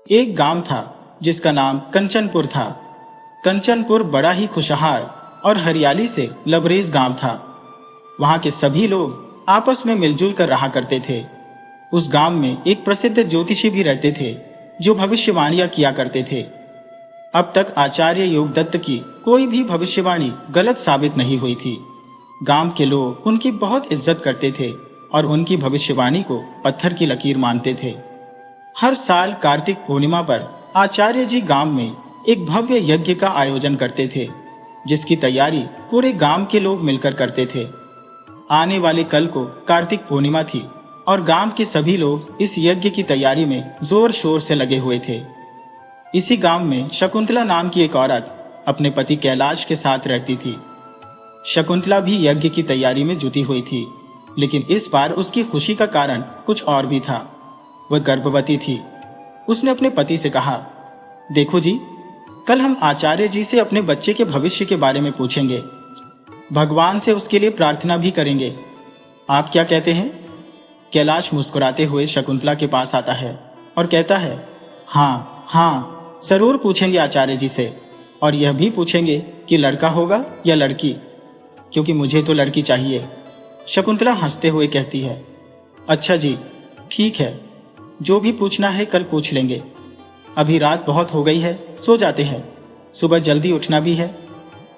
एक गांव था जिसका नाम कंचनपुर था। कंचनपुर बड़ा ही खुशहाल और हरियाली से लबरेज गांव था। वहां के सभी लोग आपस में मिलजुल कर रहा करते थे। उस गांव में एक प्रसिद्ध ज्योतिषी भी रहते थे जो भविष्यवाणियां किया करते थे। अब तक आचार्य योगदत्त की कोई भी भविष्यवाणी गलत साबित नहीं हुई थी। गांव के लोग उनकी बहुत इज्जत करते थे और उनकी भविष्यवाणी को पत्थर की लकीर मानते थे। हर साल कार्तिक पूर्णिमा पर आचार्य जी गांव में एक भव्य यज्ञ का आयोजन करते थे, जिसकी तैयारी पूरे गांव के लोग मिलकर करते थे। आने वाले कल को कार्तिक पूर्णिमा थी और गांव के सभी लोग इस यज्ञ की तैयारी में जोर शोर से लगे हुए थे। इसी गांव में शकुंतला नाम की एक औरत अपने पति कैलाश के साथ रहती थी। शकुंतला भी यज्ञ की तैयारी में जुटी हुई थी, लेकिन इस बार उसकी खुशी का कारण कुछ और भी था। वह गर्भवती थी। उसने अपने पति से कहा, देखो जी, कल हम आचार्य जी से अपने बच्चे के भविष्य के बारे में पूछेंगे। भगवान से उसके लिए प्रार्थना भी करेंगे। आप क्या कहते हैं? कैलाश मुस्कुराते हुए शकुंतला के पास आता है और कहता है, हाँ हाँ, जरूर पूछेंगे आचार्य जी से, और यह भी पूछेंगे कि लड़का होगा या लड़की, क्योंकि मुझे तो लड़की चाहिए। शकुंतला हंसते हुए कहती है, अच्छा जी, ठीक है, जो भी पूछना है कल पूछ लेंगे। अभी रात बहुत हो गई है, सो जाते हैं, सुबह जल्दी उठना भी है।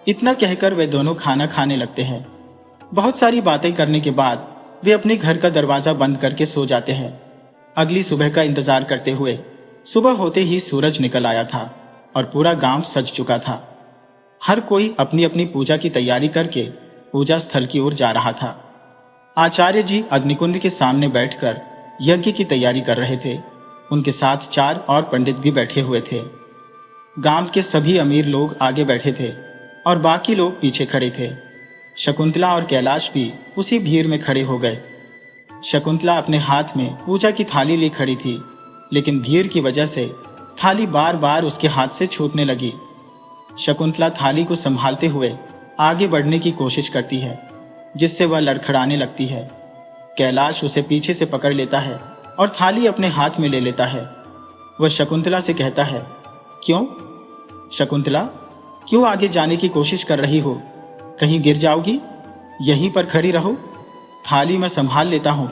इतना कहकर वे दोनों खाना खाने लगते हैं। बहुत सारी बातें करने के बाद वे अपने घर का दरवाजा बंद करके सो जाते हैं। अगली सुबह का इंतजार करते हुए सुबह होते ही सूरज निकल आया था और पूरा गांव सज चुका था। हर कोई अपनी अपनी पूजा की तैयारी करके पूजा स्थल की ओर जा रहा था। आचार्य जी अग्निकुंड के सामने बैठकर यज्ञ की तैयारी कर रहे थे। उनके साथ 4 और पंडित भी बैठे हुए थे। गांव के सभी अमीर लोग आगे बैठे थे और बाकी लोग पीछे खड़े थे। शकुंतला और कैलाश भी उसी भीड़ में खड़े हो गए। शकुंतला अपने हाथ में पूजा की थाली ली खड़ी थी, लेकिन भीड़ की वजह से थाली बार बार उसके हाथ से छूटने लगी। शकुंतला थाली को संभालते हुए आगे बढ़ने की कोशिश करती है, जिससे वह लड़खड़ाने लगती है। कैलाश उसे पीछे से पकड़ लेता है और थाली अपने हाथ में ले लेता है। वह शकुंतला से कहता है, क्यों शकुंतला, क्यों आगे जाने की कोशिश कर रही हो? कहीं गिर जाओगी? यहीं पर खड़ी रहो, थाली मैं संभाल लेता हूं।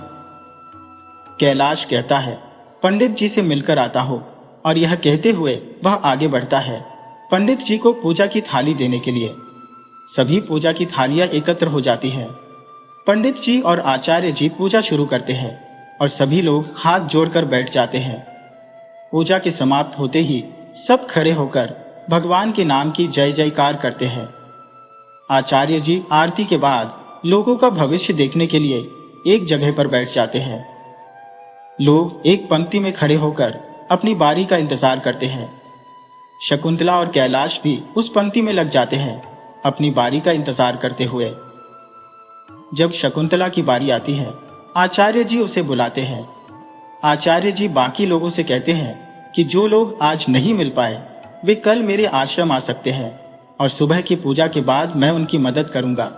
कैलाश कहता है, पंडित जी से मिलकर आता हो, और यह कहते हुए वह आगे बढ़ता है पंडित जी को पूजा की थाली देने के लिए। सभी पूजा की थालियां एकत्र हो जाती है। पंडित जी और आचार्य जी पूजा शुरू करते हैं और सभी लोग हाथ जोड़कर बैठ जाते हैं। पूजा के समाप्त होते ही सब खड़े होकर भगवान के नाम की जय जयकार करते हैं। आचार्य जी आरती के बाद लोगों का भविष्य देखने के लिए एक जगह पर बैठ जाते हैं। लोग एक पंक्ति में खड़े होकर अपनी बारी का इंतजार करते हैं। शकुंतला और कैलाश भी उस पंक्ति में लग जाते हैं, अपनी बारी का इंतजार करते हुए। जब शकुंतला की बारी आती है, आचार्य जी उसे बुलाते हैं। आचार्य जी बाकी लोगों से कहते हैं कि जो लोग आज नहीं मिल पाए वे कल मेरे आश्रम आ सकते हैं और सुबह की पूजा के बाद मैं उनकी मदद करूंगा।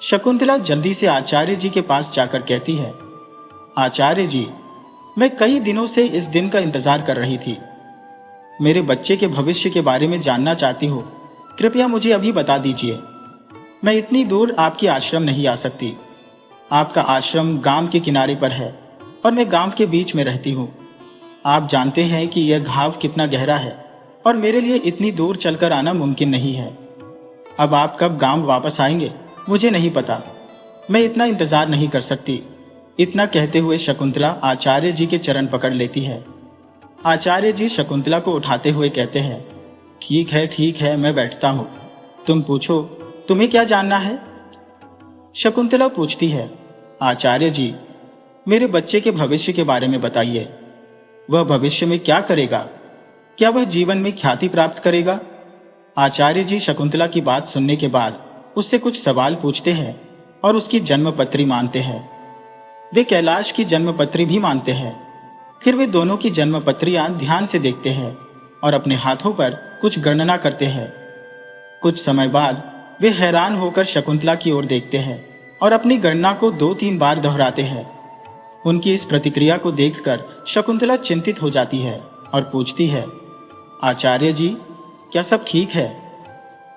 शकुंतला जल्दी से आचार्य जी के पास जाकर कहती है, आचार्य जी, मैं कई दिनों से इस दिन का इंतजार कर रही थी। मेरे बच्चे के भविष्य के बारे में जानना चाहती हूँ। कृपया मुझे अभी बता दीजिए। मैं इतनी दूर आपके आश्रम नहीं आ सकती। आपका आश्रम गांव के किनारे पर है और मैं गांव के बीच में रहती हूँ। आप जानते हैं कि यह घाव कितना गहरा है और मेरे लिए इतनी दूर चलकर आना मुमकिन नहीं है। अब आप कब गांव वापस आएंगे मुझे नहीं पता। मैं इतना इंतजार नहीं कर सकती। इतना कहते हुए शकुंतला आचार्य जी के चरण पकड़ लेती है। आचार्य जी शकुंतला को उठाते हुए कहते हैं, ठीक है, मैं बैठता हूँ। तुम पूछो, तुम्हें क्या जानना है? शकुंतला पूछती है, आचार्य जी, मेरे बच्चे के भविष्य के बारे में बताइए। वह भविष्य में क्या करेगा? क्या वह जीवन में ख्याति प्राप्त करेगा? आचार्य जी शकुंतला की बात सुनने के बाद उससे कुछ सवाल पूछते हैं और उसकी जन्मपत्री मानते हैं। वे कैलाश की जन्मपत्री भी मानते हैं। फिर वे दोनों की जन्मपत्रियां ध्यान से देखते हैं और अपने हाथों पर कुछ गणना करते हैं। कुछ समय बाद वे हैरान होकर शकुंतला की ओर देखते हैं और अपनी गणना को 2-3 बार दोहराते हैं। उनकी इस प्रतिक्रिया को देखकर शकुंतला चिंतित हो जाती है और पूछती है, आचार्य जी, क्या सब ठीक है?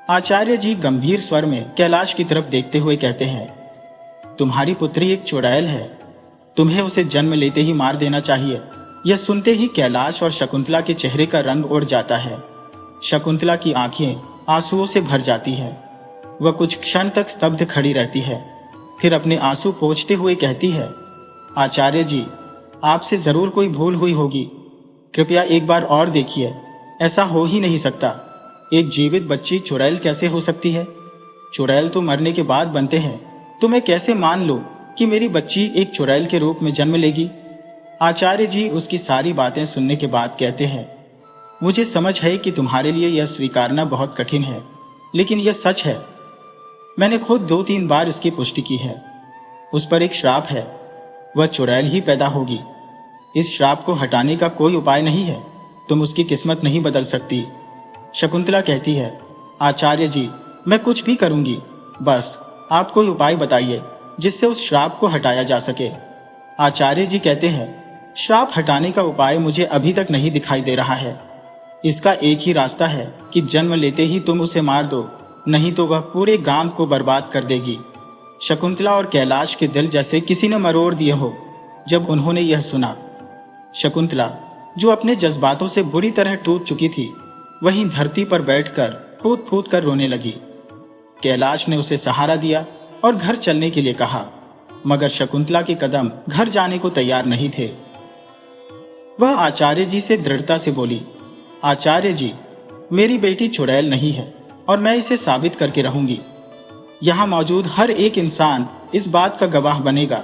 आचार्य जी गंभीर स्वर में कैलाश की तरफ देखते हुए कहते हैं, तुम्हारी पुत्री एक चुड़ैल है, तुम्हें उसे जन्म लेते ही मार देना चाहिए। यह सुनते ही कैलाश और शकुंतला के चेहरे का रंग उड़ जाता है। शकुंतला की आंखें आंसुओं से भर जाती है। वह कुछ क्षण तक स्तब्ध खड़ी रहती है, फिर अपने आंसू पोंछते हुए कहती है, आचार्य जी, आपसे जरूर कोई भूल हुई होगी, कृपया एक बार और देखिए, ऐसा हो ही नहीं सकता। एक जीवित बच्ची चुड़ैल कैसे हो सकती है? चुड़ैल तो मरने के बाद बनते हैं, तो मैं कैसे मान लूं कि मेरी बच्ची एक चुड़ैल के रूप में जन्म लेगी? आचार्य जी उसकी सारी बातें सुनने के बाद कहते हैं, मुझे समझ है कि तुम्हारे लिए यह स्वीकारना बहुत कठिन है, लेकिन यह सच है। मैंने खुद 2-3 बार इसकी पुष्टि की है। उस पर एक श्राप है, वह चुड़ैल ही पैदा होगी। इस श्राप को हटाने का कोई उपाय नहीं है, तुम उसकी किस्मत नहीं बदल सकती। शकुंतला कहती है, आचार्य जी, मैं कुछ भी करूंगी, बस आप कोई उपाय बताइए जिससे उस श्राप को हटाया जा सके। आचार्य जी कहते हैं, श्राप हटाने का उपाय मुझे अभी तक नहीं दिखाई दे रहा है। इसका एक ही रास्ता है कि जन्म लेते ही तुम उसे मार दो, नहीं तो वह पूरे गांव को बर्बाद कर देगी। शकुंतला और कैलाश के दिल जैसे किसी ने मरोड़ दिए हो जब उन्होंने यह सुना। शकुंतला, जो अपने जज्बातों से बुरी तरह टूट चुकी थी, वहीं धरती पर बैठकर फूट फूट कर रोने लगी। कैलाश ने उसे सहारा दिया और घर चलने के लिए कहा, मगर शकुंतला के कदम घर जाने को तैयार नहीं थे। वह आचार्य जी से दृढ़ता से बोली, आचार्य जी, मेरी बेटी चुड़ैल नहीं है और मैं इसे साबित करके रहूंगी। यहाँ मौजूद हर एक इंसान इस बात का गवाह बनेगा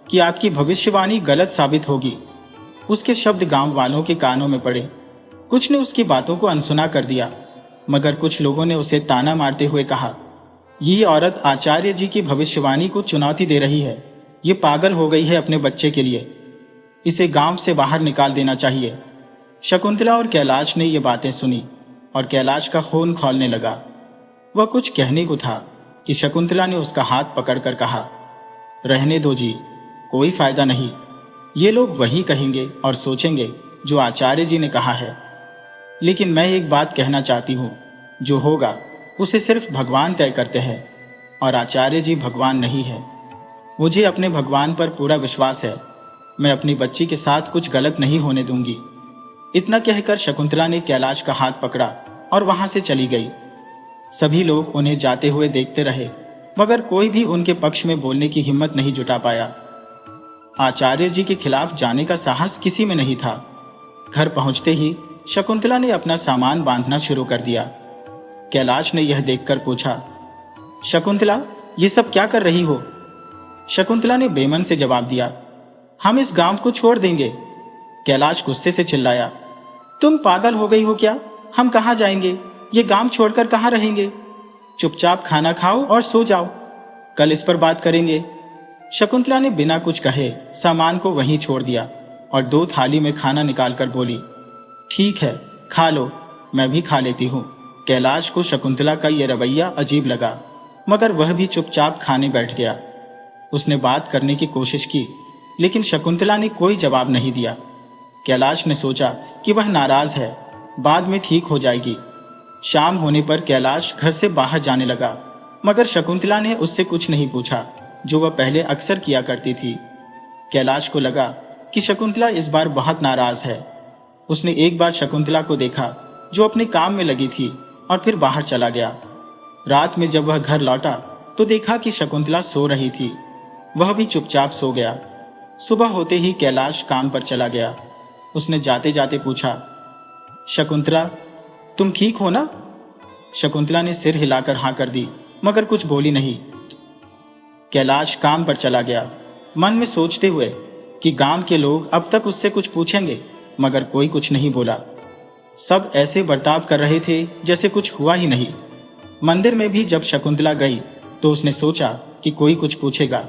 कि आपकी भविष्यवाणी गलत साबित होगी। उसके शब्द गांव वालों के कानों में पड़े। कुछ ने उसकी बातों को अनसुना कर दिया, मगर कुछ लोगों ने उसे ताना मारते हुए कहा, ये औरत आचार्य जी की भविष्यवाणी को चुनौती दे रही है। ये पागल हो गई है अपने बच्चे के लिए, इसे गांव से बाहर निकाल देना चाहिए। शकुंतला और कैलाश ने ये बातें सुनी और कैलाश का खून खौलने लगा। वह कुछ कहने को था कि शकुंतला ने उसका हाथ पकड़कर कहा, रहने दो जी, कोई फायदा नहीं। ये लोग वही कहेंगे और सोचेंगे जो आचार्य जी ने कहा है। लेकिन मैं एक बात कहना चाहती हूँ, जो होगा उसे सिर्फ भगवान तय करते हैं और आचार्य जी भगवान नहीं है। मुझे अपने भगवान पर पूरा विश्वास है। मैं अपनी बच्ची के साथ कुछ गलत नहीं होने दूंगी। इतना कहकर शकुंतला ने कैलाश का हाथ पकड़ा और वहां से चली गई। सभी लोग उन्हें जाते हुए देखते रहे, मगर कोई भी उनके पक्ष में बोलने की हिम्मत नहीं जुटा पाया। आचार्य जी के खिलाफ जाने का साहस किसी में नहीं था। घर पहुंचते ही शकुंतला ने अपना सामान बांधना शुरू कर दिया। कैलाश ने यह देखकर पूछा, शकुंतला, ये सब क्या कर रही हो? शकुंतला ने बेमन से जवाब दिया, हम इस गांव को छोड़ देंगे। कैलाश गुस्से से चिल्लाया, तुम पागल हो गई हो क्या? हम कहां जाएंगे? ये गांव छोड़कर कहां रहेंगे? चुपचाप खाना खाओ और सो जाओ, कल इस पर बात करेंगे। शकुंतला ने बिना कुछ कहे सामान को वहीं छोड़ दिया और 2 थाली में खाना निकालकर बोली, ठीक है, खा लो, मैं भी खा लेती हूँ। कैलाश को शकुंतला का यह रवैया अजीब लगा, मगर वह भी चुपचाप खाने बैठ गया। उसने बात करने की कोशिश की, लेकिन शकुंतला ने कोई जवाब नहीं दिया। कैलाश ने सोचा कि वह नाराज है, बाद में ठीक हो जाएगी। शाम होने पर कैलाश घर से बाहर जाने लगा, मगर शकुंतला ने उससे कुछ नहीं पूछा, जो वह पहले अक्सर किया करती थी। कैलाश को लगा कि शकुंतला इस बार बहुत नाराज है। उसने एक बार शकुंतला को देखा, जो अपने काम में लगी थी, और फिर बाहर चला गया। रात में जब वह घर लौटा तो देखा कि शकुंतला सो रही थी। वह भी चुपचाप सो गया। सुबह होते ही कैलाश काम पर चला गया। उसने जाते जाते पूछा, शकुंतला, तुम ठीक हो ना? शकुंतला ने सिर हिलाकर हाँ कर दी, मगर कुछ बोली नहीं। कैलाश काम पर चला गया, मन में सोचते हुए कि गांव के लोग अब तक उससे कुछ पूछेंगे, मगर कोई कुछ नहीं बोला। सब ऐसे बर्ताव कर रहे थे जैसे कुछ हुआ ही नहीं। मंदिर में भी जब शकुंतला गई तो उसने सोचा कि कोई कुछ पूछेगा,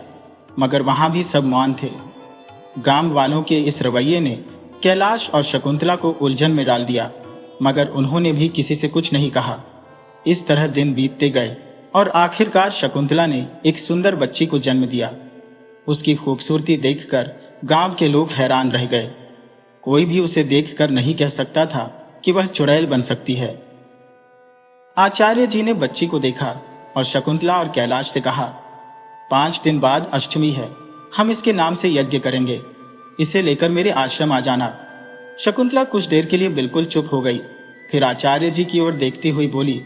मगर वहां भी सब मौन थे। गांव वालों के इस रवैये ने कैलाश और शकुंतला को उलझन में डाल दिया, मगर उन्होंने भी किसी से कुछ नहीं कहा। इस तरह दिन बीतते गए और आखिरकार शकुंतला ने एक सुंदर बच्ची को जन्म दिया। उसकी खूबसूरती देखकर गांव के लोग हैरान रह गए। कोई भी उसे देखकर नहीं कह सकता था कि वह चुड़ैल बन सकती है। आचार्य जी ने बच्ची को देखा और शकुंतला और कैलाश से कहा, 5 दिन बाद अष्टमी है, हम इसके नाम से यज्ञ करेंगे, इसे लेकर मेरे आश्रम आ जाना। शकुंतला कुछ देर के लिए बिल्कुल चुप हो गई, फिर आचार्य जी की ओर देखती हुई बोली,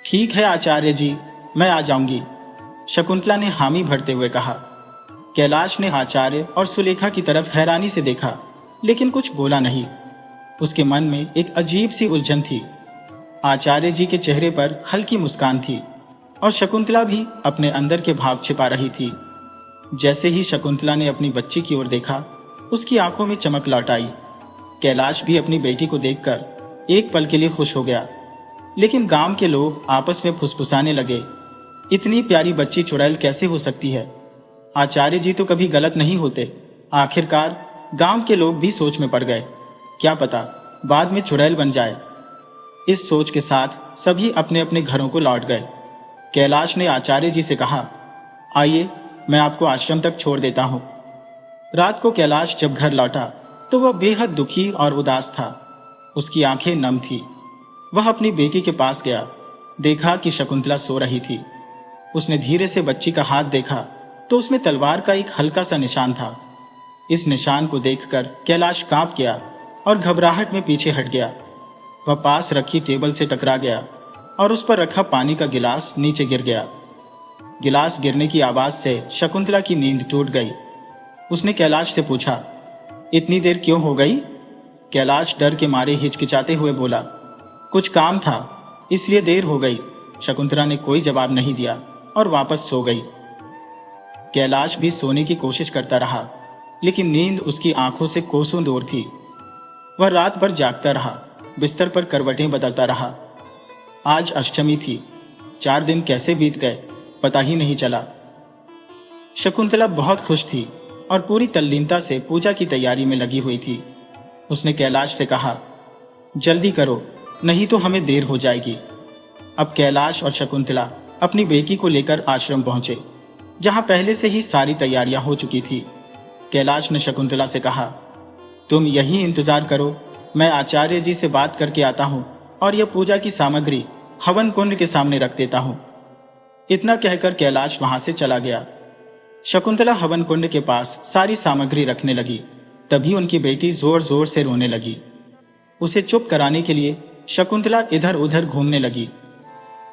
ठीक है आचार्य जी, मैं आ जाऊंगी। शकुंतला ने हामी भरते हुए कहा। कैलाश ने आचार्य और सुलेखा की तरफ हैरानी से देखा, लेकिन कुछ बोला नहीं। उसके मन में एक अजीब सी उलझन थी। आचार्य जी के चेहरे पर हल्की मुस्कान थी और शकुंतला भी अपने अंदर के भाव छिपा रही थी। जैसे ही शकुंतला ने अपनी बच्ची की ओर देखा, उसकी आंखों में चमक लौट आई। कैलाश भी अपनी बेटी को देखकर एक पल के लिए खुश हो गया, लेकिन गांव के लोग आपस में फुसफुसाने लगे, इतनी प्यारी बच्ची चुड़ैल कैसे हो सकती है? आचार्य जी तो कभी गलत नहीं होते। आखिरकार गांव के लोग भी सोच में पड़ गए, क्या पता बाद में चुड़ैल बन जाए। इस सोच के साथ सभी अपने अपने घरों को लौट गए। कैलाश ने आचार्य जी से कहा, आइए मैं आपको आश्रम तक छोड़ देता हूं। रात को कैलाश जब घर लौटा तो वह बेहद दुखी और उदास था। उसकी आंखें नम थी। वह अपनी बेटी के पास गया, देखा कि शकुंतला सो रही थी। उसने धीरे से बच्ची का हाथ देखा तो उसमें तलवार का एक हल्का सा निशान था। इस निशान को देखकर कैलाश कांप गया और घबराहट में पीछे हट गया। वह पास रखी टेबल से टकरा गया और उस पर रखा पानी का गिलास नीचे गिर गया। गिलास गिरने की आवाज से शकुंतला की नींद टूट गई। उसने कैलाश से पूछा, इतनी देर क्यों हो गई? कैलाश डर के मारे हिचकिचाते हुए बोला, कुछ काम था इसलिए देर हो गई। शकुंतला ने कोई जवाब नहीं दिया और वापस सो गई। कैलाश भी सोने की कोशिश करता रहा, लेकिन नींद उसकी आंखों से कोसों दूर थी। वह रात भर जागता रहा, बिस्तर पर करवटें बदलता रहा। आज अष्टमी थी। 4 दिन कैसे बीत गए पता ही नहीं चला। शकुंतला बहुत खुश थी और पूरी तल्लीनता से पूजा की तैयारी में लगी हुई थी। उसने कैलाश से कहा, जल्दी करो नहीं तो हमें देर हो जाएगी। अब कैलाश और शकुंतला अपनी बेटी को लेकर आश्रम पहुंचे, जहां पहले से ही सारी तैयारियां हो चुकी थी। कैलाश ने शकुंतला से कहा, तुम यहीं इंतजार करो, मैं आचार्य जी से बात करके आता हूं और यह पूजा की सामग्री हवन कुंड के सामने रख देता हूं। इतना कहकर कैलाश वहां से चला गया। शकुंतला हवन कुंड के पास सारी सामग्री रखने लगी। तभी उनकी बेटी जोर जोर से रोने लगी। उसे चुप कराने के लिए शकुंतला इधर उधर घूमने लगी।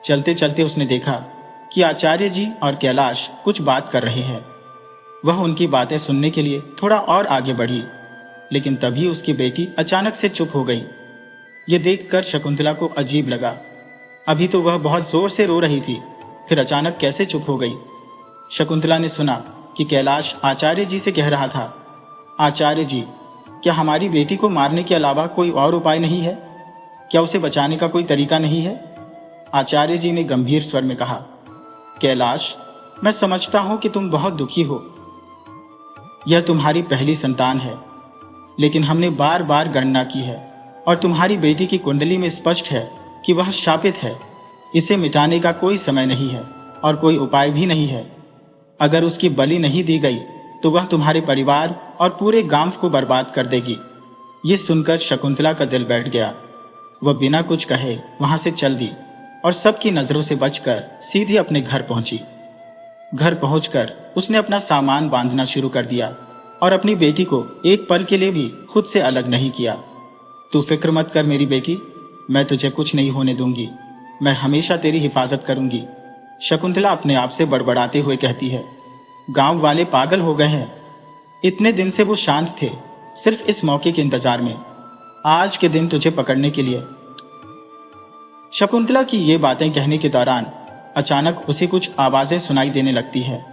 चलते चलते उसने देखा कि आचार्य जी और कैलाश कुछ बात कर रहे हैं। वह उनकी बातें सुनने के लिए थोड़ा और आगे बढ़ी, लेकिन तभी उसकी बेटी अचानक से चुप हो गई। यह देखकर शकुंतला को अजीब लगा। अभी तो वह बहुत जोर से रो रही थी, फिर अचानक कैसे चुप हो गई? शकुंतला ने सुना कि कैलाश आचार्य जी से कह रहा था, आचार्य जी, क्या हमारी बेटी को मारने के अलावा कोई और उपाय नहीं है? क्या उसे बचाने का कोई तरीका नहीं है? आचार्य जी ने गंभीर स्वर में कहा, कैलाश, मैं समझता हूं कि तुम बहुत दुखी हो। यह तुम्हारी पहली संतान है, लेकिन हमने बार बार गणना की है और तुम्हारी बेटी की कुंडली में स्पष्ट है कि वह शापित है। इसे मिटाने का कोई समय नहीं है और कोई उपाय भी नहीं है। अगर उसकी बलि नहीं दी गई तो वह तुम्हारे परिवार और पूरे गांव को बर्बाद कर देगी। ये सुनकर शकुंतला का दिल बैठ गया। वह बिना कुछ कहे वहां से चल दी और सबकी नजरों से बचकर सीधे अपने घर पहुंची। घर पहुंचकर उसने अपना सामान बांधना शुरू कर दिया और अपनी बेटी को एक पल के लिए भी खुद से अलग नहीं किया। तू फिक्र मत कर मेरी बेटी, मैं तुझे कुछ नहीं होने दूंगी। मैं हमेशा तेरी हिफाजत करूंगी। शकुंतला अपने आप से बड़बड़ाते हुए कहती है। गांव वाले पागल हो गए हैं। इतने दिन से वो शांत थे, सिर्फ इस मौके के इंतजार में, आज के दिन तुझे पकड़ने के लिए। शकुंतला की ये बातें कहने के दौरान अचानक उसे कुछ आवाजें सुनाई देने लगती है।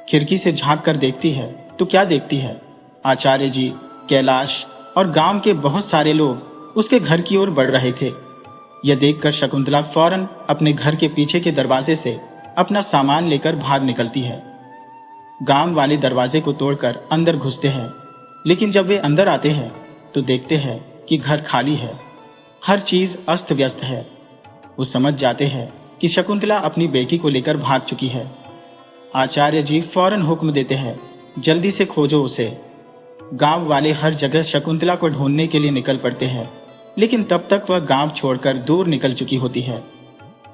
खिड़की से झांक कर देखती है तो क्या देखती है? आचार्य जी, कैलाश और गांव के बहुत सारे लोग उसके घर की ओर बढ़ रहे थे। यह देखकर शकुंतला फौरन अपने घर के पीछे के दरवाजे से अपना सामान लेकर भाग निकलती है। गांव वाले दरवाजे को तोड़कर अंदर घुसते हैं, लेकिन जब वे अंदर आते हैं तो देखते हैं कि घर खाली है, हर चीज अस्त व्यस्त है। वो समझ जाते हैं कि शकुंतला अपनी बेटी को लेकर भाग चुकी है। आचार्य जी फौरन हुक्म देते हैं, जल्दी से खोजो उसे। गांव वाले हर जगह शकुंतला को ढूंढने के लिए निकल पड़ते हैं, लेकिन तब तक वह गांव छोड़कर दूर निकल चुकी होती है।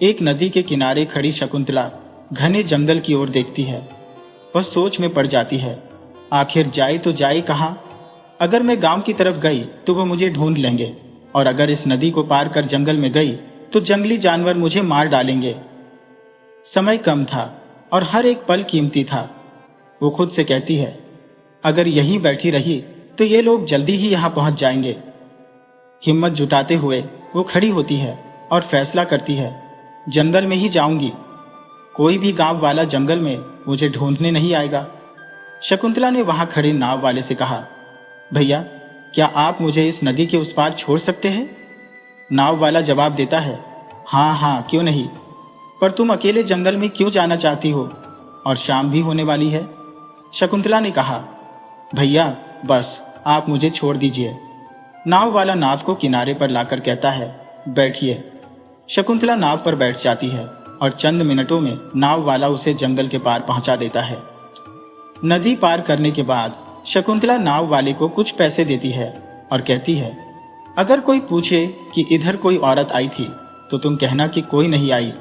एक नदी के किनारे खड़ी शकुंतला घने जंगल की ओर देखती है। वह सोच में पड़ जाती है, आखिर जाए तो जाए कहाँ? अगर मैं गांव की तरफ गई तो वो मुझे ढूंढ लेंगे, और अगर इस नदी को पार कर जंगल में गई तो जंगली जानवर मुझे मार डालेंगे। समय कम था और हर एक पल कीमती था। वो खुद से कहती है, अगर यहीं बैठी रही तो ये लोग जल्दी ही यहां पहुंच जाएंगे। हिम्मत जुटाते हुए वो खड़ी होती है और फैसला करती है, जंगल में ही जाऊंगी। कोई भी गांव वाला जंगल में मुझे ढूंढने नहीं आएगा। शकुंतला ने वहां खड़े नाव वाले से कहा, भैया, क्या आप मुझे इस नदी के उस पार छोड़ सकते हैं? नाव वाला जवाब देता है, हाँ हाँ, क्यों नहीं, पर तुम अकेले जंगल में क्यों जाना चाहती हो? और शाम भी होने वाली है। शकुंतला ने कहा, भैया बस आप मुझे छोड़ दीजिए। नाव वाला नाव को किनारे पर लाकर कहता है, बैठिए। शकुंतला नाव पर बैठ जाती है और चंद मिनटों में नाव वाला उसे जंगल के पार पहुंचा देता है। नदी पार करने के बाद शकुंतला नाव वाले को कुछ पैसे देती है और कहती है, अगर कोई पूछे कि इधर कोई औरत आई थी तो तुम कहना कि कोई नहीं आई।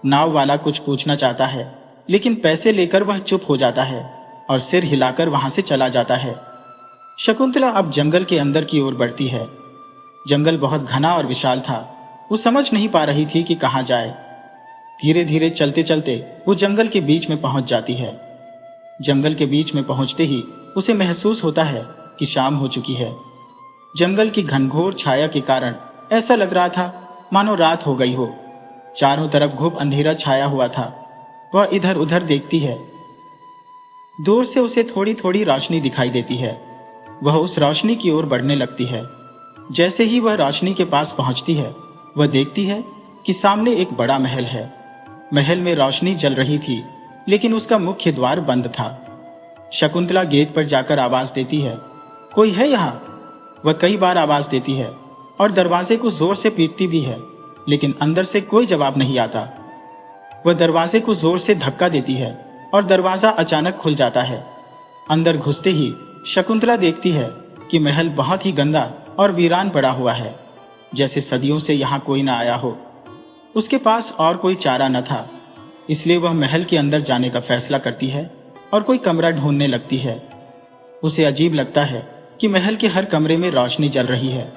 नाव वाला कुछ पूछना चाहता है, लेकिन पैसे लेकर वह चुप हो जाता है और सिर हिलाकर वहां से चला जाता है। शकुंतला अब जंगल के अंदर की ओर बढ़ती है। जंगल बहुत घना और विशाल था। वो समझ नहीं पा रही थी कि कहां जाए। धीरे धीरे चलते चलते वो जंगल के बीच में पहुंच जाती है। जंगल के बीच में पहुंचते ही उसे महसूस होता है कि शाम हो चुकी है। जंगल की घनघोर छाया के कारण ऐसा लग रहा था मानो रात हो गई हो। चारों तरफ घुप अंधेरा छाया हुआ था। वह इधर उधर देखती है। दूर से उसे थोड़ी थोड़ी रोशनी दिखाई देती है। वह उस रोशनी की ओर बढ़ने लगती है। जैसे ही वह रोशनी के पास पहुंचती है, वह देखती है कि सामने एक बड़ा महल है। महल में रोशनी जल रही थी, लेकिन उसका मुख्य द्वार बंद था। शकुंतला गेट पर जाकर आवाज देती है, कोई है यहाँ? वह कई बार आवाज देती है और दरवाजे को जोर से पीटती भी है, लेकिन अंदर से कोई जवाब नहीं आता। वह दरवाजे को जोर से धक्का देती है और दरवाजा अचानक खुल जाता है। अंदर घुसते ही शकुंतला देखती है कि महल बहुत ही गंदा और वीरान पड़ा हुआ है, जैसे सदियों से यहाँ कोई ना आया हो। उसके पास और कोई चारा न था, इसलिए वह महल के अंदर जाने का फैसला करती है और कोई कमरा ढूंढने लगती है। उसे अजीब लगता है कि महल के हर कमरे में रोशनी जल रही है,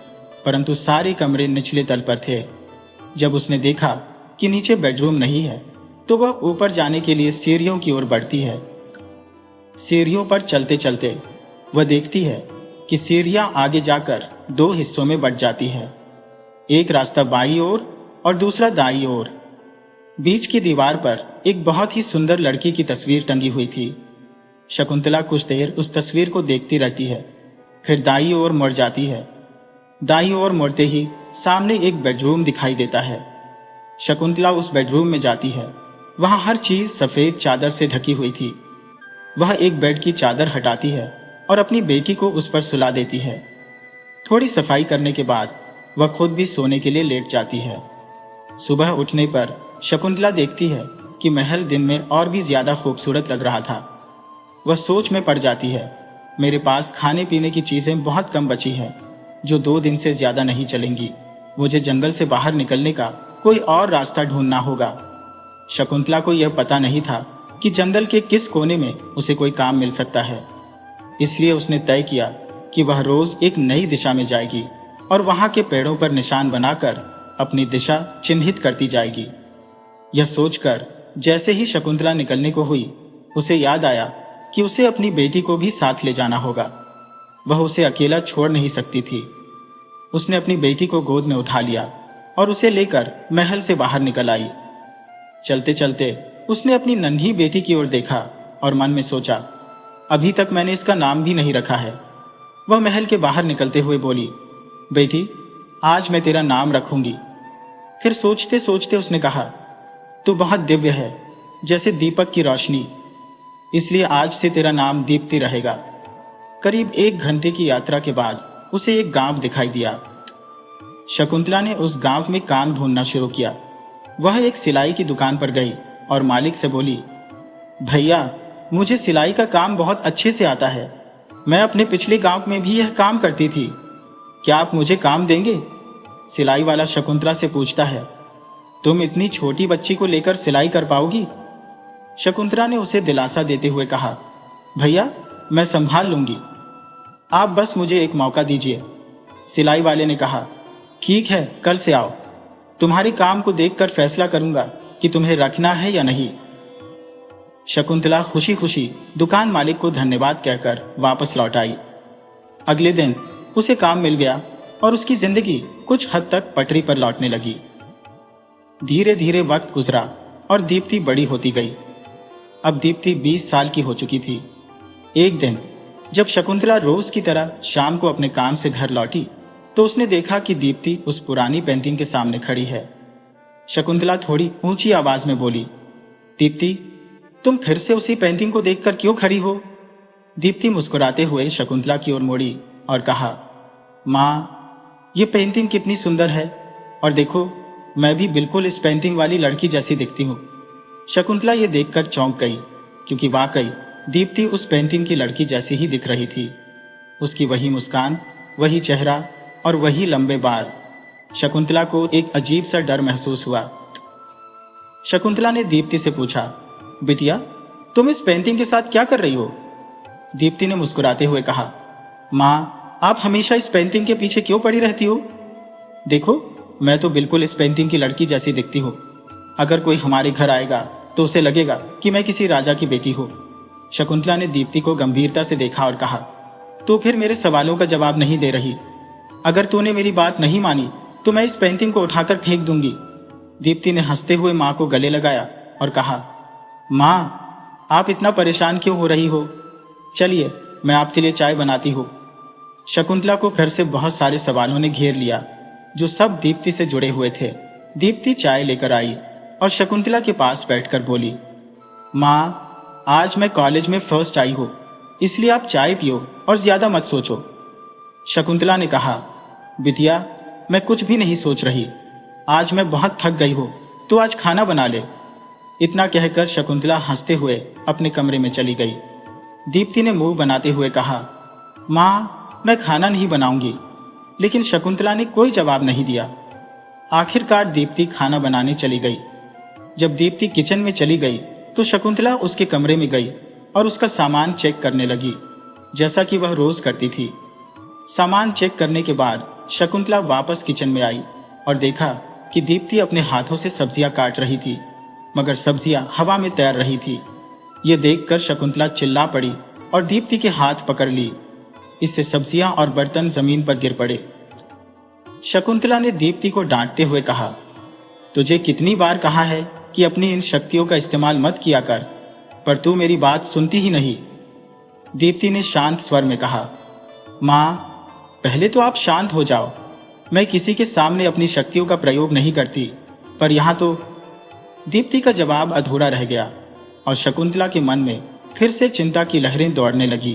परंतु सारे कमरे निचले तल पर थे। जब उसने देखा कि नीचे बेडरूम नहीं है, तो वह ऊपर जाने के लिए सीढ़ियों की ओर बढ़ती है। सीढ़ियों पर चलते चलते वह देखती है कि सीढ़ियां आगे जाकर दो हिस्सों में बंट जाती है। एक रास्ता बाईं ओर और दूसरा दाईं ओर। बीच की दीवार पर एक बहुत ही सुंदर लड़की की तस्वीर टंगी हुई थी। शकुंतला कुछ देर उस तस्वीर को देखती रहती है, फिर दाईं ओर मुड़ जाती है। दाईं ओर मुड़ते ही सामने एक बेडरूम दिखाई देता है। शकुंतला उस बेडरूम में जाती है। वहां हर चीज सफेद चादर से ढकी हुई थी। वह एक बेड की चादर हटाती है और अपनी बेटी को उस पर सुला देती है। थोड़ी सफाई करने के बाद वह खुद भी सोने के लिए लेट जाती है। सुबह उठने पर शकुंतला देखती है कि महल दिन में और भी ज्यादा खूबसूरत लग रहा था। वह सोच में पड़ जाती है, मेरे पास खाने पीने की चीजें बहुत कम बची हैं, जो 2 दिन से ज्यादा नहीं चलेंगी। मुझे जंगल से बाहर निकलने का कोई और रास्ता ढूंढना होगा। शकुंतला को यह पता नहीं था कि जंगल के किस कोने में उसे कोई काम मिल सकता है। इसलिए उसने तय किया कि वह रोज एक नई दिशा में जाएगी और वहां के पेड़ों पर निशान बनाकर अपनी दिशा चिन्हित करती जाएगी। यह सोचकर जैसे ही शकुंतला निकलने को हुई, उसे याद आया कि उसे अपनी बेटी को भी साथ ले जाना होगा। वह उसे अकेला छोड़ नहीं सकती थी। उसने अपनी बेटी को गोद में उठा लिया और उसे लेकर महल से बाहर निकल आई। चलते चलते उसने अपनी नन्ही बेटी की ओर देखा और मन में सोचा, अभी तक मैंने इसका नाम भी नहीं रखा है। वह महल के बाहर निकलते हुए बोली, बेटी, आज मैं तेरा नाम रखूंगी। फिर सोचते सोचते उसने कहा, तू बहुत दिव्य है, जैसे दीपक की रोशनी, इसलिए आज से तेरा नाम दीप्ति रहेगा। करीब 1 घंटे की यात्रा के बाद उसे एक गांव दिखाई दिया। शकुंतला ने उस गांव में काम ढूंढना शुरू किया। वह एक सिलाई की दुकान पर गई और मालिक से बोली, भैया, मुझे सिलाई का काम बहुत अच्छे से आता है। मैं अपने पिछले गांव में भी यह काम करती थी। क्या आप मुझे काम देंगे? सिलाई वाला शकुंतला से पूछता है। तुम इतनी छोटी बच्ची को लेकर सिलाई कर पाओगी? शकुंतला ने उसे दिलासा देते हुए कहा, भैया मैं संभाल लूंगी, आप बस मुझे एक मौका दीजिए। सिलाई वाले ने कहा, ठीक है, कल से आओ, तुम्हारे काम को देखकर फैसला करूंगा कि तुम्हें रखना है या नहीं। शकुंतला खुशी खुशी दुकान मालिक को धन्यवाद कहकर वापस लौट आई। अगले दिन उसे काम मिल गया और उसकी जिंदगी कुछ हद तक पटरी पर लौटने लगी। धीरे धीरे वक्त गुजरा और दीप्ति बड़ी होती गई। अब दीप्ति 20 साल की हो चुकी थी। एक दिन जब शकुंतला रोज की तरह शाम को अपने काम से घर लौटी तो उसने देखा कि दीप्ति उस पुरानी पेंटिंग के सामने खड़ी है। शकुंतला थोड़ी ऊंची आवाज में बोली, दीप्ति, तुम फिर से उसी पेंटिंग को देखकर क्यों खड़ी हो? दीप्ति मुस्कुराते हुए शकुंतला की ओर मुड़ी और कहा, माँ, ये पेंटिंग कितनी सुंदर है, और देखो मैं भी बिल्कुल इस पेंटिंग वाली लड़की जैसी दिखती हूँ। शकुंतला ये देखकर चौंक गई, क्योंकि वाकई दीप्ति उस पेंटिंग की लड़की जैसी ही दिख रही थी। उसकी वही मुस्कान, वही चेहरा और वही लंबे बाल। शकुंतला को एक अजीब सा डर महसूस हुआ। शकुंतला ने दीप्ति से पूछा, बिटिया, तुम इस पेंटिंग के साथ क्या कर रही हो? दीप्ति ने मुस्कुराते हुए कहा, माँ, आप हमेशा इस पेंटिंग के पीछे क्यों पड़ी रहती हो? देखो, मैं तो बिल्कुल इस पेंटिंग की लड़की जैसी दिखती हूँ। अगर कोई हमारे घर आएगा तो उसे लगेगा कि मैं किसी राजा की बेटी हूँ। शकुंतला ने दीप्ति को गंभीरता से देखा और कहा, तो फिर मेरे सवालों का जवाब नहीं दे रही? अगर तूने मेरी बात नहीं मानी तो मैं इस पेंटिंग को उठाकर फेंक दूंगी। दीप्ति ने हंसते हुए माँ को गले लगाया और कहा, माँ, आप इतना परेशान क्यों हो रही हो? चलिए मैं आपके लिए चाय बनाती हूँ। शकुंतला को फिर से बहुत सारे सवालों ने घेर लिया, जो सब दीप्ति से जुड़े हुए थे। दीप्ति चाय लेकर आई और शकुंतला के पास बैठकर बोली, माँ, आज मैं कॉलेज में फर्स्ट आई हूँ, इसलिए आप चाय पियो और ज्यादा मत सोचो। शकुंतला ने कहा, बिटिया, मैं कुछ भी नहीं सोच रही, आज मैं बहुत थक गई हूँ, तो आज खाना बना ले। इतना कहकर शकुंतला हंसते हुए अपने कमरे में चली गई। दीप्ति ने मुंह बनाते हुए कहा, माँ, मैं खाना नहीं बनाऊंगी। लेकिन शकुंतला ने कोई जवाब नहीं दिया। आखिरकार दीप्ति खाना बनाने चली गई। जब दीप्ति किचन में चली गई तो शकुंतला उसके कमरे में गई और उसका सामान चेक करने लगी, जैसा कि वह रोज करती थी। सामान चेक करने के बाद शकुंतला वापस किचन में आई और देखा कि दीप्ति अपने हाथों से सब्जियां काट रही थी, मगर सब्जियां हवा में तैर रही थी। ये देखकर शकुंतला चिल्ला पड़ी और दीप्ति के हाथ पकड़ ली। इससे सब्जियां और बर्तन जमीन पर गिर पड़े। शकुंतला ने दीप्ति को डांटते हुए कहा, तुझे कितनी बार कहा है कि अपनी इन शक्तियों का इस्तेमाल मत किया कर, पर तू मेरी बात सुनती ही नहीं। दीप्ति ने शांत स्वर में कहा, माँ, पहले तो आप शांत हो जाओ। मैं किसी के सामने अपनी शक्तियों का प्रयोग नहीं करती, पर यहाँ तो। दीप्ति का जवाब अधूरा रह गया और शकुंतला के मन में फिर से चिंता की लहरें दौड़ने लगी।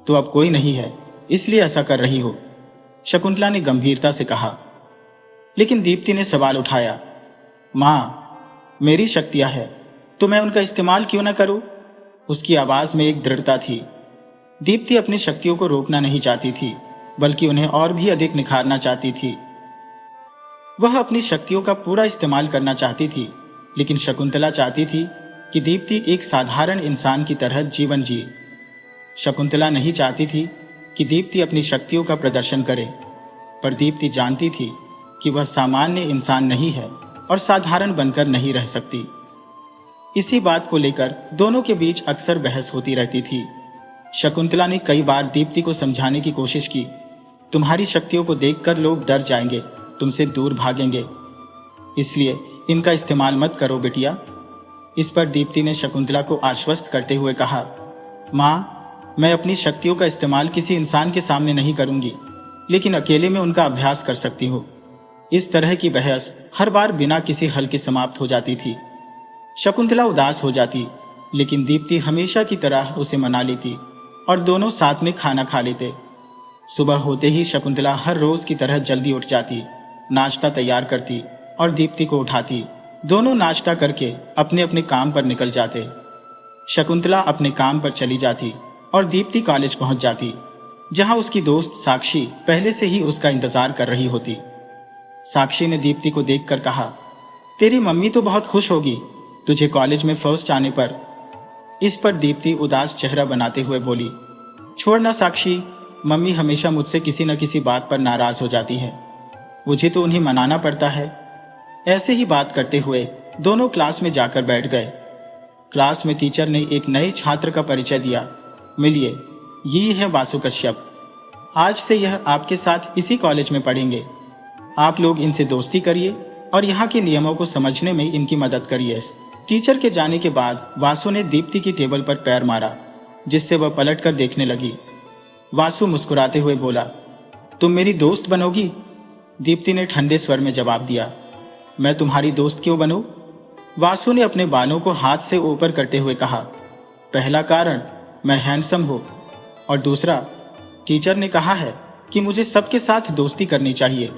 तो अब कोई नहीं है, इसलिए ऐसा कर रही हो, शकुंतला ने गंभीरता से कहा। लेकिन दीप्ति ने सवाल उठाया, माँ, मेरी शक्तियां हैं, तो मैं उनका इस्तेमाल क्यों न करूं? उसकी आवाज में एक दृढ़ता थी। दीप्ति अपनी शक्तियों को रोकना नहीं चाहती थी, बल्कि उन्हें और भी अधिक निखारना चाहती थी। वह अपनी शक्तियों का पूरा इस्तेमाल करना चाहती थी, लेकिन शकुंतला चाहती थी कि दीप्ति एक साधारण इंसान की तरह जीवन जिए। शकुंतला नहीं चाहती थी कि दीप्ति अपनी शक्तियों का प्रदर्शन करे, पर दीप्ति जानती थी कि वह सामान्य इंसान नहीं है और साधारण बनकर नहीं रह सकती। इसी बात को लेकर दोनों के बीच अक्सर बहस होती रहती थी। शकुंतला ने कई बार दीप्ति को समझाने की कोशिश की, तुम्हारी शक्तियों को देखकर लोग डर जाएंगे, तुमसे दूर भागेंगे, इसलिए इनका इस्तेमाल मत करो बिटिया। इस पर दीप्ति ने शकुंतला को आश्वस्त करते हुए कहा, माँ, मैं अपनी शक्तियों का इस्तेमाल किसी इंसान के सामने नहीं करूंगी, लेकिन अकेले में उनका अभ्यास कर सकती हूँ। इस तरह की बहस हर बार बिना किसी हल के समाप्त हो जाती थी। शकुंतला उदास हो जाती, लेकिन दीप्ति हमेशा की तरह उसे मना लेती और दोनों साथ में खाना खा लेते। सुबह होते ही शकुंतला हर रोज की तरह जल्दी उठ जाती, नाश्ता तैयार करती और दीप्ति को उठाती। दोनों नाश्ता करके अपने अपने काम पर निकल जाते। शकुंतला अपने काम पर चली जाती और दीप्ति कॉलेज पहुंच जाती, जहां उसकी दोस्त साक्षी पहले से ही उसका इंतजार कर रही होती। साक्षी ने दीप्ति को देखकर कहा, तेरी मम्मी तो बहुत खुश होगी तुझे कॉलेज में फर्स्ट आने पर। इस पर दीप्ति उदास चेहरा बनाते हुए बोली, छोड़ ना साक्षी, मम्मी हमेशा मुझसे किसी न किसी बात पर नाराज हो जाती है, मुझे तो उन्हें मनाना पड़ता है। ऐसे ही बात करते हुए दोनों क्लास में जाकर बैठ गए। क्लास में टीचर ने एक नए छात्र का परिचय दिया। मिलिए, ये है वासु कश्यप। आज से यह आपके साथ इसी कॉलेज में पढ़ेंगे। आप लोग इनसे दोस्ती करिए और यहाँ के नियमों को समझने में इनकी मदद करिए। टीचर के जाने के बाद वासु ने दीप्ति की टेबल पर पैर मारा, जिससे वह पलट कर देखने लगी। वासु मुस्कुराते हुए बोला, तुम मेरी दोस्त बनोगी? दीप्ति ने ठंडे स्वर में जवाब दिया, मैं तुम्हारी दोस्त क्यों बनूं? वासु ने अपने बालों को हाथ से ऊपर करते हुए कहा, पहला कारण, मैं हैंडसम हूं, और दूसरा, टीचर ने कहा है कि मुझे सबके साथ दोस्ती करनी चाहिए।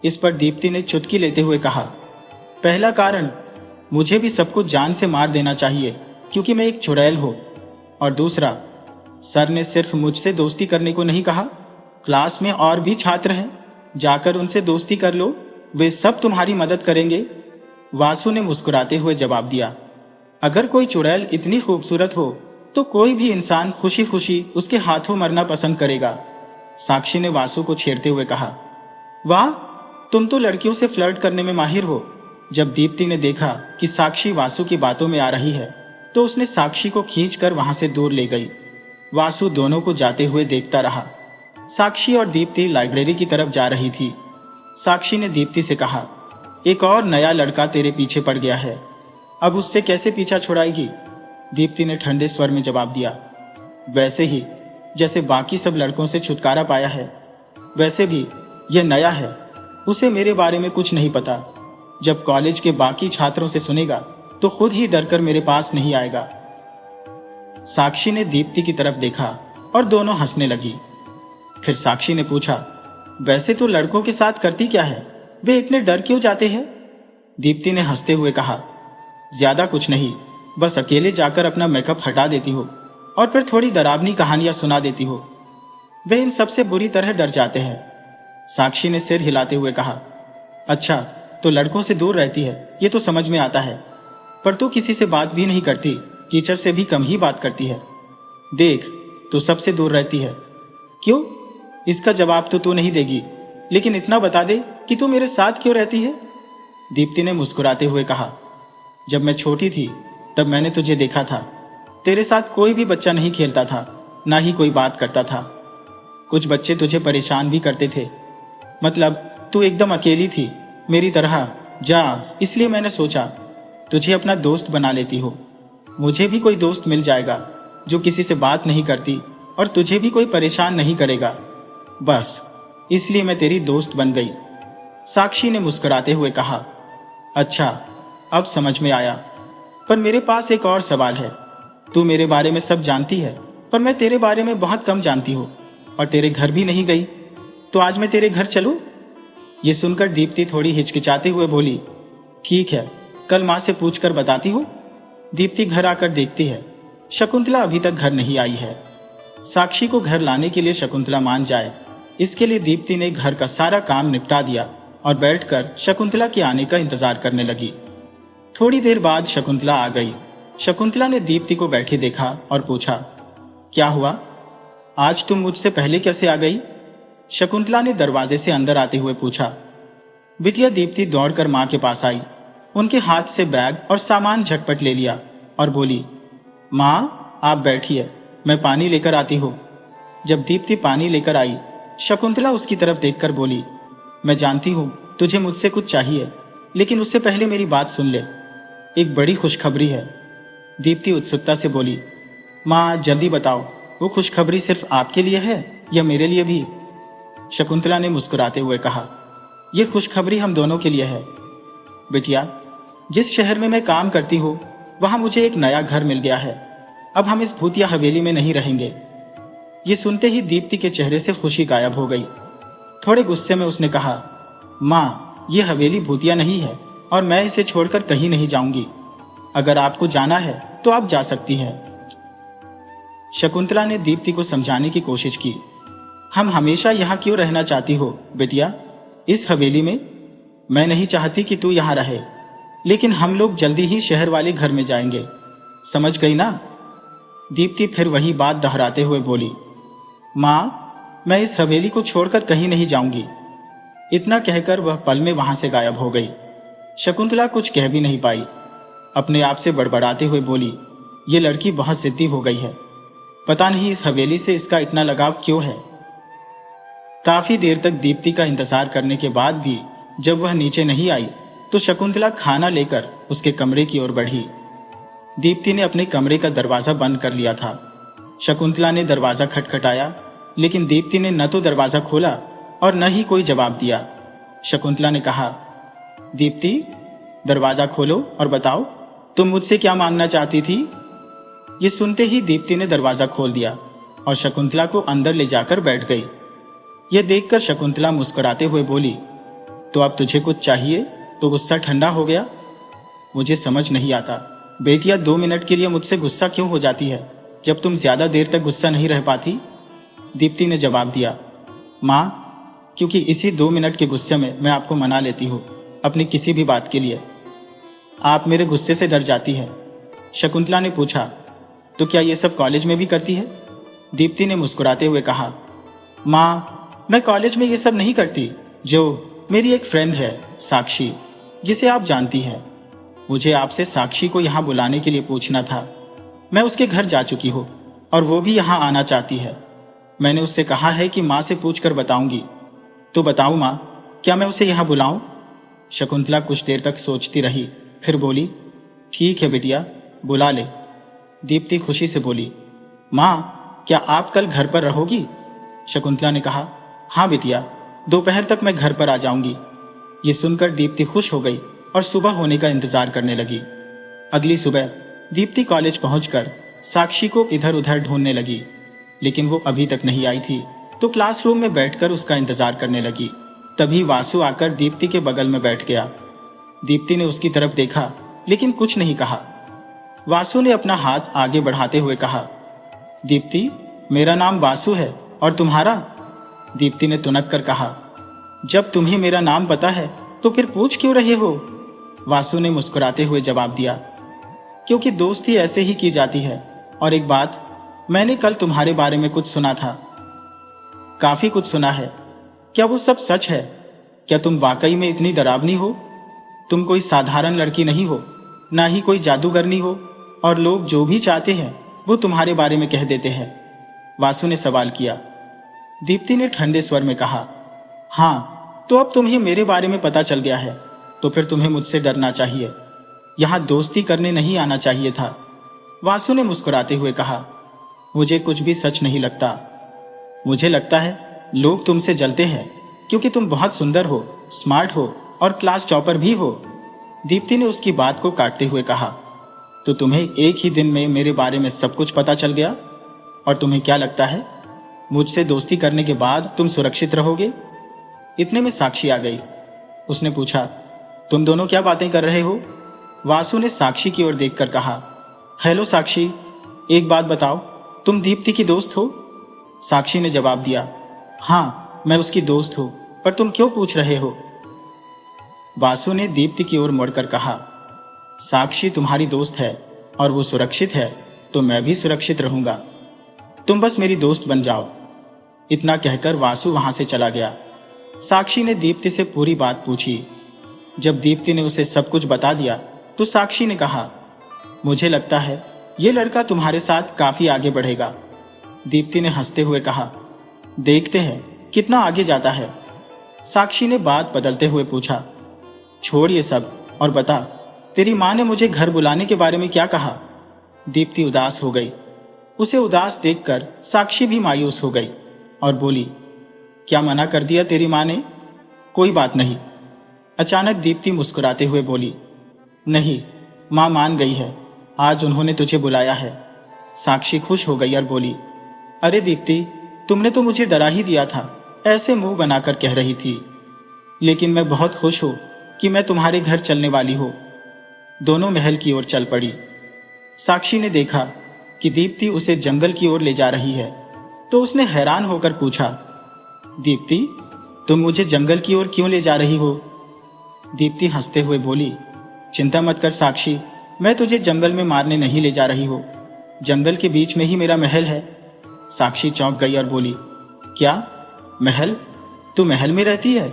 इस पर दीप्ति ने चुटकी लेते हुए कहा, पहला कारण, मुझे भी सबको जान से मार देना चाहिए क्योंकि मैं एक चुड़ैल हूं, और दूसरा, सर ने सिर्फ मुझसे दोस्ती करने को नहीं कहा, क्लास में और भी छात्र हैं, जाकर उनसे दोस्ती कर लो, वे सब तुम्हारी मदद करेंगे। वासु ने मुस्कुराते हुए जवाब दिया, अगर कोई चुड़ैल इतनी खूबसूरत हो तो कोई भी इंसान खुशी खुशी उसके हाथों मरना पसंद करेगा। साक्षी ने वासु को छेड़ते हुए कहा, वाह, तुम तो लड़कियों से फ्लर्ट करने में माहिर हो। जब दीप्ति ने देखा कि साक्षी वासु की बातों में आ रही है तो उसने साक्षी को खींचकर वहां से दूर ले गई। वासु दोनों को जाते हुए देखता रहा। साक्षी और दीप्ति लाइब्रेरी की तरफ जा रही थी। साक्षी ने दीप्ति से कहा, एक और नया लड़का तेरे पीछे पड़ गया है, अब उससे कैसे पीछा छुड़ाएगी? दीप्ति ने ठंडे स्वर में जवाब दिया, वैसे ही जैसे बाकी सब लड़कों से छुटकारा पाया है, वैसे भी यह नया है, उसे मेरे बारे में कुछ नहीं पता। जब कॉलेज के बाकी छात्रों से सुनेगा तो खुद ही डरकर मेरे पास नहीं आएगा। साक्षी ने दीप्ति की तरफ देखा और दोनों हंसने लगी। फिर साक्षी ने पूछा, वैसे तो लड़कों के साथ करती क्या है, वे इतने डर क्यों जाते हैं? दीप्ति ने हंसते हुए कहा, ज्यादा कुछ नहीं, बस अकेले जाकर अपना मेकअप हटा देती हो और फिर थोड़ी डरावनी कहानियां सुना देती हो। वे इन सबसे बुरी तरह डर जाते हैं। साक्षी ने सिर हिलाते हुए कहा, अच्छा, तो लड़कों से दूर रहती है, ये तो समझ में आता है, पर तू किसी से बात भी नहीं करती, टीचर से भी कम ही बात करती है। देख, तू सबसे दूर रहती है। क्यों? इसका जवाब तो तू नहीं देगी, लेकिन इतना बता दे कि तू मेरे साथ क्यों रहती है? दीप्ति ने मुस्कुराते हुए कहा, जब मैं छोटी थी तब मैंने तुझे देखा था, तेरे साथ कोई भी बच्चा नहीं खेलता था, ना ही कोई बात करता था। कुछ बच्चे तुझे परेशान भी करते थे, मतलब तू एकदम अकेली थी मेरी तरह। जा, इसलिए मैंने सोचा तुझे अपना दोस्त बना लेती हो। मुझे भी कोई दोस्त मिल जाएगा जो किसी से बात नहीं करती और तुझे भी कोई परेशान नहीं करेगा, बस इसलिए मैं तेरी दोस्त बन गई। साक्षी ने मुस्कुराते हुए कहा, अच्छा, अब समझ में आया, पर मेरे पास एक और सवाल है। तू मेरे बारे में सब जानती है, पर मैं तेरे बारे में बहुत कम जानती हूँ और तेरे घर भी नहीं गई, तो आज मैं तेरे घर चलूं? ये सुनकर दीप्ति थोड़ी हिचकिचाते हुए बोली, ठीक है, कल माँ से पूछकर बताती हूँ। दीप्ति घर आकर देखती है शकुंतला अभी तक घर नहीं आई है। साक्षी को घर लाने के लिए शकुंतला मान जाए, इसके लिए दीप्ति ने घर का सारा काम निपटा दिया और बैठकर शकुंतला के आने का इंतजार करने लगी। थोड़ी देर बाद शकुंतला आ गई। शकुंतला ने दीप्ति को बैठे देखा और पूछा, क्या हुआ, आज तुम मुझसे पहले कैसे आ गई? शकुंतला ने दरवाजे से अंदर आते हुए पूछा। बिटिया दीप्ति दौड़कर मां के पास आई, उनके हाथ से बैग और सामान झटपट ले लिया और बोली, मां, आप बैठिए, मैं पानी लेकर आती हूँ। जब दीप्ति पानी लेकर आई, शकुंतला उसकी तरफ देखकर बोली, मैं जानती हूँ तुझे मुझसे कुछ चाहिए, लेकिन उससे पहले मेरी बात सुन ले, एक बड़ी खुशखबरी है। दीप्ति उत्सुकता से बोली, माँ जल्दी बताओ, वो खुशखबरी सिर्फ आपके लिए है या मेरे लिए भी? शकुंतला ने मुस्कुराते हुए कहा, यह खुशखबरी हम दोनों के लिए है। बिटिया, जिस शहर में मैं काम करती हूँ वहां मुझे एक नया घर मिल गया है, अब हम इस भूतिया हवेली में नहीं रहेंगे। ये सुनते ही दीप्ति के चेहरे से खुशी गायब हो गई। थोड़े गुस्से में उसने कहा, माँ, ये हवेली भूतिया नहीं है और मैं इसे छोड़कर कहीं नहीं जाऊंगी। अगर आपको जाना है तो आप जा सकती हैं। शकुंतला ने दीप्ति को समझाने की कोशिश की। हम हमेशा यहाँ क्यों रहना चाहती हो बेटिया, इस हवेली में? मैं नहीं चाहती कि तू यहाँ रहे, लेकिन हम लोग जल्दी ही शहर वाले घर में जाएंगे, समझ गई ना? दीप्ति फिर वही बात दोहराते हुए बोली। माँ, मैं इस हवेली को छोड़कर कहीं नहीं जाऊंगी। इतना कहकर वह पल में वहां से गायब हो गई। शकुंतला कुछ कह भी नहीं पाई। अपने आप से बड़बड़ाते हुए बोली, ये लड़की बहुत जिद्दी हो गई है। पता नहीं इस हवेली से इसका इतना लगाव क्यों है। काफी देर तक दीप्ति का इंतजार करने के बाद भी जब वह नीचे नहीं आई तो शकुंतला खाना लेकर उसके कमरे की ओर बढ़ी। दीप्ति ने अपने कमरे का दरवाजा बंद कर लिया था। शकुंतला ने दरवाजा खटखटाया, लेकिन दीप्ति ने न तो दरवाजा खोला और न ही कोई जवाब दिया। शकुंतला ने कहा, दीप्ति, दरवाजा खोलो और बताओ तुम मुझसे क्या मांगना चाहती थी। ये सुनते ही दीप्ति ने दरवाजा खोल दिया और शकुंतला को अंदर ले जाकर बैठ गई। यह देखकर शकुंतला मुस्कुराते हुए बोली, तो अब तुझे कुछ चाहिए तो गुस्सा ठंडा हो गया? मुझे समझ नहीं आता बेटिया, 2 मिनट के लिए मुझसे गुस्सा क्यों हो जाती है जब तुम ज्यादा देर तक गुस्सा नहीं रह पाती? दीप्ति ने जवाब दिया, माँ, क्योंकि इसी 2 मिनट के गुस्से में मैं आपको मना लेती हूँ अपनी किसी भी बात के लिए। आप मेरे गुस्से से डर जाती है। शकुंतला ने पूछा, तो क्या ये सब कॉलेज में भी करती है? दीप्ति ने मुस्कुराते हुए कहा, माँ, मैं कॉलेज में ये सब नहीं करती। जो मेरी एक फ्रेंड है साक्षी, जिसे आप जानती हैं, मुझे आपसे साक्षी को यहाँ बुलाने के लिए पूछना था। मैं उसके घर जा चुकी हूँ और वो भी यहाँ आना चाहती है। मैंने उससे कहा है कि माँ से पूछकर बताऊंगी। तो बताऊं माँ, क्या मैं उसे यहाँ बुलाऊं? शकुंतला कुछ देर तक सोचती रही, फिर बोली, ठीक है बिटिया, बुला ले। दीप्ति खुशी से बोली, माँ, क्या आप कल घर पर रहोगी? शकुंतला ने कहा, हाँ बिटिया, दोपहर तक मैं घर पर आ जाऊंगी। ये सुनकर दीप्ति खुश हो गई और सुबह होने का इंतजार करने लगी। अगली सुबह दीप्ति कॉलेज पहुंचकर साक्षी को इधर उधर ढूंढने लगी, लेकिन वो अभी तक नहीं आई थी, तो क्लासरूम में बैठकर उसका इंतजार करने लगी। तभी वासु आकर दीप्ति के बगल में बैठ गया। दीप्ति ने उसकी तरफ देखा, लेकिन कुछ नहीं कहा। वासु ने अपना हाथ आगे बढ़ाते हुए कहा, दीप्ति, मेरा नाम वासु है और तुम्हारा? दीप्ति ने तुनक कर कहा, जब तुम्हें मेरा नाम पता है तो फिर पूछ क्यों रहे हो? वासु ने मुस्कुराते हुए जवाब दिया, क्योंकि दोस्ती ऐसे ही की जाती है। और एक बात, मैंने कल तुम्हारे बारे में कुछ सुना था। काफी कुछ सुना है। क्या वो सब सच है? क्या तुम वाकई में इतनी डरावनी हो? तुम कोई साधारण लड़की नहीं हो, ना ही कोई जादूगरनी हो, और लोग जो भी चाहते हैं वो तुम्हारे बारे में कह देते हैं। वासु ने सवाल किया। दीप्ति ने ठंडे स्वर में कहा, हाँ, तो अब तुम्हें मेरे बारे में पता चल गया है, तो फिर तुम्हें मुझसे डरना चाहिए। यहाँ दोस्ती करने नहीं आना चाहिए था। वासु ने मुस्कुराते हुए कहा, मुझे कुछ भी सच नहीं लगता। मुझे लगता है लोग तुमसे जलते हैं क्योंकि तुम बहुत सुंदर हो, स्मार्ट हो और क्लास टॉपर भी हो। दीप्ति ने उसकी बात को काटते हुए कहा, तो तुम्हें एक ही दिन में मेरे बारे में सब कुछ पता चल गया? और तुम्हें क्या लगता है मुझसे दोस्ती करने के बाद तुम सुरक्षित रहोगे? इतने में साक्षी आ गई। उसने पूछा, तुम दोनों क्या बातें कर रहे हो? वासु ने साक्षी की ओर देखकर कहा, हेलो साक्षी, एक बात बताओ, तुम दीप्ति की दोस्त हो? साक्षी ने जवाब दिया, हाँ, मैं उसकी दोस्त हूं, पर तुम क्यों पूछ रहे हो? वासु ने दीप्ति की ओर मुड़कर कहा, साक्षी तुम्हारी दोस्त है और वो सुरक्षित है तो मैं भी सुरक्षित रहूंगा। तुम बस मेरी दोस्त बन जाओ। इतना कहकर वासु वहां से चला गया। साक्षी ने दीप्ति से पूरी बात पूछी। जब दीप्ति ने उसे सब कुछ बता दिया तो साक्षी ने कहा, मुझे लगता है ये लड़का तुम्हारे साथ काफी आगे बढ़ेगा। दीप्ति ने हंसते हुए कहा, देखते हैं कितना आगे जाता है। साक्षी ने बात बदलते हुए पूछा, छोड़ ये सब और बता, तेरी माँ ने मुझे घर बुलाने के बारे में क्या कहा? दीप्ति उदास हो गई। उसे उदास देखकर साक्षी भी मायूस हो गई और बोली, क्या मना कर दिया तेरी माँ ने? कोई बात नहीं। अचानक दीप्ति मुस्कुराते हुए बोली, नहीं, माँ मान गई है, आज उन्होंने तुझे बुलाया है। साक्षी खुश हो गई और बोली, अरे दीप्ति, तुमने तो मुझे डरा ही दिया था, ऐसे मुंह बनाकर कह रही थी। लेकिन मैं बहुत खुश हूं कि मैं तुम्हारे घर चलने वाली हूं। दोनों महल की ओर चल पड़ी। साक्षी ने देखा कि दीप्ति उसे जंगल की ओर ले जा रही है, तो उसने हैरान होकर पूछा, दीप्ति, तुम मुझे जंगल की ओर क्यों ले जा रही हो? दीप्ति हंसते हुए बोली, चिंता मत कर साक्षी, मैं तुझे जंगल में मारने नहीं ले जा रही हूँ। जंगल के बीच में ही मेरा महल है। साक्षी चौंक गई और बोली, क्या महल? तू महल में रहती है?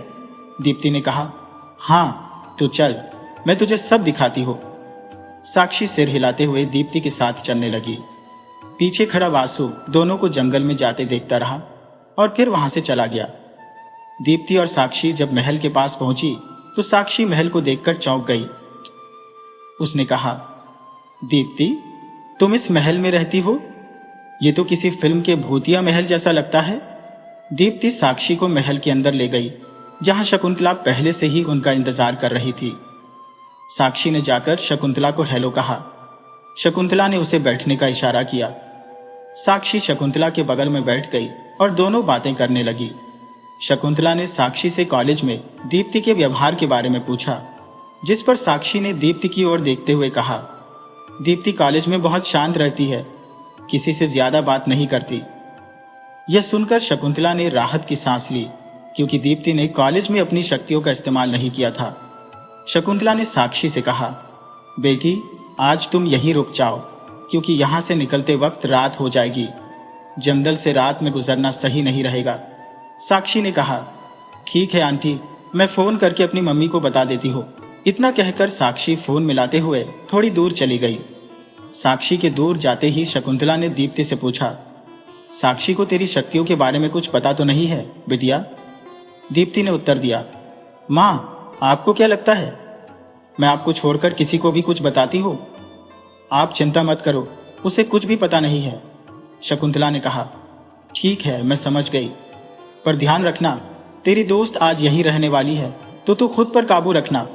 दीप्ति ने कहा, हाँ, तू चल, मैं तुझे सब दिखाती हूँ। साक्षी सिर हिलाते हुए दीप्ति के साथ चलने लगी। पीछे खड़ा वासु दोनों को जंगल में जाते देखता रहा और फिर वहां से चला गया। दीप्ति और साक्षी जब महल के पास पहुंची तो साक्षी महल को देखकर चौंक गई। उसने कहा, दीप्ति, तुम इस महल में रहती हो? ये तो किसी फिल्म के भूतिया महल जैसा लगता है। दीप्ति साक्षी को महल के अंदर ले गई, जहां शकुंतला पहले से ही उनका इंतजार कर रही थी। साक्षी ने जाकर शकुंतला को हेलो कहा। शकुंतला ने उसे बैठने का इशारा किया। साक्षी शकुंतला के बगल में बैठ गई और दोनों बातें करने लगी। शकुंतला ने साक्षी से कॉलेज में दीप्ति के व्यवहार के बारे में पूछा, जिस पर साक्षी ने दीप्ति की ओर देखते हुए कहा, दीप्ति कॉलेज में बहुत शांत रहती है, किसी से ज्यादा बात नहीं करती। यह सुनकर शकुंतला ने राहत की सांस ली, क्योंकि दीप्ति ने कॉलेज में अपनी शक्तियों का इस्तेमाल नहीं किया था। शकुंतला ने साक्षी से कहा, बेटी, आज तुम यहीं रुक जाओ, क्योंकि यहां से निकलते वक्त रात हो जाएगी। जंगल से रात में गुजरना सही नहीं रहेगा। साक्षी ने कहा, ठीक है आंटी, मैं फोन करके अपनी मम्मी को बता देती हूँ। इतना कहकर साक्षी फोन मिलाते हुए थोड़ी दूर चली गई। साक्षी के दूर जाते ही शकुंतला ने दीप्ति से पूछा, साक्षी को तेरी शक्तियों के बारे में कुछ पता तो नहीं है बिटिया? दीप्ति ने उत्तर दिया, माँ, आपको क्या लगता है मैं आपको छोड़कर किसी को भी कुछ बताती हूँ? आप चिंता मत करो, उसे कुछ भी पता नहीं है। शकुंतला ने कहा, ठीक है, मैं समझ गई, पर ध्यान रखना, तेरी दोस्त आज यहीं रहने वाली है, तो तू खुद पर काबू रखना।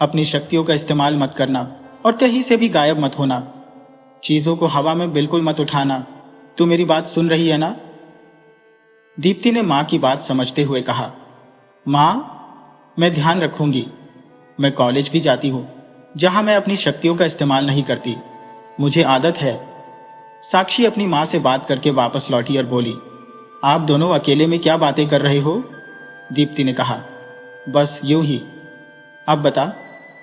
अपनी शक्तियों का इस्तेमाल मत करना और कहीं से भी गायब मत होना। चीजों को हवा में बिल्कुल मत उठाना। तू मेरी बात सुन रही है ना? दीप्ति ने मां की बात समझते हुए कहा, मां, मैं ध्यान रखूंगी। मैं कॉलेज भी जाती हूँ, जहां मैं अपनी शक्तियों का इस्तेमाल नहीं करती, मुझे आदत है। साक्षी अपनी मां से बात करके वापस लौटी और बोली, आप दोनों अकेले में क्या बातें कर रहे हो? दीप्ति ने कहा, बस यूं ही। अब बता,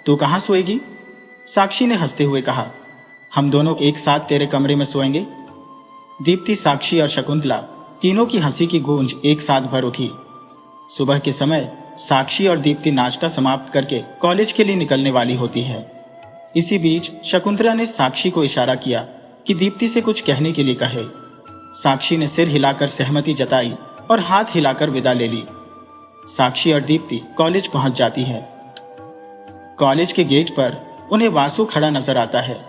तू कहां सोएगी? साक्षी ने हंसते हुए कहा, हम दोनों एक साथ तेरे कमरे में सोएंगे। दीप्ति, साक्षी और शकुंतला तीनों की हंसी की गूंज एक साथ भर उठी। सुबह के समय साक्षी और दीप्ति नाश्ता समाप्त करके कॉलेज के लिए निकलने वाली होती है। इसी बीच शकुंतला ने साक्षी को इशारा किया कि दीप्ति से कुछ कहने के लिए कहे। साक्षी ने सिर हिलाकर सहमति जताई और हाथ हिलाकर विदा ले ली। साक्षी और दीप्ति कॉलेज पहुंच जाती है। कॉलेज के गेट पर उन्हें वासु खड़ा नजर आता है।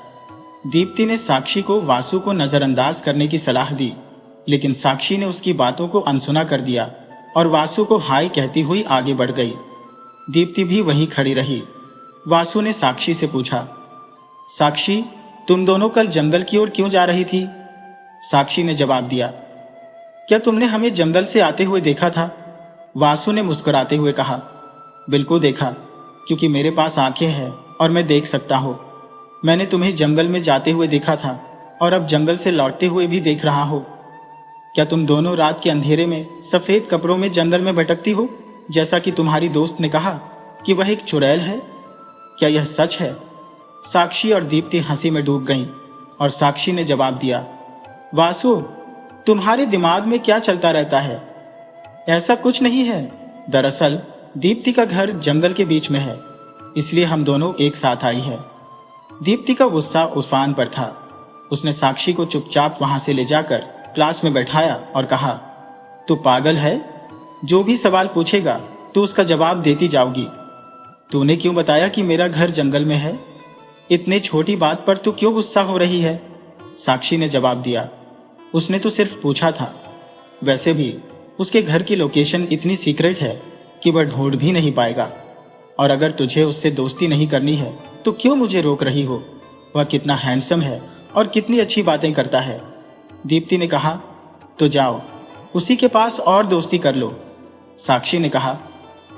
दीप्ति ने साक्षी को वासु को नजरअंदाज करने की सलाह दी, लेकिन साक्षी ने उसकी बातों को अनसुना कर दिया और वासु को हाय कहती हुई आगे बढ़ गई। दीप्ति भी वहीं खड़ी रही। वासु ने साक्षी से पूछा, साक्षी, तुम दोनों कल जंगल की ओर क्यों जा रही थी? साक्षी ने जवाब दिया, क्या तुमने हमें जंगल से आते हुए देखा था? वासु ने मुस्कुराते हुए कहा, बिल्कुल देखा, क्योंकि मेरे पास आंखें हैं और मैं देख सकता हूं। मैंने तुम्हें जंगल में जाते हुए देखा था और अब जंगल से लौटते हुए भी देख रहा हूं। क्या तुम दोनों रात के अंधेरे में सफेद कपड़ों में जंगल में भटकती हो, जैसा कि तुम्हारी दोस्त ने कहा कि वह एक चुड़ैल है? क्या यह सच है? साक्षी और दीप्ति हंसी में डूब गईं और साक्षी ने जवाब दिया, वासु, तुम्हारे दिमाग में क्या चलता रहता है? ऐसा कुछ नहीं है। दरअसल दीप्ति का घर जंगल के बीच में है, इसलिए हम दोनों एक साथ आई है। दीप्ति का गुस्सा उफान पर था। उसने साक्षी को चुपचाप वहां से ले जाकर क्लास में बैठाया और कहा, तू पागल है? जो भी सवाल पूछेगा तू उसका जवाब देती जाओगी। तूने क्यों बताया कि मेरा घर जंगल में है? इतने छोटी बात पर तू क्यों गुस्सा हो रही है? साक्षी ने जवाब दिया, उसने तो सिर्फ पूछा था। वैसे भी उसके घर की लोकेशन इतनी सीक्रेट है कि वह ढूंढ भी नहीं पाएगा। और अगर तुझे उससे दोस्ती नहीं करनी है तो क्यों मुझे रोक रही हो? वह कितना हैंडसम है और कितनी अच्छी बातें करता है। दीप्ति ने कहा, तो जाओ उसी के पास और दोस्ती कर लो। साक्षी ने कहा,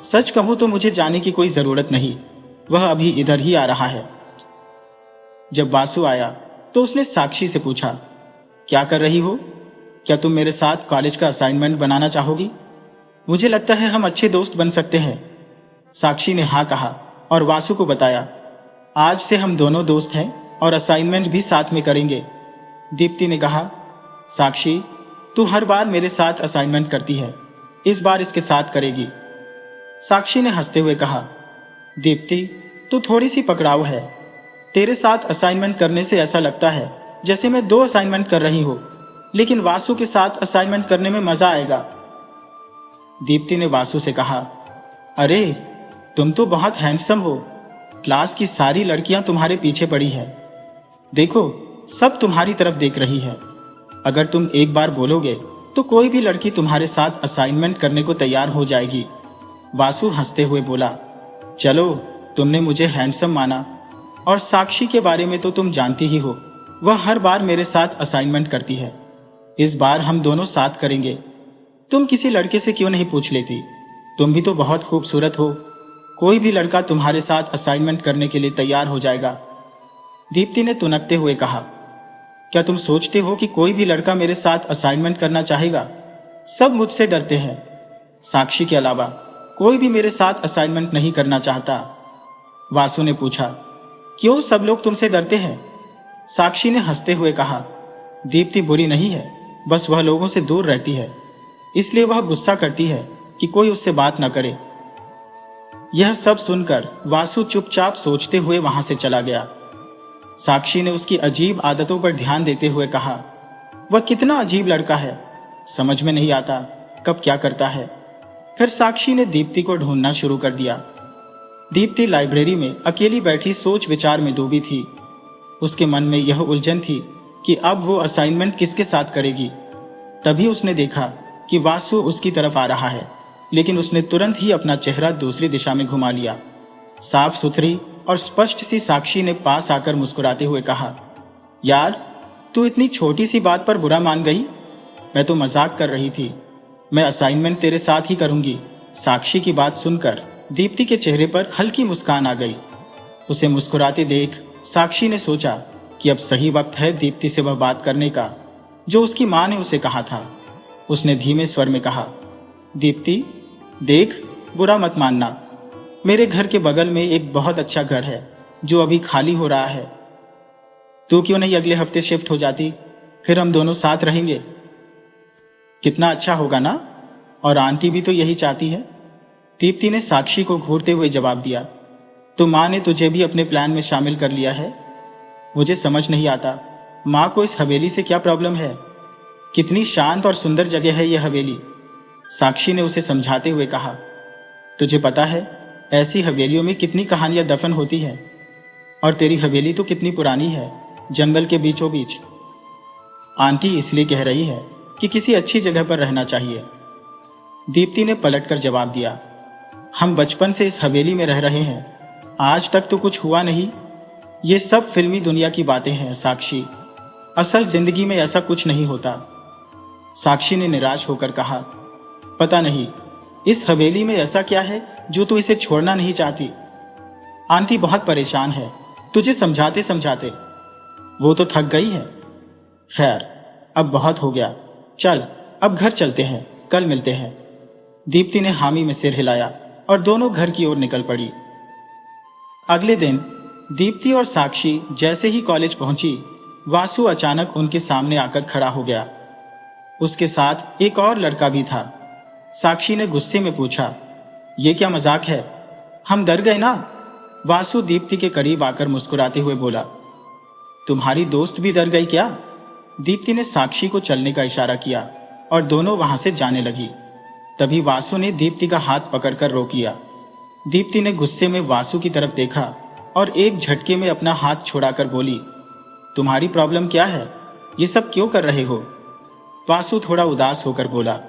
सच कहूं तो मुझे जाने की कोई जरूरत नहीं, वह अभी इधर ही आ रहा है। जब वासु आया तो उसने साक्षी से पूछा, क्या कर रही हो? क्या तुम मेरे साथ कॉलेज का असाइनमेंट बनाना चाहोगी? मुझे लगता है हम अच्छे दोस्त बन सकते हैं। साक्षी ने हाँ कहा और वासु को बताया, आज से हम दोनों दोस्त हैं और असाइनमेंट भी साथ में करेंगे। दीप्ति ने कहा, साक्षी, तू हर बार मेरे साथ असाइनमेंट करती है, इस बार इसके साथ करेगी। साक्षी ने हंसते हुए कहा, दीप्ति, तू थोड़ी सी पकड़ाऊ है। तेरे साथ असाइनमेंट करने से ऐसा लगता है जैसे मैं 2 असाइनमेंट कर रही हूं, लेकिन वासु के साथ असाइनमेंट करने में मजा आएगा। दीप्ति ने वासु से कहा, अरे तुम तो बहुत हैंडसम हो, क्लास की सारी लड़कियां तुम्हारे पीछे पड़ी है। देखो, सब तुम्हारी तरफ देख रही है। अगर तुम एक बार बोलोगे तो कोई भी लड़की तुम्हारे साथ असाइनमेंट करने को तैयार हो जाएगी। वासु हंसते हुए बोला, चलो, तुमने मुझे हैंडसम माना, और साक्षी के बारे में तो तुम जानती ही हो, वह हर बार मेरे साथ असाइनमेंट करती है। इस बार हम दोनों साथ करेंगे। तुम किसी लड़के से क्यों नहीं पूछ लेती? तुम भी तो बहुत खूबसूरत हो, कोई भी लड़का तुम्हारे साथ असाइनमेंट करने के लिए तैयार हो जाएगा। दीप्ति ने तुनकते हुए कहा, क्या तुम सोचते हो कि कोई भी लड़का मेरे साथ असाइनमेंट करना चाहेगा? सब मुझसे डरते हैं। साक्षी के अलावा कोई भी मेरे साथ असाइनमेंट नहीं करना चाहता। वासु ने पूछा, क्यों सब लोग तुमसे डरते हैं? साक्षी ने हंसते हुए कहा, दीप्ति बुरी नहीं है, बस वह लोगों से दूर रहती है, इसलिए वह गुस्सा करती है कि कोई उससे बात न करे। यह सब सुनकर वासु चुपचाप सोचते हुए वहां से चला गया। साक्षी ने उसकी अजीब आदतों पर ध्यान देते हुए कहा, वह कितना अजीब लड़का है, समझ में नहीं आता कब क्या करता है। फिर साक्षी ने दीप्ति को ढूंढना शुरू कर दिया। दीप्ति लाइब्रेरी में अकेली बैठी सोच विचार में डूबी थी। उसके मन में यह उलझन थी कि अब वो असाइनमेंट किसके साथ करेगी। तभी उसने देखा कि वासु उसकी तरफ आ रहा है, लेकिन उसने तुरंत ही अपना चेहरा दूसरी दिशा में घुमा लिया। साफ सुथरी और स्पष्ट सी साक्षी ने पास आकर मुस्कुराते हुए कहा, यार, तू इतनी छोटी सी बात पर बुरा मान गई? मैं तो मजाक कर रही थी, मैं असाइनमेंट तेरे साथ ही करूंगी। साक्षी की बात सुनकर दीप्ति के चेहरे पर हल्की मुस्कान आ गई। उसे मुस्कुराते देख साक्षी ने सोचा कि अब सही वक्त है दीप्ति से वह बात करने का जो उसकी मां ने उसे कहा था। उसने धीमे स्वर में कहा, दीप्ति, देख, बुरा मत मानना, मेरे घर के बगल में एक बहुत अच्छा घर है जो अभी खाली हो रहा है। तू क्यों नहीं अगले हफ्ते शिफ्ट हो जाती? फिर हम दोनों साथ रहेंगे। कितना अच्छा होगा ना? और आंटी भी तो यही चाहती है। दीप्ति ने साक्षी को घूरते हुए जवाब दिया, तो मां ने तुझे भी अपने प्लान में शामिल कर लिया है? मुझे समझ नहीं आता, मां को इस हवेली से क्या प्रॉब्लम है? कितनी शांत और सुंदर जगह है यह हवेली। साक्षी ने उसे समझाते हुए कहा, तुझे पता है ऐसी हवेलियों में कितनी कहानियां दफन होती है, और तेरी हवेली तो कितनी पुरानी है, जंगल के बीचों बीच। आंटी इसलिए कह रही है कि किसी अच्छी जगह पर रहना चाहिए। दीप्ति ने पलटकर जवाब दिया, हम बचपन से इस हवेली में रह रहे हैं, आज तक तो कुछ हुआ नहीं। ये सब फिल्मी दुनिया की बातें हैं साक्षी, असल जिंदगी में ऐसा कुछ नहीं होता। साक्षी ने निराश होकर कहा, पता नहीं इस हवेली में ऐसा क्या है जो तू इसे छोड़ना नहीं चाहती। आंटी बहुत परेशान है तुझे समझाते समझाते, वो तो थक गई है। खैर, अब बहुत हो गया, चल अब घर चलते हैं, कल मिलते हैं। दीप्ति ने हामी में सिर हिलाया और दोनों घर की ओर निकल पड़ी। अगले दिन दीप्ति और साक्षी जैसे ही कॉलेज पहुंची, वासु अचानक उनके सामने आकर खड़ा हो गया। उसके साथ एक और लड़का भी था। साक्षी ने गुस्से में पूछा, ये क्या मजाक है? हम डर गए ना? वासु दीप्ति के करीब आकर मुस्कुराते हुए बोला, तुम्हारी दोस्त भी डर गई क्या? दीप्ति ने साक्षी को चलने का इशारा किया और दोनों वहां से जाने लगी। तभी वासु ने दीप्ति का हाथ पकड़कर रोक लिया। दीप्ति ने गुस्से में वासु की तरफ देखा और एक झटके में अपना हाथ छुड़ाकर बोली, तुम्हारी प्रॉब्लम क्या है? ये सब क्यों कर रहे हो? वासु थोड़ा उदास होकर बोला,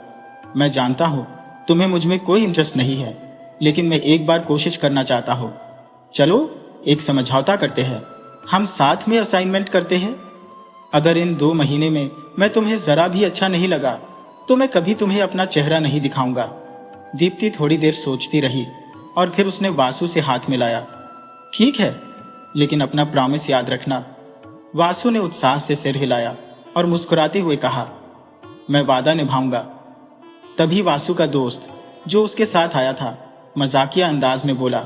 मैं जानता हूं तुम्हें मुझ में कोई इंटरेस्ट नहीं है, लेकिन मैं एक बार कोशिश करना चाहता हूं। चलो एक समझौता करते हैं, हम साथ में असाइनमेंट करते हैं। अगर इन 2 महीने में मैं तुम्हें जरा भी अच्छा नहीं लगा तो मैं कभी तुम्हें अपना चेहरा नहीं दिखाऊंगा। दीप्ति थोड़ी देर सोचती रही और फिर उसने वासु से हाथ मिलाया। ठीक है, लेकिन अपना प्रॉमिस याद रखना। वासु ने उत्साह से सिर हिलाया और मुस्कुराते हुए कहा, मैं वादा निभाऊंगा। तभी वासु का दोस्त जो उसके साथ आया था मजाकिया अंदाज में बोला,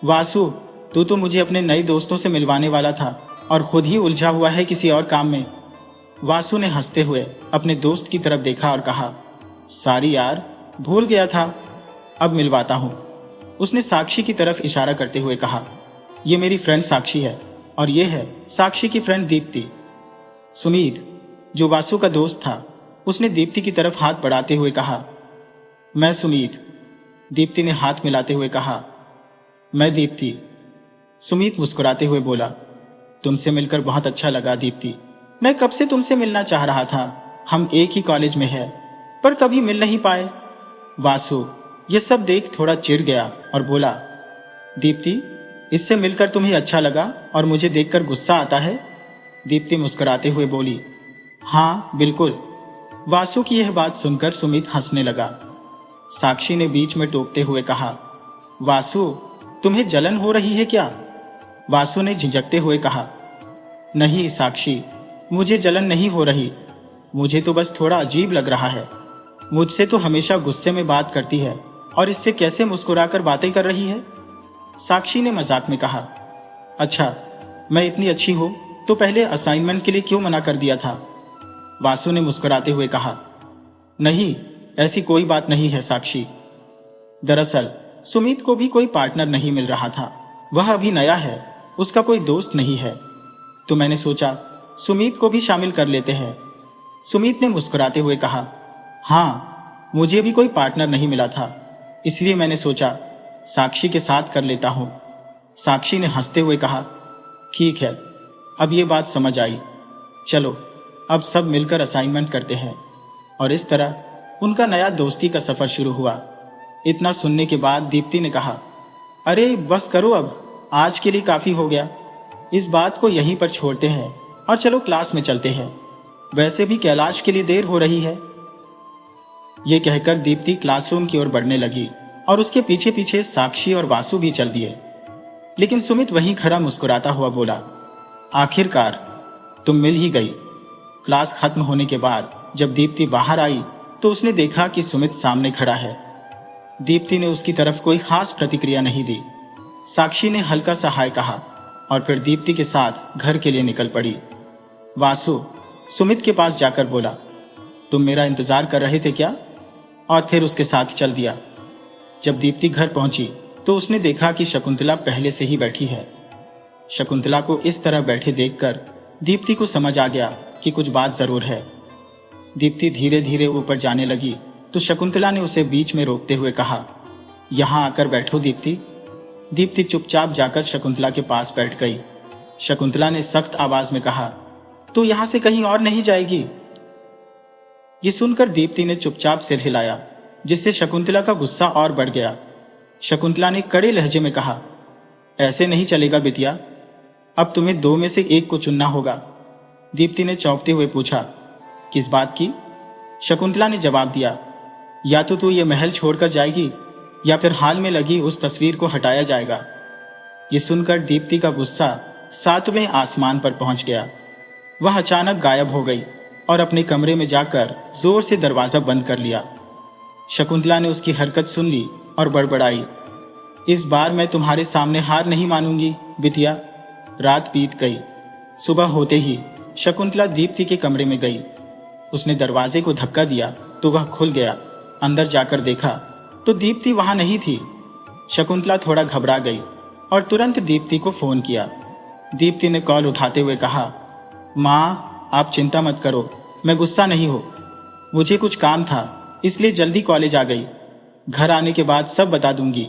वासु, तू तो मुझे अपने नए दोस्तों से मिलवाने वाला था और खुद ही उलझा हुआ है किसी और काम में। वासु ने हंसते हुए अपने दोस्त की तरफ देखा और कहा, सॉरी यार, भूल गया था, अब मिलवाता हूं। उसने साक्षी की तरफ इशारा करते हुए कहा, ये मेरी फ्रेंड साक्षी है और ये है साक्षी की फ्रेंड दीप्ति। सुमीत, जो वासु का दोस्त था, उसने दीप्ति की तरफ हाथ बढ़ाते हुए कहा, मैं सुमीत। दीप्ति ने हाथ मिलाते हुए कहा, मैं दीप्ति। सुमीत मुस्कुराते हुए बोला, तुमसे मिलकर बहुत अच्छा लगा दीप्ति। मैं कब से तुमसे मिलना चाह रहा था। हम एक ही कॉलेज में हैं, पर कभी मिल नहीं पाए। वासु ये सब देख थोड़ा चिढ़ गया और बोला, दीप्ति, इससे मिलकर तुम्हें अच्छा लगा और मुझे देखकर गुस्सा आता है? दीप्ति मुस्कुराते हुए बोली, हाँ बिल्कुल। वासु की यह बात सुनकर सुमित हंसने लगा। साक्षी ने बीच में टोकते हुए कहा, वासु, तुम्हें जलन हो रही है क्या? वासु ने झिझकते हुए कहा, नहीं साक्षी, मुझे जलन नहीं हो रही, मुझे तो बस थोड़ा अजीब लग रहा है। मुझसे तो हमेशा गुस्से में बात करती है और इससे कैसे मुस्कुराकर बातें कर रही है? साक्षी ने मजाक में कहा, अच्छा, मैं इतनी अच्छी हूं तो पहले असाइनमेंट के लिए क्यों मना कर दिया था? वासु ने मुस्कुराते हुए कहा, नहीं, ऐसी कोई बात नहीं है साक्षी। दरअसल सुमित को भी कोई पार्टनर नहीं मिल रहा था। वह अभी नया है, उसका कोई दोस्त नहीं है, तो मैंने सोचा सुमित को भी शामिल कर लेते हैं। सुमित ने मुस्कुराते हुए कहा, हाँ, मुझे भी कोई पार्टनर नहीं मिला था, इसलिए मैंने सोचा साक्षी के साथ कर लेता हूं। साक्षी ने हंसते हुए कहा, ठीक है, अब ये बात समझ आई, चलो अब सब मिलकर असाइनमेंट करते हैं। और इस तरह उनका नया दोस्ती का सफर शुरू हुआ। इतना सुनने के बाद दीप्ति ने कहा, अरे बस करो, अब आज के लिए काफी हो गया, इस बात को यहीं पर छोड़ते हैं और चलो क्लास में चलते हैं, वैसे भी कैलाश के लिए देर हो रही है। ये कहकर दीप्ति क्लासरूम की ओर बढ़ने लगी और उसके पीछे पीछे साक्षी और वासु भी चल दिए। लेकिन सुमित वहीं खड़ा मुस्कुराता हुआ बोला, आखिरकार तुम मिल ही गई। क्लास खत्म होने के बाद जब दीप्ति बाहर आई तो उसने देखा कि सुमित सामने खड़ा है। दीप्ति ने उसकी तरफ कोई खास प्रतिक्रिया नहीं दी। साक्षी ने हल्का सा हाय कहा और फिर दीप्ति के साथ घर के लिए निकल पड़ी। वासु सुमित के पास जाकर बोला, तुम मेरा इंतजार कर रहे थे क्या? और फिर उसके साथ चल दिया। जब दीप्ति घर पहुंची तो उसने देखा कि शकुंतला पहले से ही बैठी है। शकुंतला को इस तरह बैठे देखकर दीप्ति को समझ आ गया कि कुछ बात जरूर है। दीप्ति धीरे धीरे ऊपर जाने लगी तो शकुंतला ने उसे बीच में रोकते हुए कहा, यहां आकर बैठो दीप्ति। दीप्ति चुपचाप जाकर शकुंतला के पास बैठ गई। शकुंतला ने सख्त आवाज में कहा, तू यहां से कहीं और नहीं जाएगी? ये सुनकर दीप्ति ने चुपचाप सिर हिलाया, जिससे शकुंतला का गुस्सा और बढ़ गया। शकुंतला ने कड़े लहजे में कहा, ऐसे नहीं चलेगा बिटिया, अब तुम्हें दो में से एक को चुनना होगा। दीप्ति ने चौंकते हुए पूछा, किस बात की? शकुंतला ने जवाब दिया, या तो तू ये महल छोड़कर जाएगी या फिर हाल में लगी उस तस्वीर को हटाया जाएगा। ये सुनकर दीप्ति का गुस्सा 7वें आसमान पर पहुंच गया। वह अचानक गायब हो गई और अपने कमरे में जाकर जोर से दरवाजा बंद कर लिया। शकुंतला ने उसकी हरकत सुन ली और बड़बड़ाई, इस बार मैं तुम्हारे सामने हार नहीं मानूंगी बिटिया। रात बीत गई। सुबह होते ही शकुंतला दीप्ति के कमरे में गई। उसने दरवाजे को धक्का दिया तो वह खुल गया। अंदर जाकर देखा तो दीप्ति वहां नहीं थी। शकुंतला थोड़ा घबरा गई और तुरंत दीप्ति को फोन किया। दीप्ति ने कॉल उठाते हुए कहा, माँ आप चिंता मत करो, मैं गुस्सा नहीं हूं, मुझे कुछ काम था इसलिए जल्दी कॉलेज आ गई, घर आने के बाद सब बता दूंगी।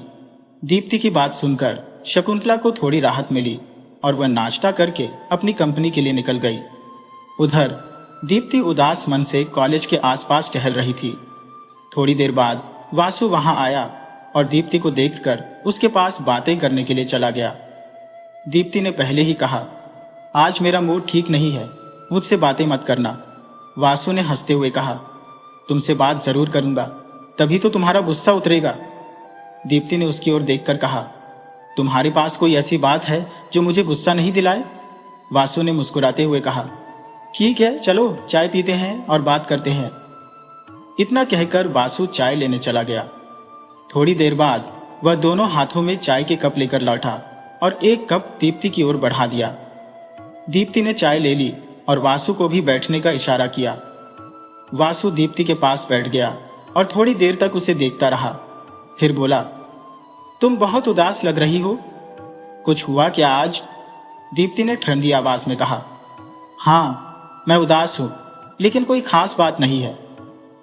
दीप्ति की बात सुनकर शकुंतला को थोड़ी राहत मिली और वह नाश्ता करके अपनी कंपनी के लिए निकल गई। उधर दीप्ति उदास मन से कॉलेज के आसपास टहल रही थी। थोड़ी देर बाद वासु वहां आया और दीप्ति को देखकर उसके पास बातें करने के लिए चला गया। दीप्ति ने पहले ही कहा, आज मेरा मूड ठीक नहीं है, मुझसे बातें मत करना। वासु ने हंसते हुए कहा, तुमसे बात जरूर करूंगा, तभी तो तुम्हारा गुस्सा उतरेगा। दीप्ति ने उसकी ओर देखकर कहा, तुम्हारे पास कोई ऐसी बात है जो मुझे गुस्सा नहीं दिलाए? वासु ने मुस्कुराते हुए कहा, ठीक है, चलो चाय पीते हैं और बात करते हैं। इतना कहकर वासु चाय लेने चला गया। थोड़ी देर बाद वह दोनों हाथों में चाय के कप लेकर लौटा और एक कप दीप्ति की ओर बढ़ा दिया। दीप्ति ने चाय ले ली और वासु को भी बैठने का इशारा किया। वासु दीप्ति के पास बैठ गया और थोड़ी देर तक उसे देखता रहा। फिर बोला, तुम बहुत उदास लग रही हो, कुछ हुआ क्या आज? दीप्ति ने ठंडी आवाज में कहा। हाँ, मैं उदास हूं, लेकिन कोई खास बात नहीं है।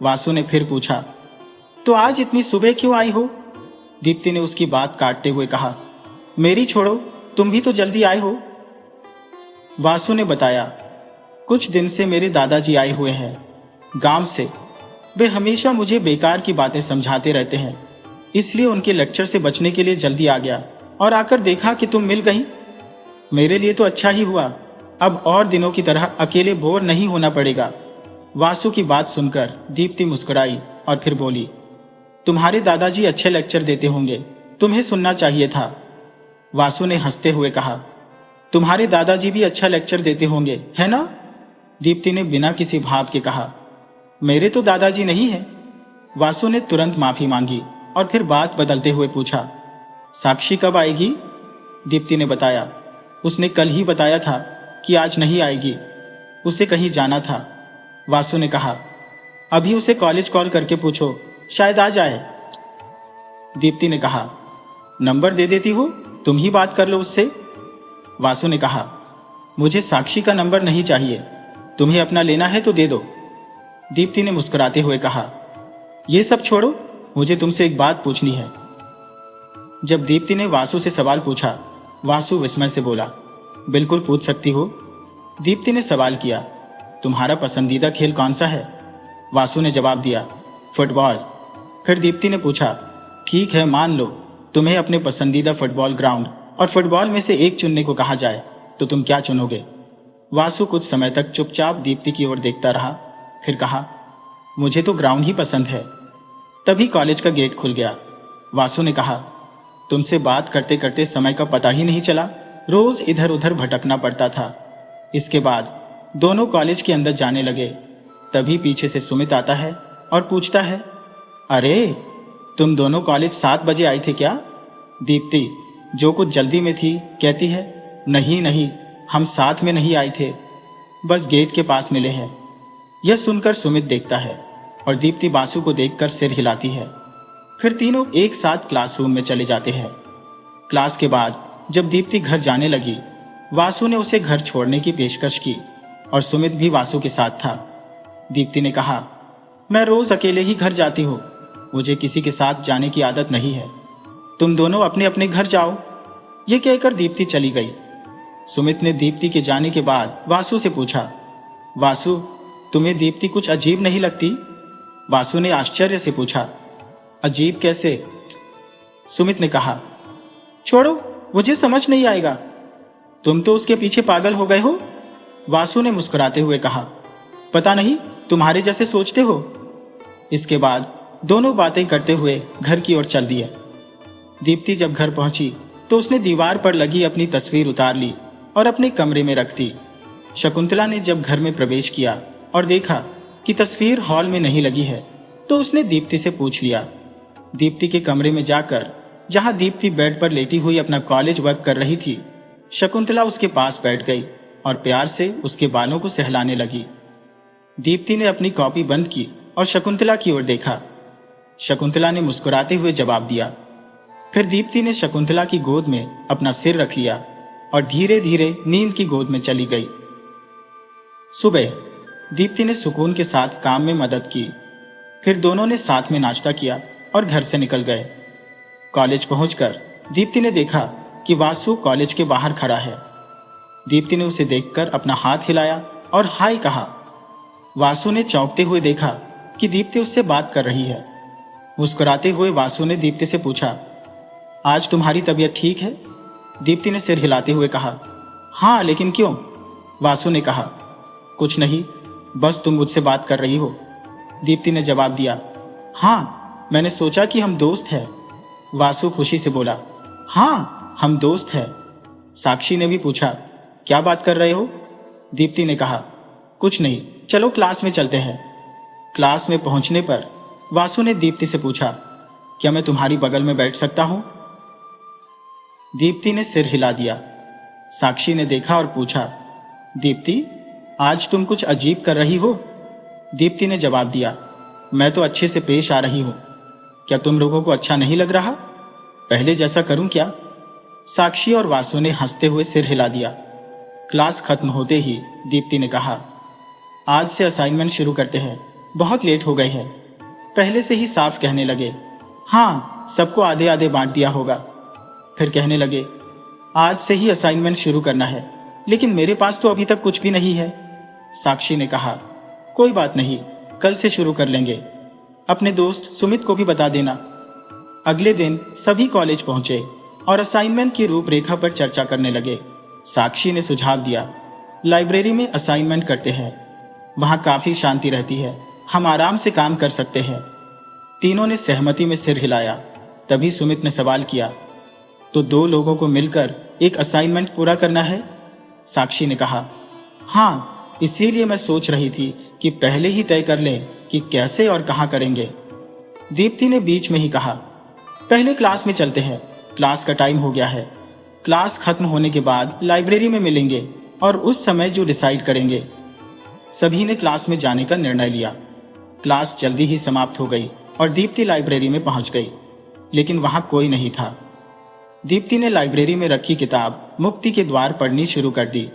वासु ने फिर पूछा, तो आज इतनी सुबह क्यों आई हो? दीप्ति ने उसकी बात काटते हुए कहा, मेरी छोड़ो, तुम भी तो जल्दी आए हो। वासु ने बताया, कुछ दिन से मेरे दादाजी आए हुए हैं गांव से। वे हमेशा मुझे बेकार की बातें समझाते रहते हैं, इसलिए उनके लेक्चर से बचने के लिए जल्दी आ गया और आकर देखा कि तुम मिल गई। मेरे लिए तो अच्छा ही हुआ, अब और दिनों की तरह अकेले बोर नहीं होना पड़ेगा। वासु की बात सुनकर दीप्ति मुस्कुराई और फिर बोली, तुम्हारे दादाजी अच्छे लेक्चर देते होंगे, तुम्हें सुनना चाहिए था। वासु ने हंसते हुए कहा, तुम्हारे दादाजी भी अच्छा लेक्चर देते होंगे, है ना? दीप्ति ने बिना किसी भाव के कहा, मेरे तो दादाजी नहीं है। वासु ने तुरंत माफी मांगी और फिर बात बदलते हुए पूछा, साक्षी कब आएगी? दीप्ति ने बताया, उसने कल ही बताया था कि आज नहीं आएगी, उसे कहीं जाना था। वासु ने कहा, अभी उसे कॉलेज कॉल करके पूछो, शायद आ जाए। दीप्ति ने कहा, नंबर दे देती हो, तुम ही बात कर लो उससे। वासु ने कहा, मुझे साक्षी का नंबर नहीं चाहिए, तुम्हें अपना लेना है तो दे दो। दीप्ति ने मुस्कुराते हुए कहा, ये सब छोड़ो, मुझे तुमसे एक बात पूछनी है। जब दीप्ति ने वासु से सवाल पूछा, वासु विस्मय से बोला, बिल्कुल पूछ सकती हो। दीप्ति ने सवाल किया, तुम्हारा पसंदीदा खेल कौन सा है? वासु ने जवाब दिया, फुटबॉल। फिर दीप्ति ने पूछा, ठीक है, मान लो तुम्हें अपने पसंदीदा फुटबॉल ग्राउंड और फुटबॉल में से एक चुनने को कहा जाए तो तुम क्या चुनोगे? वासु कुछ समय तक चुपचाप दीप्ति की ओर देखता रहा, फिर कहा, मुझे तो ग्राउंड ही पसंद है। तभी कॉलेज का गेट खुल गया। वासु ने कहा, तुमसे बात करते करते समय का पता ही नहीं चला, रोज इधर उधर भटकना पड़ता था। इसके बाद दोनों कॉलेज के अंदर जाने लगे। तभी पीछे से सुमित आता है और पूछता है, अरे तुम दोनों कॉलेज 7 बजे आई थे क्या? दीप्ति, जो कुछ जल्दी में थी, कहती है, नहीं नहीं, हम साथ में नहीं आए थे, बस गेट के पास मिले हैं। यह सुनकर सुमित देखता है और दीप्ति वासु को देखकर सिर हिलाती है। फिर तीनों एक साथ क्लासरूम में चले जाते हैं। क्लास के बाद जब दीप्ति घर जाने लगी, वासु ने उसे घर छोड़ने की पेशकश की और सुमित भी वासु के साथ था। दीप्ति ने कहा, मैं रोज अकेले ही घर जाती हूँ, मुझे किसी के साथ जाने की आदत नहीं है, तुम दोनों अपने अपने घर जाओ। ये कहकर दीप्ति चली गई। सुमित ने दीप्ति के जाने के बाद वासु से पूछा, वासु, तुम्हें दीप्ति कुछ अजीब नहीं लगती? वासु ने आश्चर्य से पूछा, अजीब कैसे? सुमित ने कहा, छोड़ो, मुझे समझ नहीं आएगा, तुम तो उसके पीछे पागल हो गए हो। वासु ने मुस्कुराते हुए कहा, पता नहीं, तुम्हारे जैसे सोचते हो। इसके बाद दोनों बातें करते हुए घर की ओर चल दिए। दीप्ति जब घर पहुंची तो उसने दीवार पर लगी अपनी तस्वीर उतार ली और अपने कमरे में रख दी। शकुंतला ने जब घर में प्रवेश किया और देखा कि तस्वीर हॉल में नहीं लगी है तो उसने दीप्ति से पूछ लिया। दीप्ति के कमरे में जाकर, जहां दीप्ति बेड पर लेटी हुई अपना कॉलेज वर्क कर रही थी, शकुंतला उसके पास बैठ गई और प्यार से उसके बालों को सहलाने लगी। दीप्ति ने अपनी कॉपी बंद की और शकुंतला की ओर देखा। शकुंतला ने मुस्कुराते हुए जवाब दिया। फिर दीप्ति ने शकुंतला की गोद में अपना सिर रख लिया और धीरे धीरे नींद की गोद में चली गई। सुबह दीप्ति ने सुकून के साथ काम में मदद की। फिर दोनों ने साथ में नाश्ता किया और घर से निकल गए। कॉलेज पहुंचकर दीप्ति ने देखा कि वासु कॉलेज के बाहर खड़ा है। दीप्ति ने उसे देखकर अपना हाथ हिलाया और हाय कहा। वासु ने चौंकते हुए देखा कि दीप्ति उससे बात कर रही है। मुस्कुराते हुए वासु ने दीप्ति से पूछा, आज तुम्हारी तबीयत ठीक है? दीप्ति ने सिर हिलाते हुए कहा, हाँ, लेकिन क्यों? वासु ने कहा, कुछ नहीं, बस तुम मुझसे बात कर रही हो। दीप्ति ने जवाब दिया, हाँ, मैंने सोचा कि हम दोस्त हैं। वासु खुशी से बोला, हाँ, हम दोस्त हैं। साक्षी ने भी पूछा, क्या बात कर रहे हो? दीप्ति ने कहा, कुछ नहीं, चलो क्लास में चलते हैं। क्लास में पहुंचने पर वासु ने दीप्ति से पूछा, क्या मैं तुम्हारी बगल में बैठ सकता हूं? दीप्ति ने सिर हिला दिया। साक्षी ने देखा और पूछा, दीप्ति, आज तुम कुछ अजीब कर रही हो? दीप्ति ने जवाब दिया, मैं तो अच्छे से पेश आ रही हूं। क्या तुम लोगों को अच्छा नहीं लग रहा? पहले जैसा करूं क्या? साक्षी और वासु ने हंसते हुए सिर हिला दिया। क्लास खत्म होते ही दीप्ति ने कहा, आज से असाइनमेंट शुरू करते हैं, बहुत लेट हो गए हैं। पहले से ही साफ कहने लगे, हाँ, सबको आधे आधे बांट दिया होगा। फिर कहने लगे, आज से ही असाइनमेंट शुरू करना है, लेकिन मेरे पास तो अभी तक कुछ भी नहीं है। साक्षी ने कहा, कोई बात नहीं, कल से शुरू कर लेंगे। अपने दोस्त सुमित को भी बता देना। अगले दिन सभी कॉलेज पहुंचे और असाइनमेंट की रूपरेखा पर चर्चा करने लगे। साक्षी ने सुझाव दिया, लाइब्रेरी में असाइनमेंट करते हैं, वहां काफी शांति रहती है, हम आराम से काम कर सकते हैं। तीनों ने सहमति में सिर हिलाया। तभी सुमित ने सवाल किया, तो 2 लोगों को मिलकर एक असाइनमेंट पूरा करना है? साक्षी ने कहा, हाँ, इसीलिए मैं सोच रही थी कि पहले ही तय कर लें कि कैसे और कहां करेंगे। दीप्ति ने बीच में ही कहा, पहले क्लास में चलते हैं, क्लास का टाइम हो गया है। क्लास खत्म होने के बाद लाइब्रेरी में मिलेंगे और उस समय जो डिसाइड करेंगे। सभी ने क्लास में जाने का निर्णय लिया। क्लास जल्दी ही समाप्त हो गई और दीप्ति लाइब्रेरी में पहुंच गई, लेकिन वहां कोई नहीं था। दीप्ति ने लाइब्रेरी में रखी किताब मुक्ति के द्वार पढ़नी शुरू कर दी।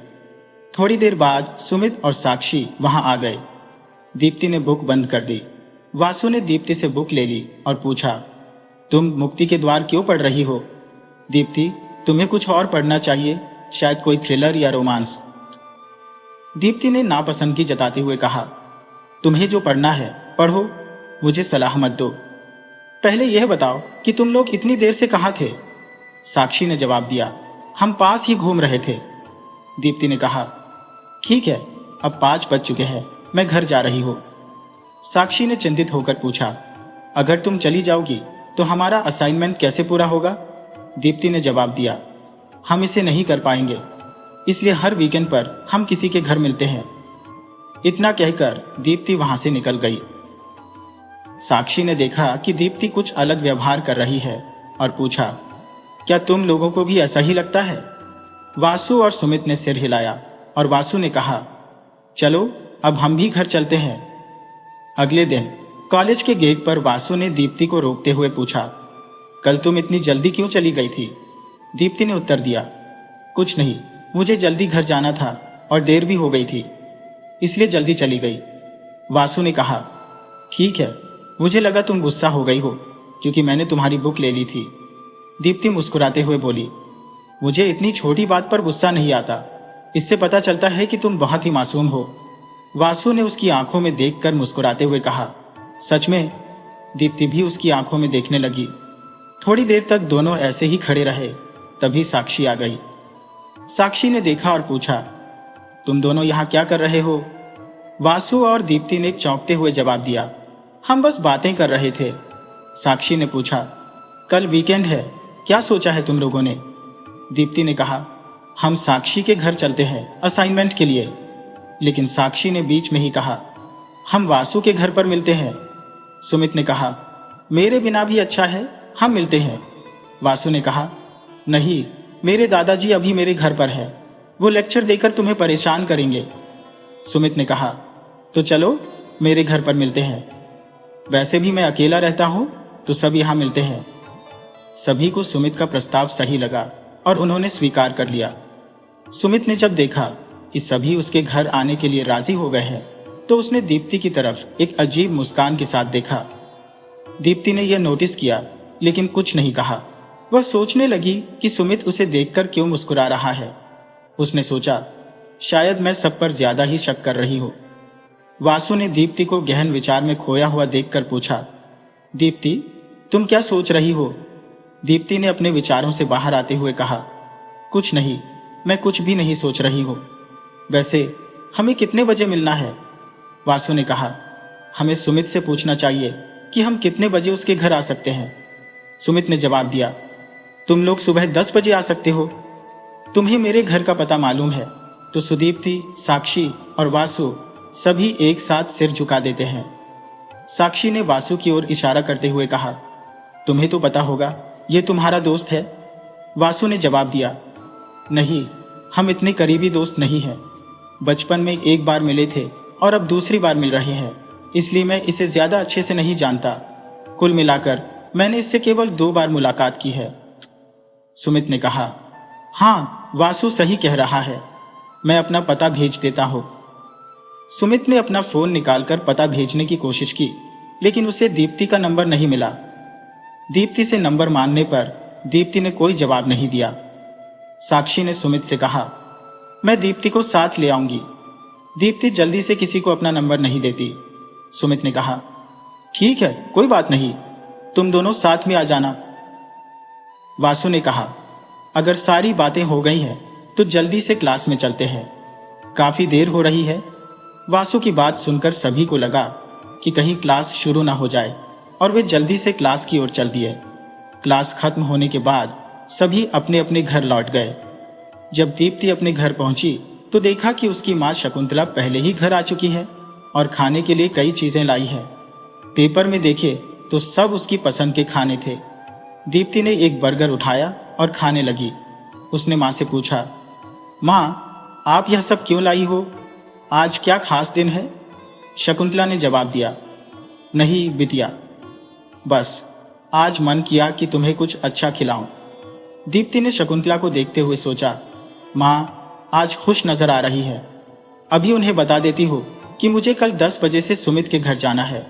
थोड़ी देर बाद सुमित और साक्षी वहां आ गए। दीप्ति ने बुक बंद कर दी। वासु ने दीप्ति से बुक ले ली और पूछा, तुम मुक्ति के द्वार क्यों पढ़ रही हो? दीप्ति, तुम्हें कुछ और पढ़ना चाहिए, शायद कोई थ्रिलर या रोमांस। दीप्ति ने नापसंदगी जताते हुए कहा, तुम्हें जो पढ़ना है पढ़ो, मुझे सलाह मत दो। पहले यह बताओ कि तुम लोग इतनी देर से कहां थे? साक्षी ने जवाब दिया, हम पास ही घूम रहे थे। दीप्ति ने कहा, ठीक है, अब 5 बज चुके हैं, मैं घर जा रही हूं। साक्षी ने चिंतित होकर पूछा, अगर तुम चली जाओगी तो हमारा असाइनमेंट कैसे पूरा होगा? दीप्ति ने जवाब दिया, हम इसे नहीं कर पाएंगे, इसलिए हर वीकेंड पर हम किसी के घर मिलते हैं। इतना कहकर दीप्ति वहां से निकल गई। साक्षी ने देखा कि दीप्ति कुछ अलग व्यवहार कर रही है और पूछा, क्या तुम लोगों को भी ऐसा ही लगता है? वासु और सुमित ने सिर हिलाया और वासु ने कहा, चलो अब हम भी घर चलते हैं। अगले दिन कॉलेज के गेट पर वासु ने दीप्ति को रोकते हुए पूछा, कल तुम इतनी जल्दी क्यों चली गई थी? दीप्ति ने उत्तर दिया, कुछ नहीं, मुझे जल्दी घर जाना था और देर भी हो गई थी, इसलिए जल्दी चली गई। वासु ने कहा, ठीक है, मुझे लगा तुम गुस्सा हो गई हो क्योंकि मैंने तुम्हारी बुक ले ली थी। दीप्ति मुस्कुराते हुए बोली, मुझे इतनी छोटी बात पर गुस्सा नहीं आता, इससे पता चलता है कि तुम बहुत ही मासूम हो। वासु ने उसकी आंखों में देखकर मुस्कुराते हुए कहा, सच में? दीप्ति भी उसकी आंखों में देखने लगी। थोड़ी देर तक दोनों ऐसे ही खड़े रहे, तभी साक्षी आ गई। साक्षी ने देखा और पूछा, तुम दोनों यहां क्या कर रहे हो? वासु और दीप्ति ने चौंकते हुए जवाब दिया, हम बस बातें कर रहे थे। साक्षी ने पूछा, कल वीकेंड है, क्या सोचा है तुम लोगों ने? दीप्ति ने कहा, हम साक्षी के घर चलते हैं असाइनमेंट के लिए। लेकिन साक्षी ने बीच में ही कहा, हम वासु के घर पर मिलते हैं। सुमित ने कहा, मेरे बिना भी अच्छा है, हम मिलते हैं। वासु ने कहा, नहीं, मेरे दादाजी अभी मेरे घर पर है, वो लेक्चर देकर तुम्हें परेशान करेंगे। सुमित ने कहा, तो चलो मेरे घर पर मिलते हैं, वैसे भी मैं अकेला रहता हूं तो सब यहां मिलते हैं। सभी को सुमित का प्रस्ताव सही लगा और उन्होंने स्वीकार कर लिया। सुमित ने जब देखा कि सभी उसके घर आने के लिए राजी हो गए हैं तो उसने दीप्ति की तरफ एक अजीब मुस्कान के साथ देखा। दीप्ति ने यह नोटिस किया लेकिन कुछ नहीं कहा। वह सोचने लगी कि सुमित उसे देखकर क्यों मुस्कुरा रहा है। उसने सोचा, शायद मैं सब पर ज्यादा ही शक कर रही हूं। वासु ने दीप्ति को गहन विचार में खोया हुआ देखकर पूछा, दीप्ति, तुम क्या सोच रही हो? दीप्ति ने अपने विचारों से बाहर आते हुए कहा, कुछ नहीं, मैं कुछ भी नहीं सोच रही हूं। वैसे हमें कितने बजे मिलना है? वासु ने कहा, हमें सुमित से पूछना चाहिए कि हम कितने बजे उसके घर आ सकते हैं। सुमित ने जवाब दिया, तुम लोग सुबह 10 बजे आ सकते हो। तुम्हें मेरे घर का पता मालूम है तो सुदीप्ति, साक्षी और वासु सभी एक साथ सिर झुका देते हैं। साक्षी ने वासु की ओर इशारा करते हुए कहा, तुम्हें तो पता होगा ये तुम्हारा दोस्त है। वासु ने जवाब दिया, नहीं, हम इतने करीबी दोस्त नहीं हैं। बचपन में एक बार मिले थे और अब दूसरी बार मिल रहे हैं, इसलिए मैं इसे ज्यादा अच्छे से नहीं जानता। कुल मिलाकर मैंने इससे केवल 2 बार मुलाकात की है। सुमित ने कहा, हाँ, वासु सही कह रहा है, मैं अपना पता भेज देता हूं। सुमित ने अपना फोन निकालकर पता भेजने की कोशिश की, लेकिन उसे दीप्ति का नंबर नहीं मिला। दीप्ति से नंबर मांगने पर दीप्ति ने कोई जवाब नहीं दिया। साक्षी ने सुमित से कहा, मैं दीप्ति को साथ ले आऊंगी। दीप्ति जल्दी से किसी को अपना नंबर नहीं देती। सुमित ने कहा, ठीक है, कोई बात नहीं, तुम दोनों साथ में आ जाना। वासु ने कहा, अगर सारी बातें हो गई हैं तो जल्दी से क्लास में चलते हैं, काफी देर हो रही है। वासु की बात सुनकर सभी को लगा कि कहीं क्लास शुरू ना हो जाए और वे जल्दी से क्लास की ओर चल दिए। क्लास खत्म होने के बाद सभी अपने अपने घर लौट गए। जब दीप्ति अपने घर पहुंची तो देखा कि उसकी मां शकुंतला पहले ही घर आ चुकी है और खाने के लिए कई चीजें लाई है। पेपर में देखे तो सब उसकी पसंद के खाने थे। दीप्ति ने एक बर्गर उठाया और खाने लगी। उसने मां से पूछा, मां, आप यह सब क्यों लाई हो? आज क्या खास दिन है? शकुंतला ने जवाब दिया, नहीं बिटिया, बस आज मन किया कि तुम्हें कुछ अच्छा खिलाऊं। दीप्ति ने शकुंतला को देखते हुए सोचा, मां आज खुश नजर आ रही है, अभी उन्हें बता देती हो कि मुझे कल 10 बजे से सुमित के घर जाना है।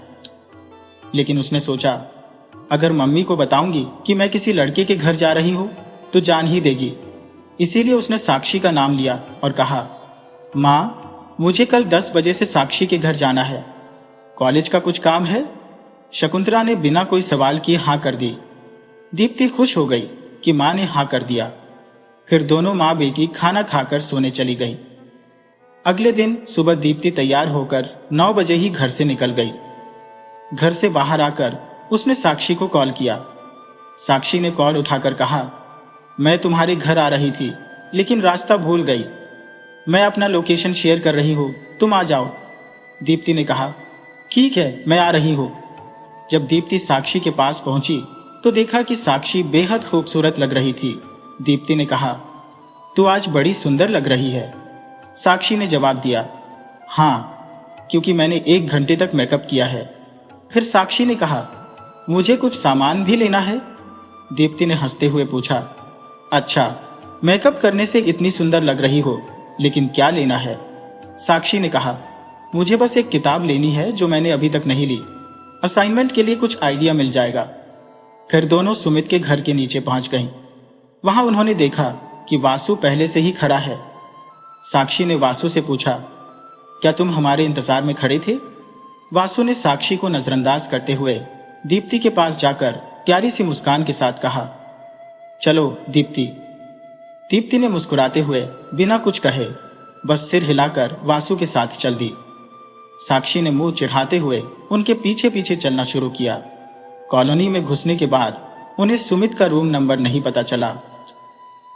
लेकिन उसने सोचा, अगर मम्मी को बताऊंगी कि मैं किसी लड़के के घर जा रही हूं तो जान ही देगी। इसीलिए उसने साक्षी का नाम लिया और कहा, मां, मुझे कल 10 बजे से साक्षी के घर जाना है। कॉलेज का कुछ काम है? शकुंतला ने बिना कोई सवाल किए हाँ कर दी। दीप्ति खुश हो गई कि मां ने हाँ कर दिया। फिर दोनों मां बेटी खाना खाकर सोने चली गई। अगले दिन सुबह दीप्ति तैयार होकर 9 बजे ही घर से निकल गई। घर से बाहर आकर उसने साक्षी को कॉल किया। साक्षी ने कॉल उठाकर कहा, मैं तुम्हारे घर आ रही थी लेकिन रास्ता भूल गई। मैं अपना लोकेशन शेयर कर रही हूं, तुम आ जाओ। दीप्ति ने कहा, ठीक है, मैं आ रही हूं। जब दीप्ति साक्षी के पास पहुंची तो देखा कि साक्षी बेहद खूबसूरत लग रही थी। दीप्ति ने कहा, तू आज बड़ी सुंदर लग रही है। साक्षी ने जवाब दिया, हाँ, क्योंकि मैंने 1 घंटे तक मेकअप किया है। फिर साक्षी ने कहा, मुझे कुछ सामान भी लेना है? दीप्ति ने हंसते हुए पूछा, अच्छा, मेकअप करने से इतनी सुंदर लग रही हो, लेकिन क्या लेना है? साक्षी ने कहा, मुझे बस एक किताब लेनी है जो मैंने अभी तक नहीं ली। असाइनमेंट के लिए कुछ आइडिया मिल जाएगा। फिर दोनों सुमित के घर के नीचे पहुंच गईं। वहां उन्होंने देखा कि वासु पहले से ही खड़ा है। साक्षी ने वासु से पूछा, क्या तुम हमारे इंतजार में खड़े थे? वासु ने साक्षी को नजरअंदाज करते हुए दीप्ति के पास जाकर प्यारी सी मुस्कान के साथ कहा, चलो दीप्ति। दीप्ति ने मुस्कुराते हुए बिना कुछ कहे बस सिर हिलाकर वासु के साथ चल दी। साक्षी ने मुंह चिढ़ाते हुए उनके पीछे पीछे चलना शुरू किया। कॉलोनी में घुसने के बाद उन्हें सुमित का रूम नंबर नहीं पता चला।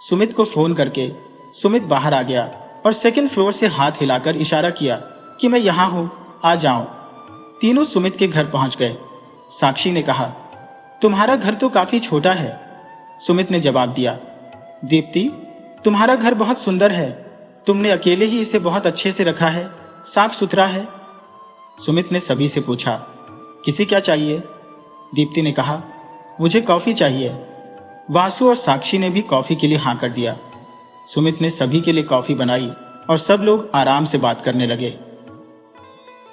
सुमित को फोन करके सुमित बाहर आ गया और 2nd फ्लोर से हाथ हिलाकर इशारा किया कि मैं यहां हूं, आ जाओ। तीनों सुमित के घर पहुंच गए। साक्षी ने कहा, तुम्हारा घर तो काफी छोटा है। सुमित ने जवाब दिया, दीप्ति, तुम्हारा घर बहुत सुंदर है, तुमने अकेले ही इसे बहुत अच्छे से रखा है, साफ सुथरा है। सुमित ने सभी से पूछा, किसी क्या चाहिए? दीप्ति ने कहा, मुझे कॉफी चाहिए। वासु और साक्षी ने भी कॉफी के लिए हाँ कर दिया। सुमित ने सभी के लिए कॉफी बनाई और सब लोग आराम से बात करने लगे।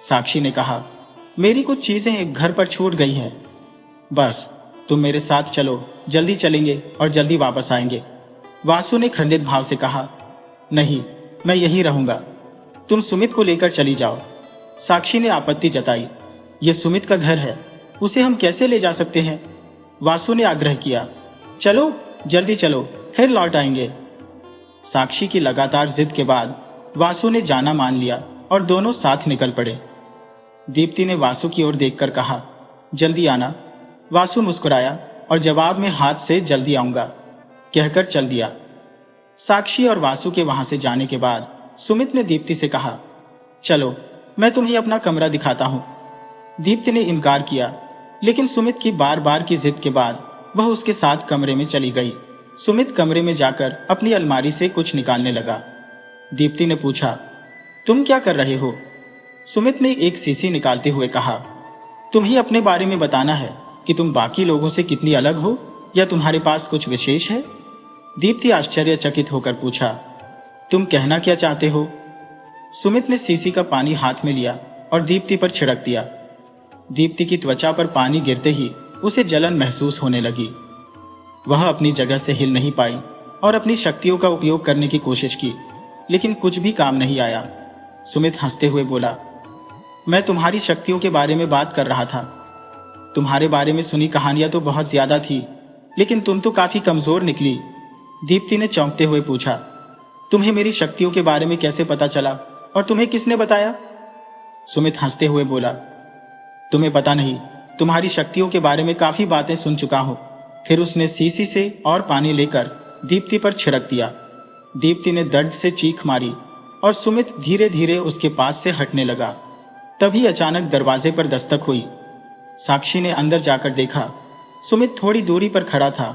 साक्षी ने कहा, मेरी कुछ चीजें एक घर पर छूट गई हैं, बस तुम मेरे साथ चलो, जल्दी चलेंगे और जल्दी वापस आएंगे। वासु ने खंडित भाव से कहा, नहीं, मैं यहीं रहूंगा, तुम सुमित को लेकर चली जाओ। साक्षी ने आपत्ति जताई, यह सुमित का घर है, उसे हम कैसे ले जा सकते हैं? वासु ने आग्रह किया, चलो जल्दी चलो, फिर लौट आएंगे। साक्षी की लगातार जिद के बाद वासु ने जाना मान लिया और दोनों साथ निकल पड़े। दीप्ति ने वासु की ओर देखकर कहा, जल्दी आना। वासु मुस्कुराया और जवाब में हाथ से जल्दी आऊंगा कहकर चल दिया। साक्षी और वासु के वहां से जाने के बाद सुमित ने दीप्ति से कहा, चलो मैं तुम्हें अपना कमरा दिखाता हूँ। दीप्ति ने इनकार किया, लेकिन सुमित की बार बार की जिद के बाद वह उसके साथ कमरे में चली गई। सुमित कमरे में जाकर अपनी अलमारी से कुछ निकालने लगा। दीप्ति ने पूछा, तुम क्या कर रहे हो? सुमित ने एक शीशी निकालते हुए कहा, तुम्हें अपने बारे में बताना है कि तुम बाकी लोगों से कितनी अलग हो, या तुम्हारे पास कुछ विशेष है? दीप्ति आश्चर्यचकित होकर पूछा, तुम कहना क्या चाहते हो? सुमित ने शीशी का पानी हाथ में लिया और दीप्ति पर छिड़क दिया। दीप्ति की त्वचा पर पानी गिरते ही उसे जलन महसूस होने लगी। वह अपनी जगह से हिल नहीं पाई और अपनी शक्तियों का उपयोग करने की कोशिश की, लेकिन कुछ भी काम नहीं आया। सुमित हंसते हुए बोला, मैं तुम्हारी शक्तियों के बारे में बात कर रहा था। तुम्हारे बारे में सुनी कहानियां तो बहुत ज्यादा थी, लेकिन तुम तो काफी कमजोर निकली। दीप्ति ने चौंकते हुए पूछा, तुम्हें मेरी शक्तियों के बारे में कैसे पता चला और तुम्हें किसने बताया? सुमित हंसते हुए बोला, तुम्हें पता नहीं, तुम्हारी शक्तियों के बारे में काफी बातें सुन चुका हूं। फिर उसने शीशी से और पानी लेकर दीप्ति पर छिड़क दिया। दीप्ति ने दर्द से चीख मारी और सुमित धीरे धीरे उसके पास से हटने लगा। तभी अचानक दरवाजे पर दस्तक हुई। साक्षी ने अंदर जाकर देखा। सुमित थोड़ी दूरी पर खड़ा था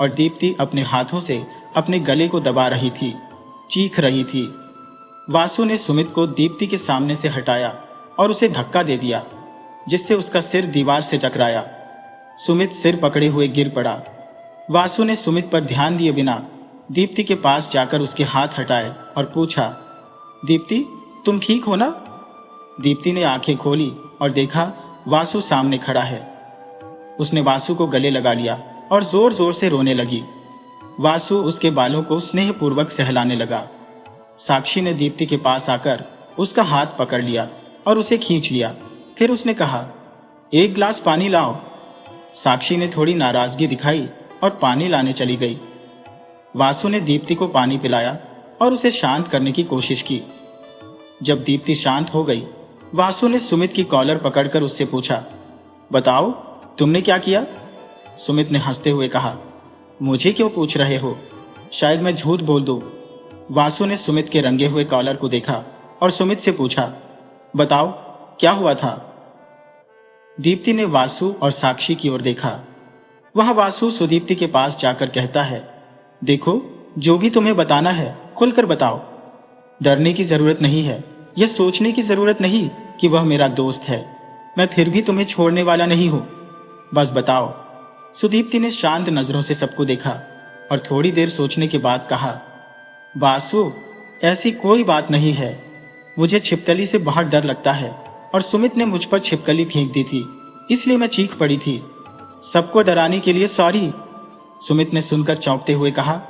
और दीप्ति अपने हाथों से अपने गले को दबा रही थी, चीख रही थी। वासु ने सुमित को दीप्ति के सामने से हटाया और उसे धक्का दे दिया, जिससे उसका सिर दीवार से टकराया। सुमित सिर पकड़े हुए गिर पड़ा। वासु ने सुमित पर ध्यान दिए बिना दीप्ति के पास जाकर उसके हाथ हटाए और पूछा, दीप्ति, तुम ठीक हो ना? दीप्ति ने आंखें खोली और देखा वासु सामने खड़ा है। उसने वासु को गले लगा लिया और जोर जोर से रोने लगी। वासु उसके बालों को स्नेहपूर्वक सहलाने लगा। साक्षी ने दीप्ति के पास आकर उसका हाथ पकड़ लिया और उसे खींच लिया। फिर उसने कहा, एक गिलास पानी लाओ। साक्षी ने थोड़ी नाराजगी दिखाई और पानी लाने चली गई। वासु ने दीप्ति को पानी पिलाया और उसे शांत करने की कोशिश की। जब दीप्ति शांत हो गई, वासु ने सुमित की कॉलर पकड़कर उससे पूछा, बताओ, तुमने क्या किया? सुमित ने हंसते हुए कहा, मुझे क्यों पूछ रहे हो? शायद मैं झूठ बोल दूं। वासु ने सुमित के रंगे हुए कॉलर को देखा और सुमित से पूछा, बताओ, क्या हुआ था? दीप्ति ने वासु और साक्षी की ओर देखा। वह वासु सुदीप्ति के पास जाकर कहता है, देखो, जो भी तुम्हें बताना है खुलकर बताओ। डरने की जरूरत नहीं है, यह सोचने की जरूरत नहीं कि वह मेरा दोस्त है। मैं फिर भी तुम्हें छोड़ने वाला नहीं हूं। बस बताओ। सुदीप्ति ने शांत नजरों से सबको देखा और थोड़ी देर सोचने के बाद कहा, वासु, ऐसी कोई बात नहीं है। मुझे छिपकली से बहुत डर लगता है और सुमित ने मुझ पर छिपकली फेंक दी थी, इसलिए मैं चीख पड़ी थी। सबको डराने के लिए सॉरी। सुमित ने सुनकर चौंकते हुए कहा,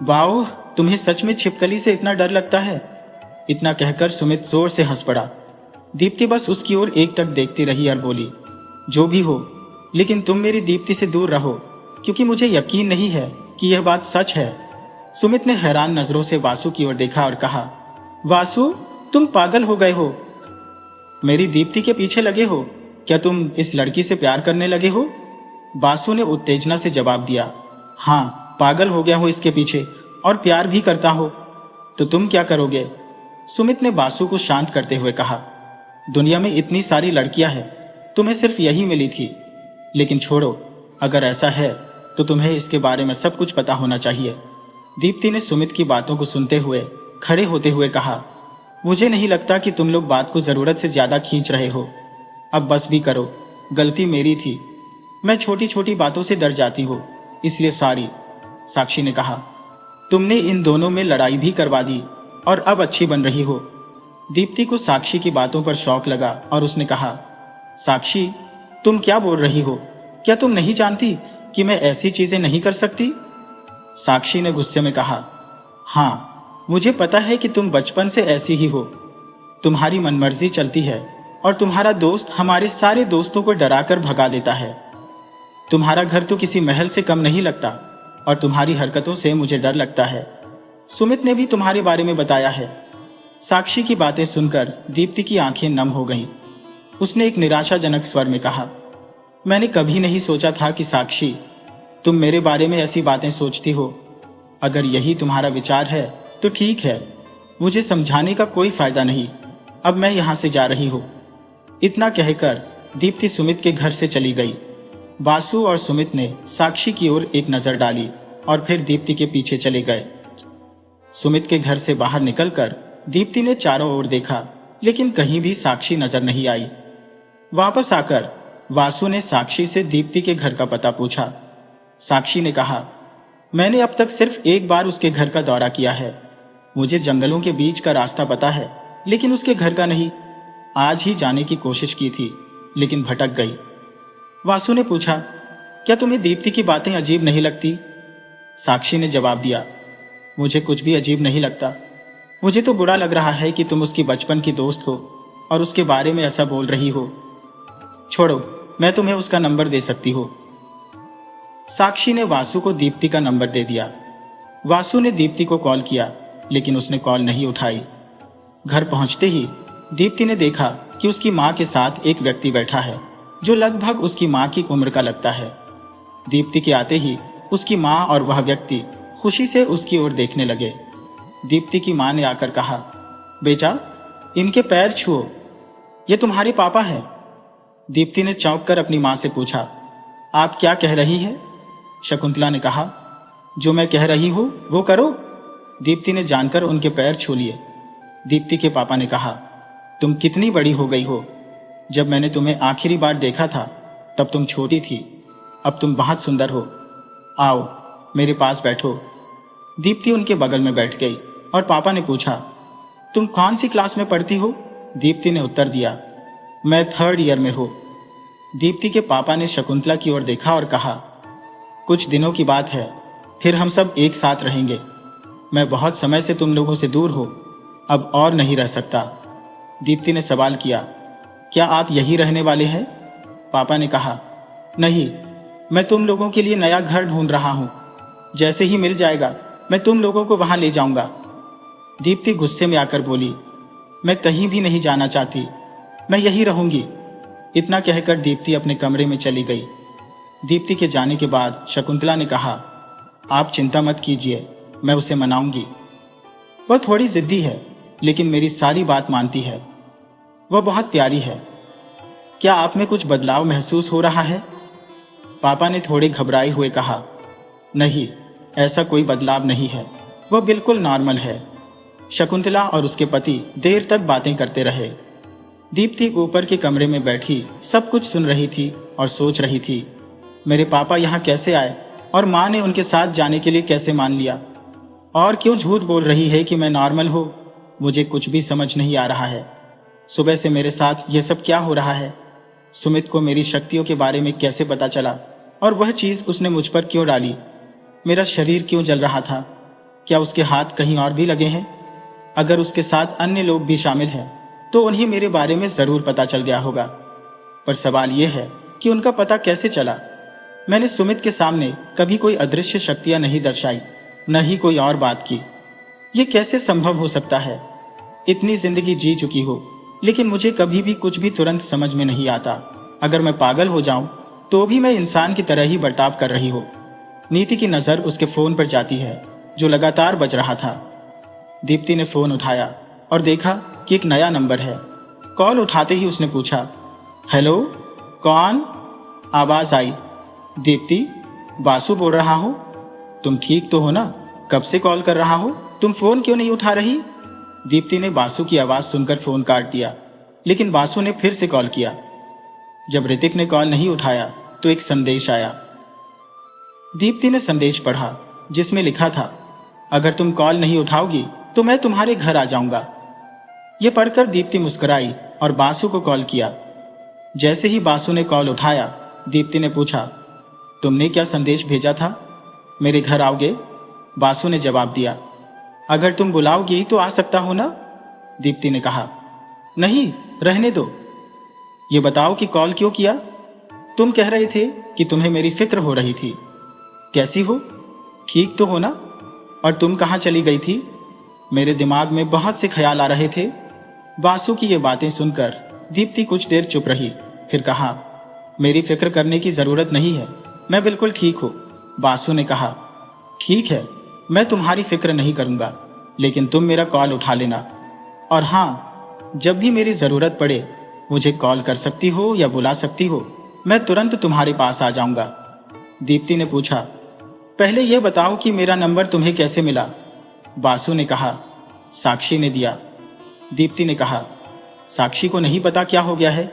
वाओ, तुम्हें सच में छिपकली से इतना डर लगता है? इतना कहकर सुमित जोर से हंस पड़ा। दीप्ति बस उसकी ओर एकटक देखती रही और बोली, जो भी हो, लेकिन तुम मेरी दीप्ति से दूर रहो, क्योंकि मुझे यकीन नहीं है कि यह बात सच है। सुमित ने हैरान नजरों से वासु की ओर देखा और कहा, वासु, तुम पागल हो गए हो? मेरी दीप्ति के पीछे लगे हो? क्या तुम इस लड़की से प्यार करने लगे हो? वासु ने उत्तेजना से जवाब दिया, हाँ, पागल हो गया हो इसके पीछे और प्यार भी करता हो। तो तुम क्या करोगे? सुमित ने वासु को शांत करते हुए कहा, दुनिया में इतनी सारी लड़कियां हैं, तुम्हें सिर्फ यही मिली थी। लेकिन छोड़ो, अगर ऐसा है तो तुम्हें इसके बारे में सब कुछ पता होना चाहिए। दीप्ति ने सुमित की बातों को सुनते हुए खड़े होते हुए कहा, मुझे नहीं लगता कि तुम लोग बात को जरूरत से ज्यादा खींच रहे हो। अब बस भी करो, गलती मेरी थी। मैं छोटी छोटी बातों से डर जाती हूँ, इसलिए सॉरी। साक्षी ने कहा, तुमने इन दोनों में लड़ाई भी करवा दी और अब अच्छी बन रही हो। दीप्ति को साक्षी की बातों पर शौक लगा और उसने कहा, साक्षी, तुम क्या बोल रही हो? क्या तुम नहीं जानती कि मैं ऐसी चीजें नहीं कर सकती? साक्षी ने गुस्से में कहा, हाँ, मुझे पता है कि तुम बचपन से ऐसी ही हो। तुम्हारी मनमर्जी चलती है और तुम्हारा दोस्त हमारे सारे दोस्तों को डराकर भगा देता है। तुम्हारा घर तो किसी महल से कम नहीं लगता और तुम्हारी हरकतों से मुझे डर लगता है। सुमित ने भी तुम्हारे बारे में बताया है। साक्षी की बातें सुनकर दीप्ति की आंखें नम हो गईं। उसने एक निराशाजनक स्वर में कहा, मैंने कभी नहीं सोचा था कि साक्षी, तुम मेरे बारे में ऐसी बातें सोचती हो। अगर यही तुम्हारा विचार है तो ठीक है, मुझे समझाने का कोई फायदा नहीं। अब मैं यहाँ से जा रही हूँ। इतना कहकर दीप्ति सुमित के घर से चली गई। बासु और सुमित ने साक्षी की ओर एक नजर डाली और फिर दीप्ति के पीछे चले गए। सुमित के घर से बाहर निकलकर दीप्ति ने चारों ओर देखा, लेकिन कहीं भी साक्षी नजर नहीं आई। वापस आकर वासु ने साक्षी से दीप्ति के घर का पता पूछा। साक्षी ने कहा, मैंने अब तक सिर्फ एक बार उसके घर का दौरा किया है। मुझे जंगलों के बीच का रास्ता पता है, लेकिन उसके घर का नहीं। आज ही जाने की कोशिश की थी, लेकिन भटक गई। वासु ने पूछा, क्या तुम्हें दीप्ति की बातें अजीब नहीं लगती? साक्षी ने जवाब दिया, मुझे कुछ भी अजीब नहीं लगता। मुझे तो बुरा लग रहा है कि तुम उसकी बचपन की दोस्त हो और उसके बारे में ऐसा बोल रही हो। छोड़ो, मैं तुम्हें उसका नंबर दे सकती हूँ। साक्षी ने वासु को दीप्ति का नंबर दे दिया। वासु ने दीप्ति को कॉल किया, लेकिन उसने कॉल नहीं उठाई। घर पहुंचते ही दीप्ति ने देखा कि उसकी मां के साथ एक व्यक्ति बैठा है जो लगभग उसकी मां की उम्र का लगता है। दीप्ति के आते ही उसकी मां और वह व्यक्ति खुशी से उसकी ओर देखने लगे। दीप्ति की मां ने आकर कहा, बेटा, इनके पैर छुओ, ये तुम्हारे पापा हैं। दीप्ति ने चौंक कर अपनी मां से पूछा, आप क्या कह रही हैं? शकुंतला ने कहा, जो मैं कह रही हूं वो करो। दीप्ति ने जानकर उनके पैर छू लिए। दीप्ति के पापा ने कहा, तुम कितनी बड़ी हो गई हो। जब मैंने तुम्हें आखिरी बार देखा था तब तुम छोटी थी, अब तुम बहुत सुंदर हो। आओ मेरे पास बैठो। दीप्ति उनके बगल में बैठ गई और पापा ने पूछा, तुम कौन सी क्लास में पढ़ती हो? दीप्ति ने उत्तर दिया, मैं 3rd ईयर में हूं। दीप्ति के पापा ने शकुंतला की ओर देखा और कहा, कुछ दिनों की बात है, फिर हम सब एक साथ रहेंगे। मैं बहुत समय से तुम लोगों से दूर हूं, अब और नहीं रह सकता। दीप्ति ने सवाल किया, क्या आप यही रहने वाले हैं? पापा ने कहा, नहीं, मैं तुम लोगों के लिए नया घर ढूंढ रहा हूं। जैसे ही मिल जाएगा मैं तुम लोगों को वहां ले जाऊंगा। दीप्ति गुस्से में आकर बोली, मैं कहीं भी नहीं जाना चाहती, मैं यही रहूंगी। इतना कहकर दीप्ति अपने कमरे में चली गई। दीप्ति के जाने के बाद शकुंतला ने कहा, आप चिंता मत कीजिए, मैं उसे मनाऊंगी। वह थोड़ी जिद्दी है, लेकिन मेरी सारी बात मानती है। वह बहुत प्यारी है। क्या आप में कुछ बदलाव महसूस हो रहा है? पापा ने थोड़े घबराए हुए कहा, नहीं, ऐसा कोई बदलाव नहीं है, वह बिल्कुल नॉर्मल है। शकुंतला और उसके पति देर तक बातें करते रहे। दीप्ति ऊपर के कमरे में बैठी सब कुछ सुन रही थी और सोच रही थी, मेरे पापा यहाँ कैसे आए और माँ ने उनके साथ जाने के लिए कैसे मान लिया? और क्यों झूठ बोल रही है कि मैं नॉर्मल हूँ? मुझे कुछ भी समझ नहीं आ रहा है। सुबह से मेरे साथ ये सब क्या हो रहा है? सुमित को मेरी शक्तियों के बारे में कैसे पता चला और वह चीज उसने मुझ पर क्यों डाली? मेरा शरीर क्यों जल रहा था? क्या उसके हाथ कहीं और भी लगे हैं? अगर उसके साथ अन्य लोग भी शामिल हैं तो उन्हें मेरे बारे में जरूर पता चल गया होगा। पर सवाल यह है कि उनका पता कैसे चला? मैंने सुमित के सामने कभी कोई अदृश्य शक्तियां नहीं दर्शाई, न ही कोई और बात की। ये कैसे संभव हो सकता है? इतनी जिंदगी जी चुकी हो, लेकिन मुझे कभी भी कुछ भी तुरंत समझ में नहीं आता। अगर मैं पागल हो जाऊं तो भी मैं इंसान की तरह ही बर्ताव कर रही हूं। नीति की नजर उसके फोन पर जाती है जो लगातार बज रहा था। दीप्ति ने फोन उठाया और देखा कि एक नया नंबर है। कॉल उठाते ही उसने पूछा, हेलो, कौन? आवाज आई, दीप्ति, बासु बोल रहा हूं। तुम ठीक तो हो ना? कब से कॉल कर रहा हो, तुम फोन क्यों नहीं उठा रही? दीप्ति ने बासु की आवाज सुनकर फोन काट दिया, लेकिन बासु ने फिर से कॉल किया। जब ऋतिक ने कॉल नहीं उठाया तो एक संदेश आया। दीप्ति ने संदेश पढ़ा जिसमें लिखा था, अगर तुम कॉल नहीं उठाओगी तो मैं तुम्हारे घर आ जाऊंगा। यह पढ़कर दीप्ति मुस्कुराई और बासु को कॉल किया। जैसे ही बासु ने कॉल उठाया, दीप्ति ने पूछा, तुमने क्या संदेश भेजा था? मेरे घर आओगे? बासु ने जवाब दिया, अगर तुम बुलाओगी तो आ सकता हो ना? दीप्ति ने कहा, नहीं, रहने दो। ये बताओ कि कॉल क्यों किया? तुम कह रहे थे कि तुम्हें मेरी फिक्र हो रही थी। कैसी हो? ठीक तो हो ना? और तुम कहाँ चली गई थी? मेरे दिमाग में बहुत से ख्याल आ रहे थे। बासु की ये बातें सुनकर दीप्ति कुछ देर चुप रही, फिर कहा, मेरी फिक्र करने की जरूरत नहीं है, मैं बिल्कुल ठीक हूं। बासु ने कहा, ठीक है, मैं तुम्हारी फिक्र नहीं करूंगा, लेकिन तुम मेरा कॉल उठा लेना। और हाँ, जब भी मेरी जरूरत पड़े मुझे कॉल कर सकती हो या बुला सकती हो, मैं तुरंत तुम्हारे पास आ जाऊंगा। दीप्ति ने पूछा, पहले यह बताओ कि मेरा नंबर तुम्हें कैसे मिला? वासु ने कहा, साक्षी ने दिया। दीप्ति ने कहा, साक्षी को नहीं पता क्या हो गया है?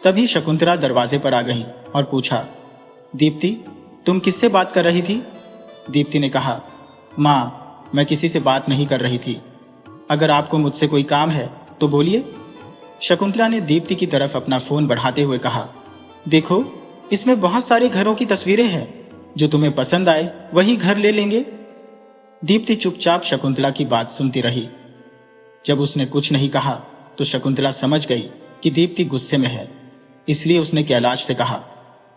तभी शकुंतला दरवाजे पर आ गई और पूछा, दीप्ति, तुम किससे बात कर रही थी? दीप्ति ने कहा, माँ, मैं किसी से बात नहीं कर रही थी। अगर आपको मुझसे कोई काम है तो बोलिए। शकुंतला ने दीप्ति की तरफ अपना फोन बढ़ाते हुए कहा, देखो, इसमें बहुत सारे घरों की तस्वीरें हैं, जो तुम्हें पसंद आए वही घर ले लेंगे। दीप्ति चुपचाप शकुंतला की बात सुनती रही। जब उसने कुछ नहीं कहा तो शकुंतला समझ गई कि दीप्ति गुस्से में है, इसलिए उसने कैलाश से कहा,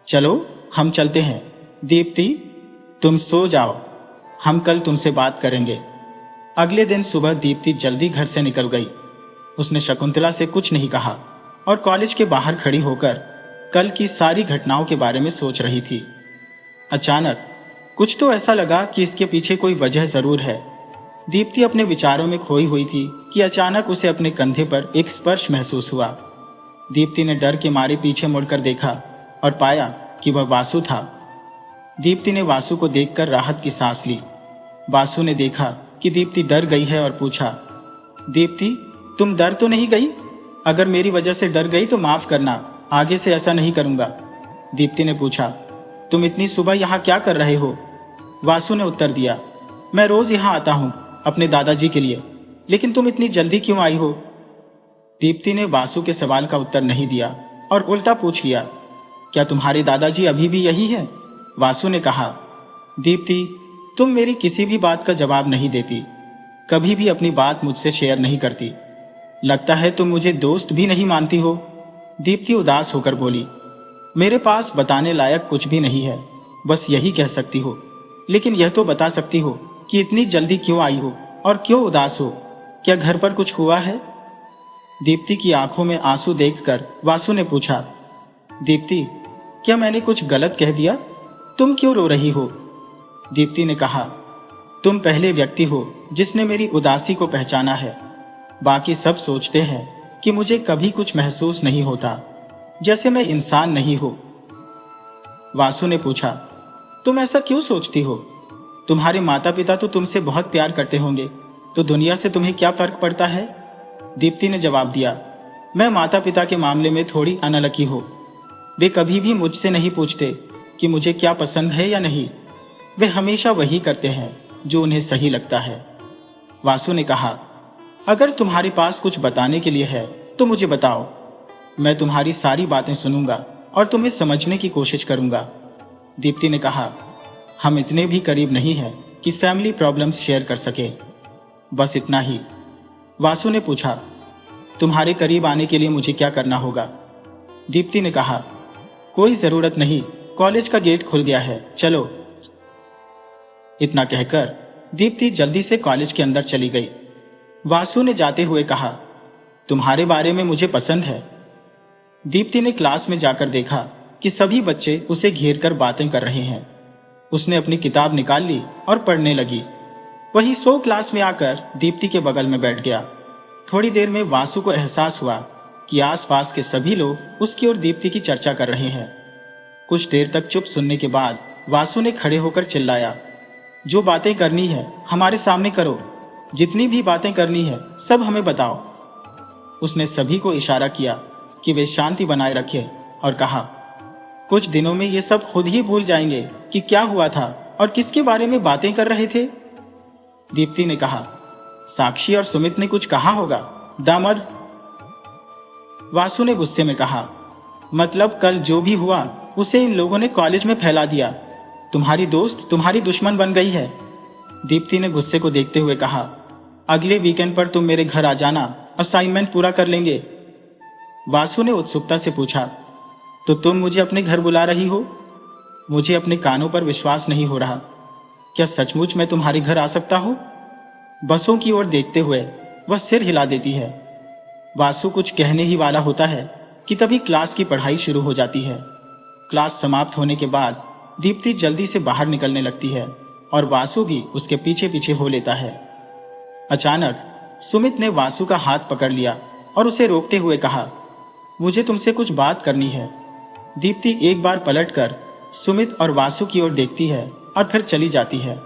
चलो हम चलते हैं। दीप्ति, तुम सो जाओ, हम कल तुमसे बात करेंगे। अगले दिन सुबह दीप्ति जल्दी घर से निकल गई। उसने शकुंतला से कुछ नहीं कहा और कॉलेज के बाहर खड़ी होकर कल की सारी घटनाओं के बारे में सोच रही थी। अचानक कुछ तो ऐसा लगा कि इसके पीछे कोई वजह जरूर है। दीप्ति अपने विचारों में खोई हुई थी कि अचानक उसे अपने कंधे पर एक स्पर्श महसूस हुआ। दीप्ति ने डर के मारे पीछे मुड़कर देखा और पाया कि वह वासु था। दीप्ति ने वासु को देखकर राहत की सांस ली। वासु ने देखा कि दीप्ति डर गई है और पूछा, दीप्ति, तुम डर तो नहीं गई? अगर मेरी वजह से डर गई तो माफ करना, आगे से ऐसा नहीं करूंगा। दीप्ति ने पूछा, तुम इतनी सुबह यहाँ क्या कर रहे हो? वासु ने उत्तर दिया, मैं रोज यहाँ आता हूँ अपने दादाजी के लिए, लेकिन तुम इतनी जल्दी क्यों आई हो? दीप्ति ने वासु के सवाल का उत्तर नहीं दिया और उल्टा पूछ लिया, क्या तुम्हारे दादाजी अभी भी यही है? वासु ने कहा, दीप्ति, तुम मेरी किसी भी बात का जवाब नहीं देती, कभी भी अपनी बात मुझसे शेयर नहीं करती। लगता है तुम मुझे दोस्त भी नहीं मानती हो। दीप्ति उदास होकर बोली, मेरे पास बताने लायक कुछ भी नहीं है, बस यही कह सकती हो, लेकिन यह तो बता सकती हो कि इतनी जल्दी क्यों आई हो और क्यों उदास हो? क्या घर पर कुछ हुआ है? दीप्ति की आंखों में आंसू देखकर वासु ने पूछा, दीप्ति, क्या मैंने कुछ गलत कह दिया? तुम क्यों रो रही हो? दीप्ति ने कहा, तुम पहले व्यक्ति हो जिसने मेरी उदासी को पहचाना है। बाकी सब सोचते हैं कि मुझे कभी कुछ महसूस नहीं होता, जैसे मैं इंसान नहीं हो। वासु ने पूछा, तुम ऐसा क्यों सोचती हो? तुम्हारे माता पिता तो तुमसे बहुत प्यार करते होंगे, तो दुनिया से तुम्हें क्या फर्क पड़ता है? दीप्ति ने जवाब दिया, मैं माता पिता के मामले में थोड़ी अनलकी हूं। वे कभी भी मुझसे नहीं पूछते कि मुझे क्या पसंद है या नहीं। वे हमेशा वही करते हैं जो उन्हें सही लगता है। वासु ने कहा, अगर तुम्हारे पास कुछ बताने के लिए है तो मुझे बताओ। मैं तुम्हारी सारी बातें सुनूंगा और तुम्हें समझने की कोशिश करूंगा। दीप्ति ने कहा, हम इतने भी करीब नहीं हैं कि फैमिली प्रॉब्लम्स शेयर कर सके, बस इतना ही। वासु ने पूछा, तुम्हारे करीब आने के लिए मुझे क्या करना होगा? दीप्ति ने कहा, कोई जरूरत नहीं, कॉलेज का गेट खुल गया है, चलो। इतना कहकर दीप्ति जल्दी से कॉलेज के अंदर चली गई। वासु ने जाते हुए कहा, तुम्हारे बारे में मुझे पसंद है। दीप्ति ने क्लास में जाकर देखा कि सभी बच्चे उसे घेर कर बातें कर रहे हैं। उसने अपनी किताब निकाल ली और पढ़ने लगी। वही सो क्लास में आकर दीप्ति के बगल में बैठ गया। थोड़ी देर में वासु को एहसास हुआ कि आसपास के सभी लोग उसकी और दीप्ति की चर्चा कर रहे हैं। कुछ देर तक चुप सुनने के बाद वासु ने खड़े होकर चिल्लाया, जो बातें करनी है हमारे सामने करो, जितनी भी बातें करनी है सब हमें बताओ। उसने सभी को इशारा किया कि वे शांति बनाए रखें और कहा, कुछ दिनों में ये सब खुद ही भूल जाएंगे कि क्या हुआ था और किसके बारे में बातें कर रहे थे। दीप्ति ने कहा, साक्षी और सुमित ने कुछ कहा होगा, दामद। वासु ने गुस्से में कहा, मतलब कल जो भी हुआ उसे इन लोगों ने कॉलेज में फैला दिया। तुम्हारी दोस्त तुम्हारी दुश्मन बन गई है। दीप्ति ने गुस्से को देखते हुए कहा, अगले वीकेंड पर तुम मेरे घर आ जाना, असाइनमेंट पूरा कर लेंगे। वासु ने उत्सुकता से पूछा, तो तुम मुझे अपने घर बुला रही हो? मुझे अपने कानों पर विश्वास नहीं हो रहा। क्या सचमुच मैं तुम्हारे घर आ सकता हूं? बसों की ओर देखते हुए वह सिर हिला देती है। वासु कुछ कहने ही वाला होता है कि तभी क्लास की पढ़ाई शुरू हो जाती है। क्लास समाप्त होने के बाद दीप्ति जल्दी से बाहर निकलने लगती है और वासु भी उसके पीछे पीछे हो लेता है। अचानक सुमित ने वासु का हाथ पकड़ लिया। और उसे रोकते हुए कहा, मुझे तुमसे कुछ बात करनी है। दीप्ति एक बार पलटकर सुमित और वासु की ओर देखती है और फिर चली जाती है।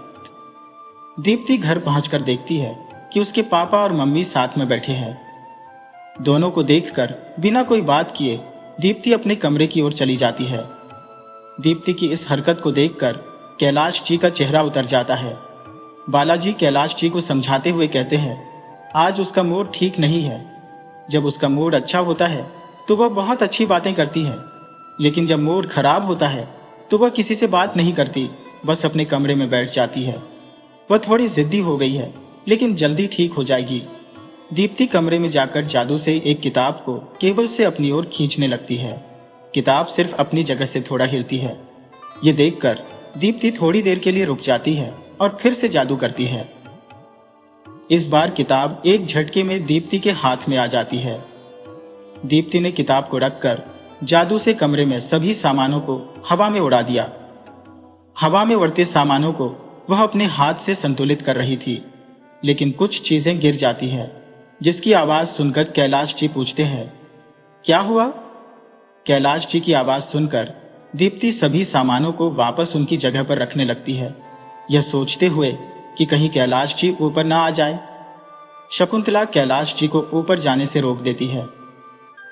दीप्ति घर पहुंचकर देखती है कि उसके पापा और मम्मी साथ में बैठे हैं। दोनों को देखकर बिना कोई बात किए दीप्ति अपने कमरे की ओर चली जाती है। दीप्ति की इस हरकत को देखकर कैलाश जी का चेहरा उतर जाता है। बालाजी कैलाश जी को समझाते हुए कहते हैं, आज उसका मूड ठीक नहीं है। जब उसका मूड अच्छा होता है तो वह बहुत अच्छी बातें करती है, लेकिन जब मूड खराब होता है तो वह किसी से बात नहीं करती, बस अपने कमरे में बैठ जाती है। वह थोड़ी जिद्दी हो गई है, लेकिन जल्दी ठीक हो जाएगी। दीप्ति कमरे में जाकर जादू से एक किताब को केबल से अपनी ओर खींचने लगती है। किताब सिर्फ अपनी जगह से थोड़ा हिलती है। ये देखकर दीप्ति थोड़ी देर के लिए रुक जाती है और फिर से जादू करती है। इस बार किताब एक झटके में दीप्ति के हाथ में आ जाती है। दीप्ति ने किताब को रखकर जादू से कमरे में सभी सामानों को हवा में उड़ा दिया। हवा में उड़ते सामानों को वह अपने हाथ से संतुलित कर रही थी, लेकिन कुछ चीजें गिर जाती हैं, जिसकी आवाज सुनकर कैलाश जी पूछते हैं, क्या हुआ? कैलाश जी की आवाज सुनकर दीप्ति सभी सामानों को वापस उनकी जगह पर रखने लगती है, यह सोचते हुए कि कहीं कैलाश जी ऊपर ना आ जाए। शकुंतला कैलाश जी को ऊपर जाने से रोक देती है।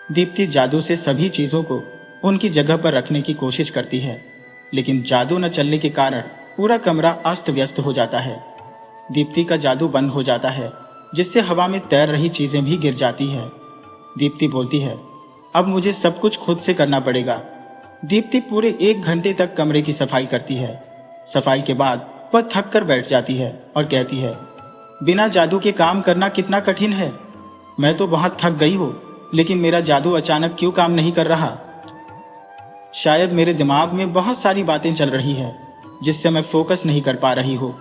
दीप्ति जादू से सभी चीजों को उनकी जगह पर रखने की कोशिश करती है, लेकिन जादू न चलने के कारण पूरा कमरा अस्त व्यस्त हो जाता है। दीप्ति का जादू बंद हो जाता है, जिससे हवा में तैर रही चीजें भी गिर जाती है। दीप्ति बोलती है, अब मुझे सब कुछ खुद से करना पड़ेगा। दीप्ति पूरे 1 घंटे तक कमरे की सफाई करती है। सफाई के बाद वह थक कर बैठ जाती है और कहती है, बिना जादू के काम करना कितना कठिन है। मैं तो बहुत थक गई हूँ, लेकिन मेरा जादू अचानक क्यों काम नहीं कर रहा? शायद मेरे दिमाग में बहुत सारी बातें चल रही है, जिससे मैं फोकस नहीं कर पा रही हूँ।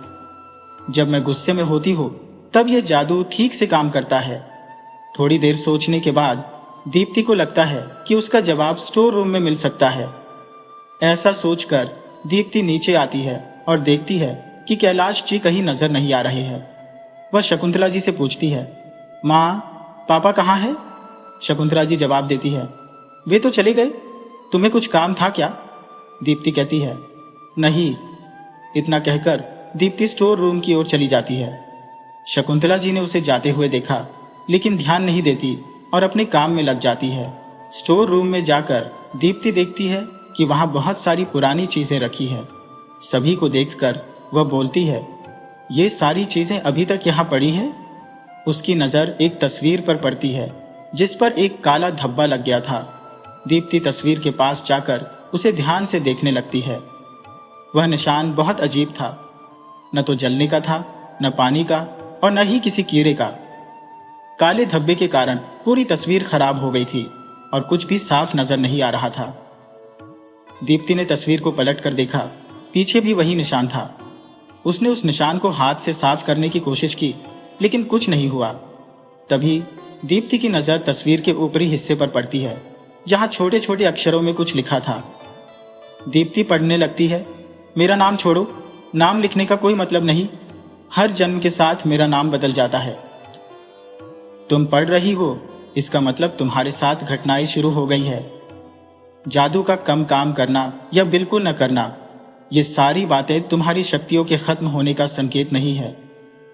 जब मैं गुस्से में होती हूँ तब यह जादू ठीक से काम करता है। थोड़ी देर सोचने के बाद दीप्ति को लगता है कि उसका जवाब स्टोर रूम में मिल सकता है। ऐसा सोचकर दीप्ति नीचे आती है और देखती है कि कैलाश जी कहीं नजर नहीं आ रहे हैं। वह शकुंतला जी से पूछती है, माँ, पापा कहाँ हैं? शकुंतला जी जवाब देती है, वे तो चले गए। तुम्हें कुछ काम था क्या? दीप्ति कहती है, नहीं। इतना कहकर दीप्ति स्टोर रूम की ओर चली जाती है। शकुंतला जी ने उसे जाते हुए देखा, लेकिन ध्यान नहीं देती और अपने काम में लग जाती है। स्टोर रूम में जाकर दीप्ति देखती है कि वहां बहुत सारी पुरानी चीजें रखी है। सभी को देखकर वह बोलती है, ये सारी चीजें अभी तक यहाँ पड़ी हैं? उसकी नजर एक तस्वीर पर पड़ती है, जिस पर एक काला धब्बा लग गया था। दीप्ति तस्वीर के पास जाकर उसे ध्यान से देखने लगती है। वह निशान बहुत अजीब था, न तो जलने का था, न पानी का, और न ही किसी कीड़े का। काले धब्बे के कारण पूरी तस्वीर खराब हो गई थी और कुछ भी साफ नजर नहीं आ रहा था। दीप्ति ने तस्वीर को पलट कर देखा, पीछे भी वही निशान था। उसने उस निशान को हाथ से साफ करने की कोशिश की, लेकिन कुछ नहीं हुआ। तभी दीप्ति की नजर तस्वीर के ऊपरी हिस्से पर पड़ती है, जहां छोटे छोटे अक्षरों में कुछ लिखा था। दीप्ति पढ़ने लगती है, मेरा नाम छोड़ो, नाम लिखने का कोई मतलब नहीं। हर जन्म के साथ मेरा नाम बदल जाता है। तुम पढ़ रही हो, इसका मतलब तुम्हारे साथ घटनाएं शुरू हो गई है। जादू का कम काम करना या बिल्कुल न करना, ये सारी बातें तुम्हारी शक्तियों के खत्म होने का संकेत नहीं है।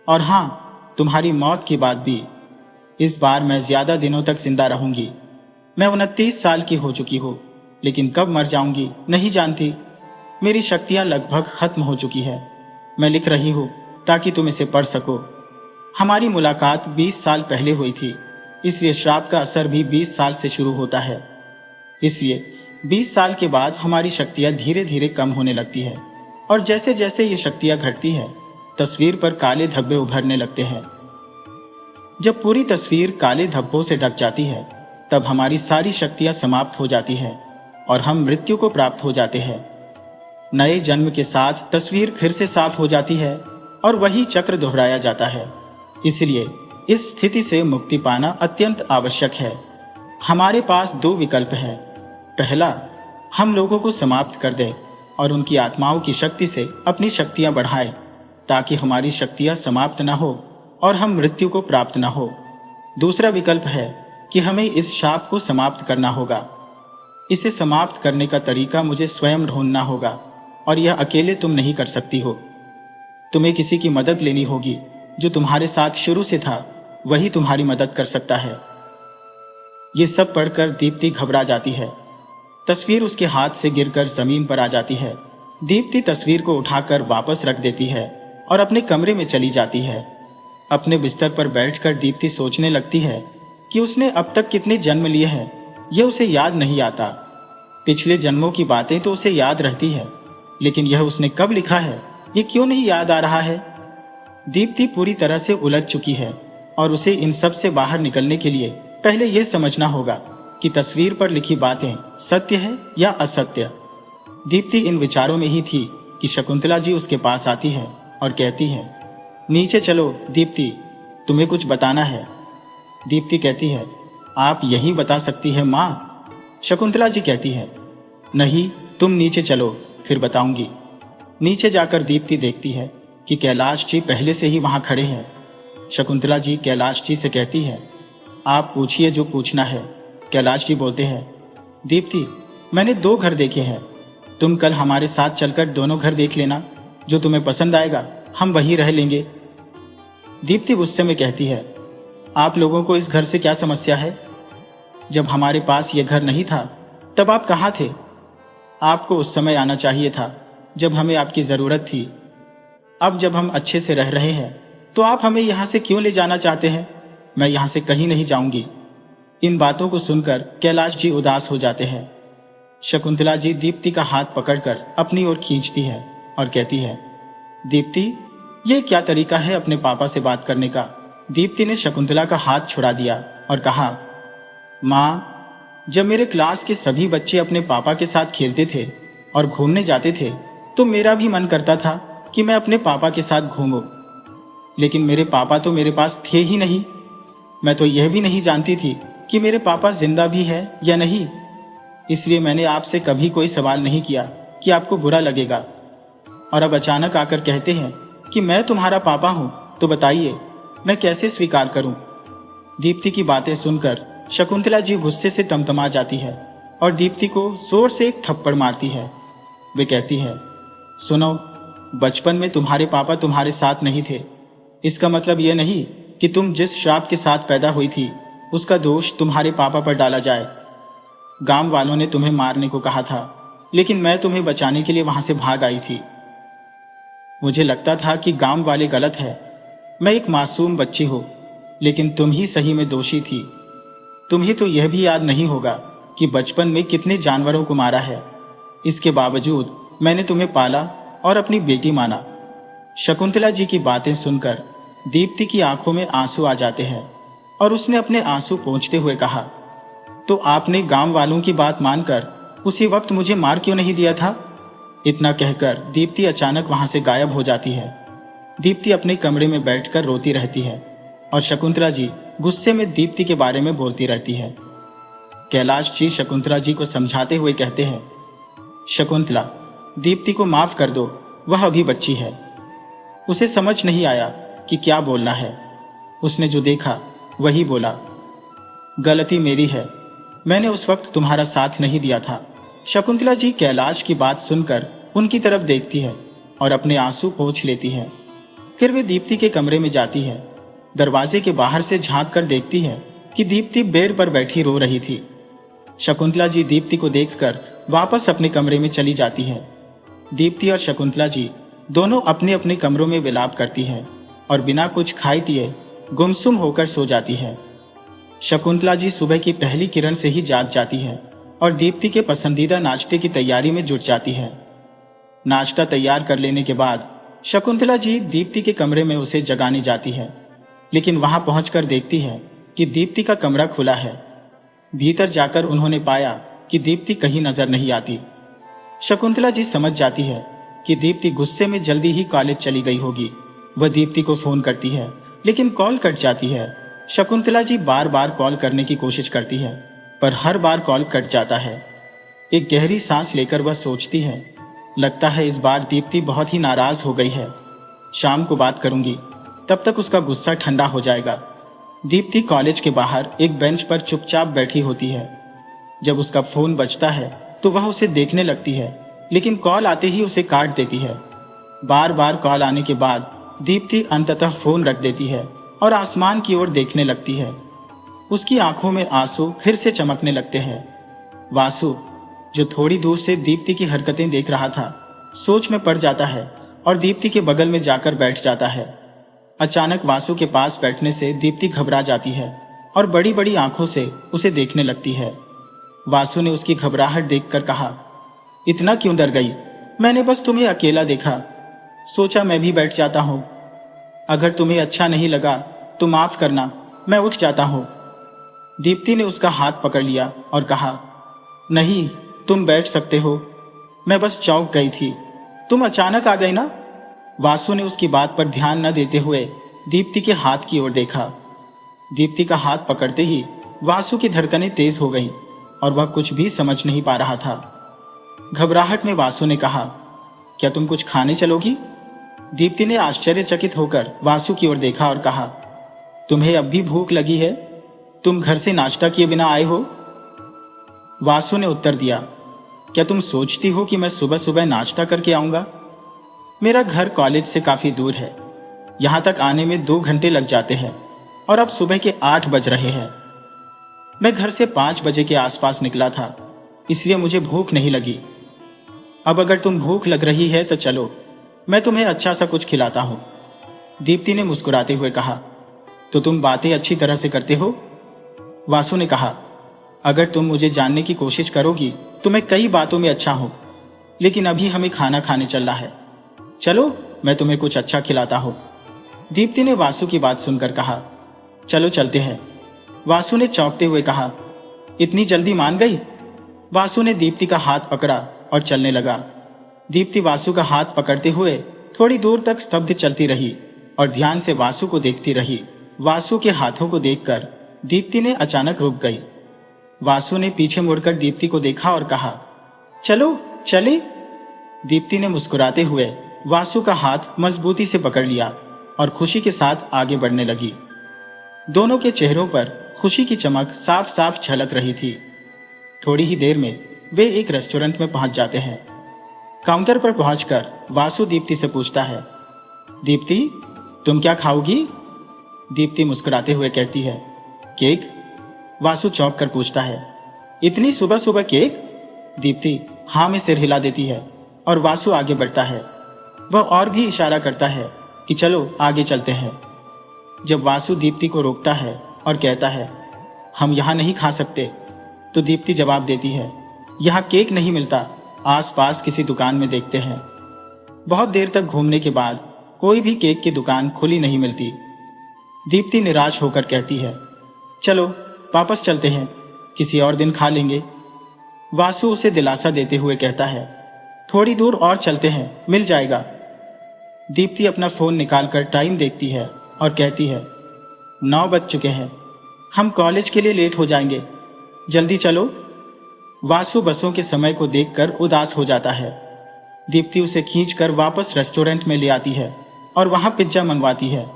और हाँ, तुम्हारी मौत के बाद भी। इस बार मैं ज्यादा दिनों तक जिंदा रहूंगी। मैं 29 साल की हो चुकी हूँ, लेकिन कब मर जाऊंगी नहीं जानती। मेरी शक्तियां लगभग खत्म हो चुकी है। मैं लिख रही हूँ ताकि तुम इसे पढ़ सको। हमारी मुलाकात 20 साल पहले हुई थी, इसलिए श्राप का असर भी 20 साल से शुरू होता है। इसलिए 20 साल के बाद हमारी शक्तियां धीरे धीरे कम होने लगती है, और जैसे जैसे ये शक्तियां घटती है, तस्वीर पर काले धब्बे उभरने लगते हैं। जब पूरी तस्वीर काले धब्बों से ढक जाती है, तब हमारी सारी शक्तियां समाप्त हो जाती है और हम मृत्यु को प्राप्त हो जाते हैं। नए जन्म के साथ तस्वीर फिर से साफ हो जाती है और वही चक्र दोहराया जाता है। इसलिए इस स्थिति से मुक्ति पाना अत्यंत आवश्यक है। हमारे पास 2 विकल्प हैं। पहला, हम लोगों को समाप्त कर दें और उनकी आत्माओं की शक्ति से अपनी शक्तियां बढ़ाएं, ताकि हमारी शक्तियां समाप्त न हो और हम मृत्यु को प्राप्त न हो। दूसरा विकल्प है कि हमें इस शाप को समाप्त करना होगा। इसे समाप्त करने का तरीका मुझे स्वयं ढूंढना होगा, और यह अकेले तुम नहीं कर सकती हो। तुम्हें किसी की मदद लेनी होगी। जो तुम्हारे साथ शुरू से था वही तुम्हारी मदद कर सकता है। ये सब पढ़कर दीप्ति घबरा जाती है। तस्वीर उसके हाथ से गिरकर जमीन पर आ जाती है। दीप्ति तस्वीर को उठाकर वापस रख देती है और अपने कमरे में चली जाती है। अपने बिस्तर पर बैठकर दीप्ति सोचने लगती है कि उसने अब तक कितने जन्म लिए हैं, यह उसे याद नहीं आता। पिछले जन्मों की बातें तो उसे याद रहती है, लेकिन यह उसने कब लिखा है, ये क्यों नहीं याद आ रहा है। दीप्ति पूरी तरह से उलझ चुकी है और उसे इन सब से बाहर निकलने के लिए पहले यह समझना होगा कि तस्वीर पर लिखी बातें सत्य है या असत्य। दीप्ति इन विचारों में ही थी कि शकुंतला जी उसके पास आती है और कहती है, नीचे चलो दीप्ति, तुम्हें कुछ बताना है। दीप्ति कहती है, आप यही बता सकती है माँ। शकुंतला जी कहती है, नहीं, तुम नीचे चलो, फिर बताऊंगी। नीचे जाकर दीप्ति देखती है कि कैलाश जी पहले से ही वहां खड़े हैं। शकुंतला जी कैलाश जी से कहती है, आप पूछिए जो पूछना है। कैलाश जी बोलते हैं, दीप्ति, मैंने 2 घर देखे हैं। तुम कल हमारे साथ चलकर दोनों घर देख लेना। जो तुम्हें पसंद आएगा हम वहीं रह लेंगे। दीप्ति गुस्से में कहती है, आप लोगों को इस घर से क्या समस्या है? जब हमारे पास ये घर नहीं था तब आप कहाँ थे? आपको उस समय आना चाहिए था जब हमें आपकी जरूरत थी। अब जब हम अच्छे से रह रहे हैं तो आप हमें यहां से क्यों ले जाना चाहते हैं? मैं यहां से कहीं नहीं जाऊंगी। इन बातों को सुनकर कैलाश जी उदास हो जाते हैं। शकुंतला जी दीप्ति का हाथ पकड़कर अपनी ओर खींचती है और कहती है, दीप्ति, यह क्या तरीका है अपने पापा से बात करने का? दीप्ति ने शकुंतला का हाथ छुड़ा दिया और कहा, माँ, जब मेरे क्लास के सभी बच्चे अपने पापा के साथ खेलते थे और घूमने जाते थे तो मेरा भी मन करता था कि मैं अपने पापा के साथ घूमूं। लेकिन मेरे पापा तो मेरे पास थे ही नहीं। मैं तो यह भी नहीं जानती थी कि मेरे पापा जिंदा भी है या नहीं। इसलिए मैंने आपसे कभी कोई सवाल नहीं किया कि आपको बुरा लगेगा। और अब अचानक आकर कहते हैं कि मैं तुम्हारा पापा हूं, तो बताइए मैं कैसे स्वीकार करूं? दीप्ति की बातें सुनकर शकुंतला जी गुस्से से तमतमा जाती है और दीप्ति को जोर से एक थप्पड़ मारती है। वे कहती है, सुनो, बचपन में तुम्हारे पापा तुम्हारे साथ नहीं थे। इसका मतलब यह नहीं कि तुम जिस श्राप के साथ पैदा हुई थी उसका दोष तुम्हारे पापा पर डाला जाए। गांव वालों ने तुम्हें मारने को कहा था, लेकिन मैं तुम्हें बचाने के लिए वहां से भाग आई थी। मुझे लगता था कि गांव वाले गलत है। मैं एक मासूम बच्ची हूं, लेकिन तुम ही सही में दोषी थी। तुम्हें तो यह भी याद नहीं होगा कि बचपन में कितने जानवरों को मारा है। इसके बावजूद मैंने तुम्हें पाला और अपनी बेटी माना। शकुंतला जी की बातें सुनकर दीप्ति की आंखों में आंसू आ जाते हैं और उसने अपने आंसू पोंछते हुए कहा, तो आपने गांव वालों की बात मानकर उसी वक्त मुझे मार क्यों नहीं दिया था? इतना कहकर दीप्ति अचानक वहां से गायब हो जाती है। दीप्ति अपने कमरे में बैठकर रोती रहती है और शकुंतला जी गुस्से में दीप्ति के बारे में बोलती रहती है। कैलाश जी शकुंतला जी को समझाते हुए कहते हैं, शकुंतला, दीप्ति को माफ कर दो, वह अभी बच्ची है। उसे समझ नहीं आया कि क्या बोलना है। उसने जो देखा वही बोला। गलती मेरी है, मैंने उस वक्त तुम्हारा साथ नहीं दिया था। शकुंतला जी कैलाश की बात सुनकर उनकी तरफ देखती है और अपने आंसू पोंछ लेती है। फिर वे दीप्ति के कमरे में जाती है। दरवाजे के बाहर से झांक कर देखती है कि दीप्ति बेड पर बैठी रो रही थी। शकुंतला जी दीप्ति को देखकर वापस अपने कमरे में चली जाती है। दीप्ति और शकुंतला जी दोनों अपने अपने कमरों में विलाप करती है और बिना कुछ खाए पिए गुमसुम होकर सो जाती है। शकुंतला जी सुबह की पहली किरण से ही जाग जाती है और दीप्ति के पसंदीदा नाश्ते की तैयारी में जुट जाती है। नाश्ता तैयार कर लेने के बाद शकुंतला जी दीप्ति के कमरे में उसे जगाने जाती है, लेकिन वहां पहुंचकर देखती है कि दीप्ति का कमरा खुला है। भीतर जाकर उन्होंने पाया कि दीप्ति कहीं नजर नहीं आती। शकुंतला जी समझ जाती है कि दीप्ति गुस्से में जल्दी ही कॉलेज चली गई होगी। वह दीप्ति को फोन करती है, लेकिन कॉल कट जाती है। शकुंतला जी बार बार कॉल करने की कोशिश करती है, पर हर बार कॉल कट जाता है। एक गहरी सांस लेकर वह सोचती है, लगता है इस बार दीप्ति बहुत ही नाराज हो गई है। शाम को बात करूंगी, तब तक उसका गुस्सा ठंडा हो जाएगा। दीप्ति कॉलेज के बाहर एक बेंच पर चुपचाप बैठी होती है। जब उसका फोन बजता है तो वह उसे देखने लगती है, लेकिन कॉल आते ही उसे काट देती है। बार बार कॉल आने के बाद दीप्ति अंततः फोन रख देती है और आसमान की ओर देखने लगती है। उसकी आंखों में आंसू फिर से चमकने लगते हैं। वासु, जो थोड़ी दूर से दीप्ति की हरकतें देख रहा था, सोच में पड़ जाता है और दीप्ति के बगल में जाकर बैठ जाता है। अचानक वासु के पास बैठने से दीप्ति घबरा जाती है और बड़ी बड़ी आंखों से उसे देखने लगती है। वासु ने उसकी घबराहट देखकर कहा, इतना क्यों डर गई? मैंने बस तुम्हें अकेला देखा, सोचा मैं भी बैठ जाता हूं। अगर तुम्हें अच्छा नहीं लगा तो माफ करना, मैं उठ जाता हूं। दीप्ति ने उसका हाथ पकड़ लिया और कहा, नहीं, तुम बैठ सकते हो, मैं बस चौंक गई थी, तुम अचानक आ गई ना। वासु ने उसकी बात पर ध्यान न देते हुए दीप्ति के हाथ की ओर देखा। दीप्ति का हाथ पकड़ते ही वासु की धड़कनें तेज हो गईं और वह कुछ भी समझ नहीं पा रहा था। घबराहट में वासु ने कहा, क्या तुम कुछ खाने चलोगी? दीप्ति ने आश्चर्यचकित होकर वासु की ओर देखा और कहा, तुम्हें अब भी भूख लगी है? तुम घर से नाश्ता किए बिना आए हो? वासु ने उत्तर दिया, क्या तुम सोचती हो कि मैं सुबह सुबह नाश्ता करके आऊंगा? मेरा घर कॉलेज से काफी दूर है, यहां तक आने में 2 घंटे लग जाते हैं और अब सुबह के 8 बज रहे हैं। मैं घर से 5 बजे के आसपास निकला था, इसलिए मुझे भूख नहीं लगी। अब अगर तुम भूख लग रही है तो चलो, मैं तुम्हें अच्छा सा कुछ खिलाता हूं। दीप्ति ने मुस्कुराते हुए कहा, तो तुम बातें अच्छी तरह से करते हो? वासु ने कहा, अगर तुम मुझे जानने की कोशिश करोगी तो मैं कई बातों में अच्छा हूं, लेकिन अभी हमें खाना खाने चलना है। चलो, मैं तुम्हें कुछ अच्छा खिलाता हूं। दीप्ति ने वासु की बात सुनकर कहा, चलो चलते हैं। वासु ने चौंकते हुए कहा, इतनी जल्दी मान गई? वासु ने दीप्ति का हाथ पकड़ा और चलने लगा। दीप्ति वासु का हाथ पकड़ते हुए थोड़ी दूर तक स्तब्ध चलती रही और ध्यान से वासु को देखती रही। वासु के हाथों को देखकर दीप्ति ने अचानक रुक गई। वासु ने पीछे मुड़कर दीप्ति को देखा और कहा, चलो चले। दीप्ति ने मुस्कुराते हुए वासु का हाथ मजबूती से पकड़ लिया और खुशी के साथ आगे बढ़ने लगी। दोनों के चेहरों पर खुशी की चमक साफ साफ झलक रही थी। थोड़ी ही देर में वे एक रेस्टोरेंट में पहुंच जाते हैं। काउंटर पर पहुंचकर वासु दीप्ति से पूछता है, दीप्ति, तुम क्या खाओगी? दीप्ति मुस्कुराते हुए कहती है, केक। वासु चौंक कर पूछता है, इतनी सुबह सुबह केक? दीप्ति हाँ में सिर हिला देती है और वासु आगे बढ़ता है। वह और भी इशारा करता है कि चलो आगे चलते हैं। जब वासु दीप्ति को रोकता है और कहता है, हम यहाँ नहीं खा सकते, तो दीप्ति जवाब देती है, यहाँ केक नहीं मिलता, आसपास किसी दुकान में देखते हैं। बहुत देर तक घूमने के बाद कोई भी केक की दुकान खुली नहीं मिलती। दीप्ति निराश होकर कहती है, चलो वापस चलते हैं, किसी और दिन खा लेंगे। वासु उसे दिलासा देते हुए कहता है, थोड़ी दूर और चलते हैं, मिल जाएगा। दीप्ति अपना फोन निकालकर टाइम देखती है और कहती है, 9 बज चुके हैं, हम कॉलेज के लिए लेट हो जाएंगे, जल्दी चलो। वासु बसों के समय को देखकर उदास हो जाता है। दीप्ति उसे खींचकर वापस रेस्टोरेंट में ले आती है और वहां पिज्जा मंगवाती है।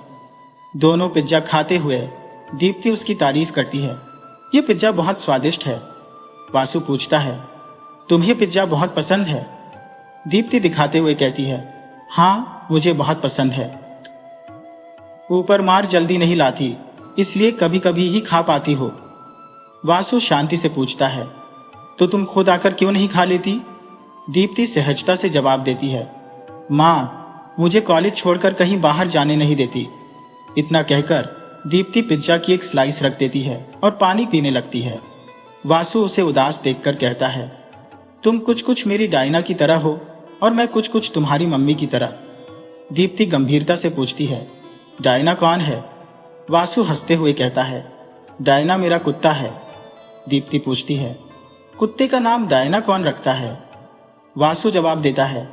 दोनों पिज्जा खाते हुए दीप्ति उसकी तारीफ करती है, ये पिज्जा बहुत स्वादिष्ट है। वासु पूछता है, तुम्हें पिज्जा बहुत पसंद है? दीप्ति दिखाते हुए कहती है, हाँ, मुझे बहुत पसंद है। ऊपर मार जल्दी नहीं लाती, इसलिए कभी कभी ही खा पाती हो। वासु शांति से पूछता है, तो तुम खुद आकर क्यों नहीं खा लेती? दीप्ति सहजता से जवाब देती है, माँ, मुझे कॉलेज छोड़कर कहीं बाहर जाने नहीं देती। इतना कहकर दीप्ति पिज्जा की एक स्लाइस रख देती है और पानी पीने लगती है। वासु उसे उदास देखकर कहता है, तुम कुछ कुछ मेरी डायना की तरह हो और मैं कुछ कुछ तुम्हारी मम्मी की तरह। दीप्ति गंभीरता से पूछती है, डायना कौन है? वासु हंसते हुए कहता है, डायना मेरा कुत्ता है। दीप्ति पूछती है, कुत्ते का नाम डायना कौन रखता है? वासु जवाब देता है,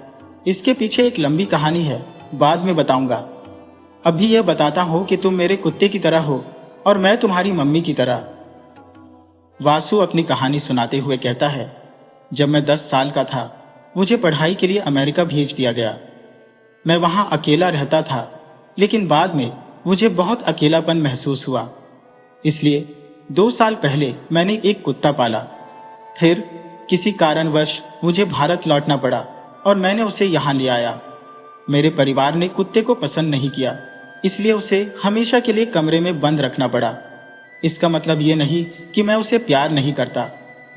इसके पीछे एक लंबी कहानी है, बाद में बताऊंगा। अभी यह बताता हूं कि तुम मेरे कुत्ते की तरह हो और मैं तुम्हारी मम्मी की तरह। वासु अपनी कहानी सुनाते हुए कहता है, जब मैं 10 साल का था, मुझे पढ़ाई के लिए अमेरिका भेज दिया गया। मैं वहां अकेला रहता था, लेकिन बाद में मुझे बहुत अकेलापन महसूस हुआ। इसलिए 2 साल पहले मैंने एक कुत्ता पाला। फिर किसी कारणवश मुझे भारत लौटना पड़ा और मैंने उसे यहाँ ले आया। मेरे परिवार ने कुत्ते को पसंद नहीं किया, इसलिए उसे हमेशा के लिए कमरे में बंद रखना पड़ा। इसका मतलब ये नहीं कि मैं उसे प्यार नहीं करता,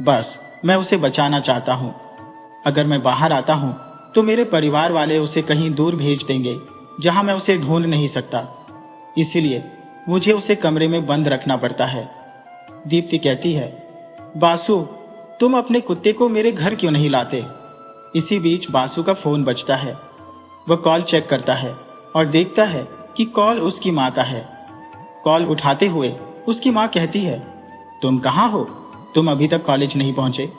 बस मैं उसे बचाना चाहता हूँ। अगर मैं बाहर आता हूँ तो मेरे परिवार वाले उसे कहीं दूर भेज देंगे जहाँ मैं उसे ढूंढ नहीं सकता, इसीलिए मुझे उसे कमरे में बंद रखना पड़ता है। दीप्ति कहती है, बासु, तुम अपने कुत्ते को मेरे घर क्यों नहीं लाते? इसी बीच बासु का फोन बजता है। वह कॉल चेक करता है और देखता है कि कॉल उसकी माँ का है। कॉल उठाते हुए उसकी माँ कहती है, तुम कहाँ हो? तुम अभी तक कॉलेज नहीं पहुंचे?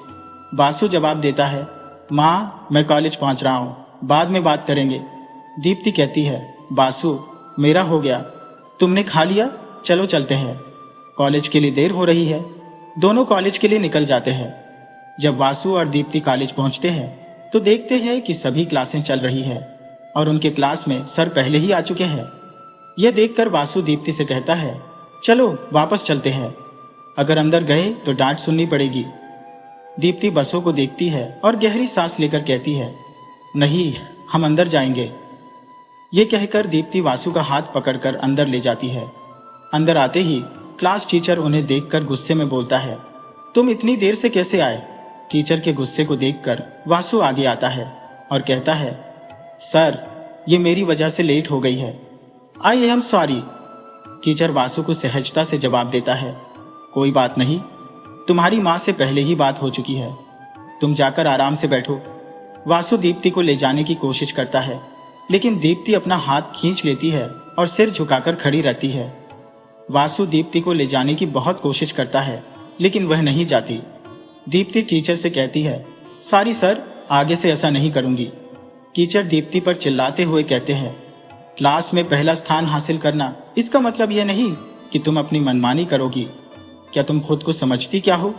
बासु जवाब देता है, माँ, मैं कॉलेज पहुंच रहा हूँ, बाद में बात करेंगे। दीप्ति कहती है, बासु, मेरा हो गया, तुमने खा लिया? चलो चलते हैं, कॉलेज के लिए देर हो रही है। दोनों कॉलेज के लिए निकल जाते हैं। जब वासु और दीप्ति कॉलेज पहुंचते हैं तो देखते हैं कि सभी क्लासें चल रही है और उनके क्लास में सर पहले ही आ चुके हैं। यह देखकर वासु दीप्ति से कहता है, चलो वापस चलते हैं, अगर अंदर गए तो डांट सुननी पड़ेगी। दीप्ति बसों को देखती है और गहरी सांस लेकर कहती है, नहीं, हम अंदर जाएंगे। ये कहकर दीप्ति वासु का हाथ पकड़कर अंदर ले जाती है। अंदर आते ही क्लास टीचर उन्हें देखकर गुस्से में बोलता है, तुम इतनी देर से कैसे आए? टीचर के गुस्से को देखकर वासु आगे आता है और कहता है, सर, ये मेरी वजह से लेट हो गई है, I am sorry. Teacher Vasu को सहजता से जवाब देता है, कोई बात नहीं, तुम्हारी माँ से पहले ही बात हो चुकी है, तुम जाकर आराम से बैठो। वासु दीप्ति को ले जाने की कोशिश करता है, लेकिन दीप्ति अपना हाथ खींच लेती है और सिर झुकाकर खड़ी रहती है। वासु दीप्ति को ले जाने की बहुत कोशिश करता है, लेकिन वह नहीं जाती। दीप्ति टीचर से कहती है, सॉरी सर, आगे से ऐसा नहीं करूंगी। टीचर दीप्ति पर चिल्लाते हुए कहते हैं, क्लास में पहला स्थान हासिल करना इसका मतलब यह नहीं कि तुम अपनी मनमानी करोगी। क्या तुम खुद को समझती क्या हो?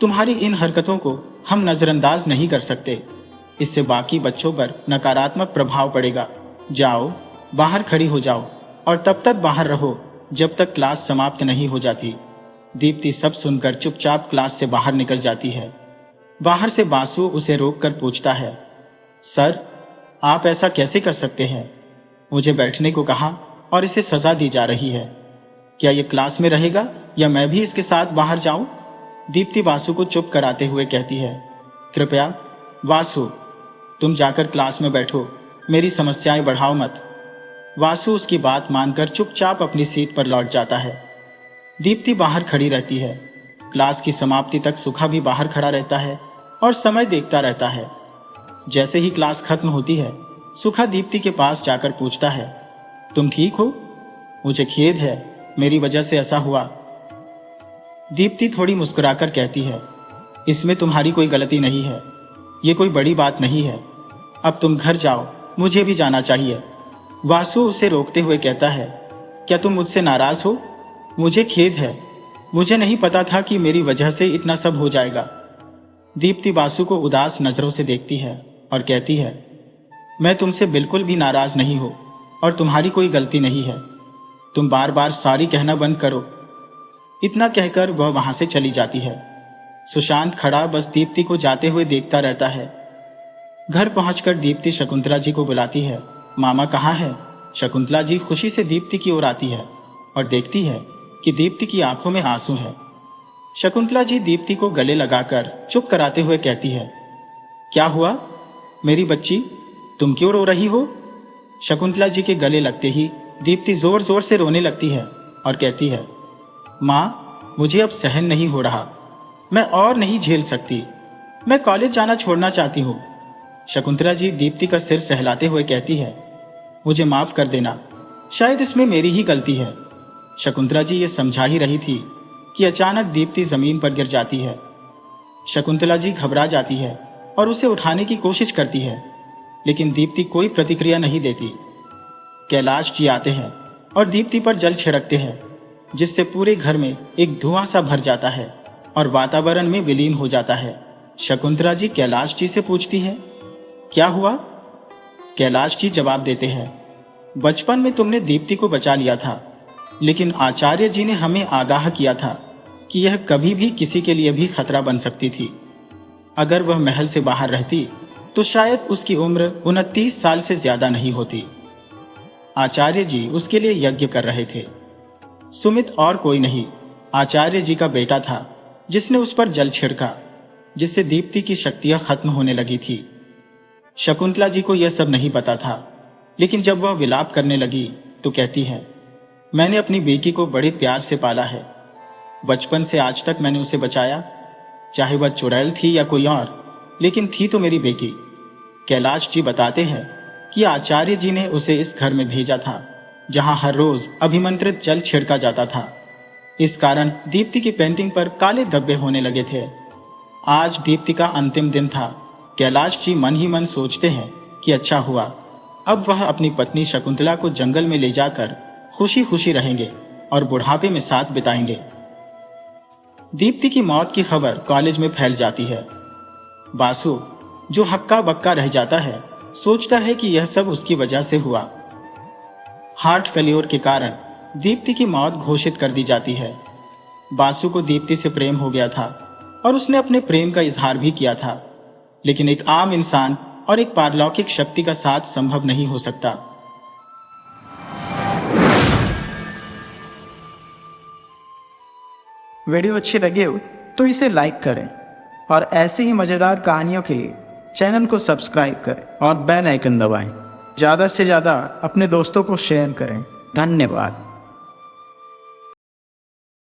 तुम्हारी इन हरकतों को हम नजरअंदाज नहीं कर सकते, इससे बाकी बच्चों पर नकारात्मक प्रभाव पड़ेगा। जाओ, बाहर खड़ी हो जाओ और तब तक बाहर रहो जब तक क्लास समाप्त नहीं हो जाती। दीप्ति सब सुनकर चुपचाप क्लास से बाहर निकल जाती है। बाहर से बासु उसे रोककर पूछता है, सर, आप ऐसा कैसे कर सकते हैं? मुझे बैठने को कहा और इसे सजा दी जा रही है। क्या ये क्लास में रहेगा या मैं भी इसके साथ बाहर जाऊं? दीप्ति वासु को चुप कराते हुए कहती है, कृपया वासु, तुम जाकर क्लास में बैठो, मेरी समस्याएं बढ़ाओ मत। वासु उसकी बात मानकर चुपचाप अपनी सीट पर लौट जाता है। दीप्ति बाहर खड़ी रहती है। क्लास की समाप्ति तक सुखा भी बाहर खड़ा रहता है और समय देखता रहता है। जैसे ही क्लास खत्म होती है, सुखा दीप्ति के पास जाकर पूछता है, तुम ठीक हो? मुझे खेद है, मेरी वजह से ऐसा हुआ। दीप्ति थोड़ी मुस्कुराकर कहती है, इसमें तुम्हारी कोई गलती नहीं है, ये कोई बड़ी बात नहीं है, अब तुम घर जाओ, मुझे भी जाना चाहिए। वासु उसे रोकते हुए कहता है, क्या तुम मुझसे नाराज हो? मुझे खेद है, मुझे नहीं पता था कि मेरी वजह से इतना सब हो जाएगा। दीप्ति वासु को उदास नजरों से देखती है और कहती है, मैं तुमसे बिल्कुल भी नाराज नहीं हूं और तुम्हारी कोई गलती नहीं है, तुम बार बार सॉरी कहना बंद करो। इतना कहकर वह वहां से चली जाती है। सुशांत खड़ा बस दीप्ति को जाते हुए देखता रहता है। घर पहुंचकर दीप्ति शकुंतला जी को बुलाती है, मामा कहाँ है? शकुंतला जी खुशी से दीप्ति की ओर आती है और देखती है कि दीप्ति की आंखों में आंसू है। शकुंतला जी दीप्ति को गले लगाकर चुप कराते हुए कहती है, क्या हुआ मेरी बच्ची, तुम क्यों रो रही हो? शकुंतला जी के गले लगते ही दीप्ति जोर जोर से रोने लगती है और कहती है, माँ, मुझे अब सहन नहीं हो रहा, मैं और नहीं झेल सकती, मैं कॉलेज जाना छोड़ना चाहती हूँ। शकुंतला जी दीप्ति का सिर सहलाते हुए कहती है, मुझे माफ कर देना, शायद इसमें मेरी ही गलती है। शकुंतला जी ये समझा ही रही थी कि अचानक दीप्ति जमीन पर गिर जाती है। शकुंतला जी घबरा जाती है और उसे उठाने की कोशिश करती है, लेकिन दीप्ति कोई प्रतिक्रिया नहीं देती। कैलाश जी आते हैं और दीप्ति पर जल छिड़कते हैं, जिससे पूरे घर में एक धुआं सा भर जाता है और वातावरण में विलीन हो जाता है। शकुंतला जी कैलाश जी से पूछती है, क्या हुआ? कैलाश जी जवाब देते हैं, बचपन में तुमने दीप्ति को बचा लिया था, लेकिन आचार्य जी ने हमें आगाह किया था कि यह कभी भी किसी के लिए भी खतरा बन सकती थी। अगर वह महल से बाहर रहती तो शायद उसकी उम्र 29 साल से ज्यादा नहीं होती। आचार्य जी उसके लिए यज्ञ कर रहे थे। सुमित और कोई नहीं, आचार्य जी का बेटा था, जिसने उस पर जल छिड़का, जिससे दीप्ति की शक्तियां खत्म होने लगी थी। शकुंतला जी को यह सब नहीं पता था, लेकिन जब वह विलाप करने लगी तो कहती है, मैंने अपनी बेटी को बड़े प्यार से पाला है। बचपन से आज तक मैंने उसे बचाया, चाहे वह चुड़ैल थी या कोई और, लेकिन थी तो मेरी बेटी। कैलाश जी बताते हैं कि आचार्य जी ने उसे इस घर में भेजा था जहां हर रोज अभिमंत्रित जल छिड़का जाता था। इस कारण दीप्ति की पेंटिंग पर काले धब्बे होने लगे थे। आज दीप्ति का अंतिम दिन था। कैलाश जी मन ही मन सोचते हैं कि अच्छा हुआ, अब वह अपनी पत्नी शकुंतला को जंगल में ले जाकर खुशी खुशी रहेंगे और बुढ़ापे में साथ बिताएंगे। दीप्ति की मौत की खबर कॉलेज में फैल जाती है। बासु, जो हक्का बक्का रह जाता है, सोचता है कि यह सब उसकी वजह से हुआ। हार्ट फेल्योर के कारण दीप्ति की मौत घोषित कर दी जाती है। बासु को दीप्ति से प्रेम हो गया था और उसने अपने प्रेम का इजहार भी किया था, लेकिन एक आम इंसान और एक पारलौकिक शक्ति का साथ संभव नहीं हो सकता। वीडियो अच्छी लगी हो तो इसे लाइक करें और ऐसी ही मज़ेदार कहानियों के लिए चैनल को सब्सक्राइब करें और बेल आइकन दबाएं। ज़्यादा से ज़्यादा अपने दोस्तों को शेयर करें। धन्यवाद।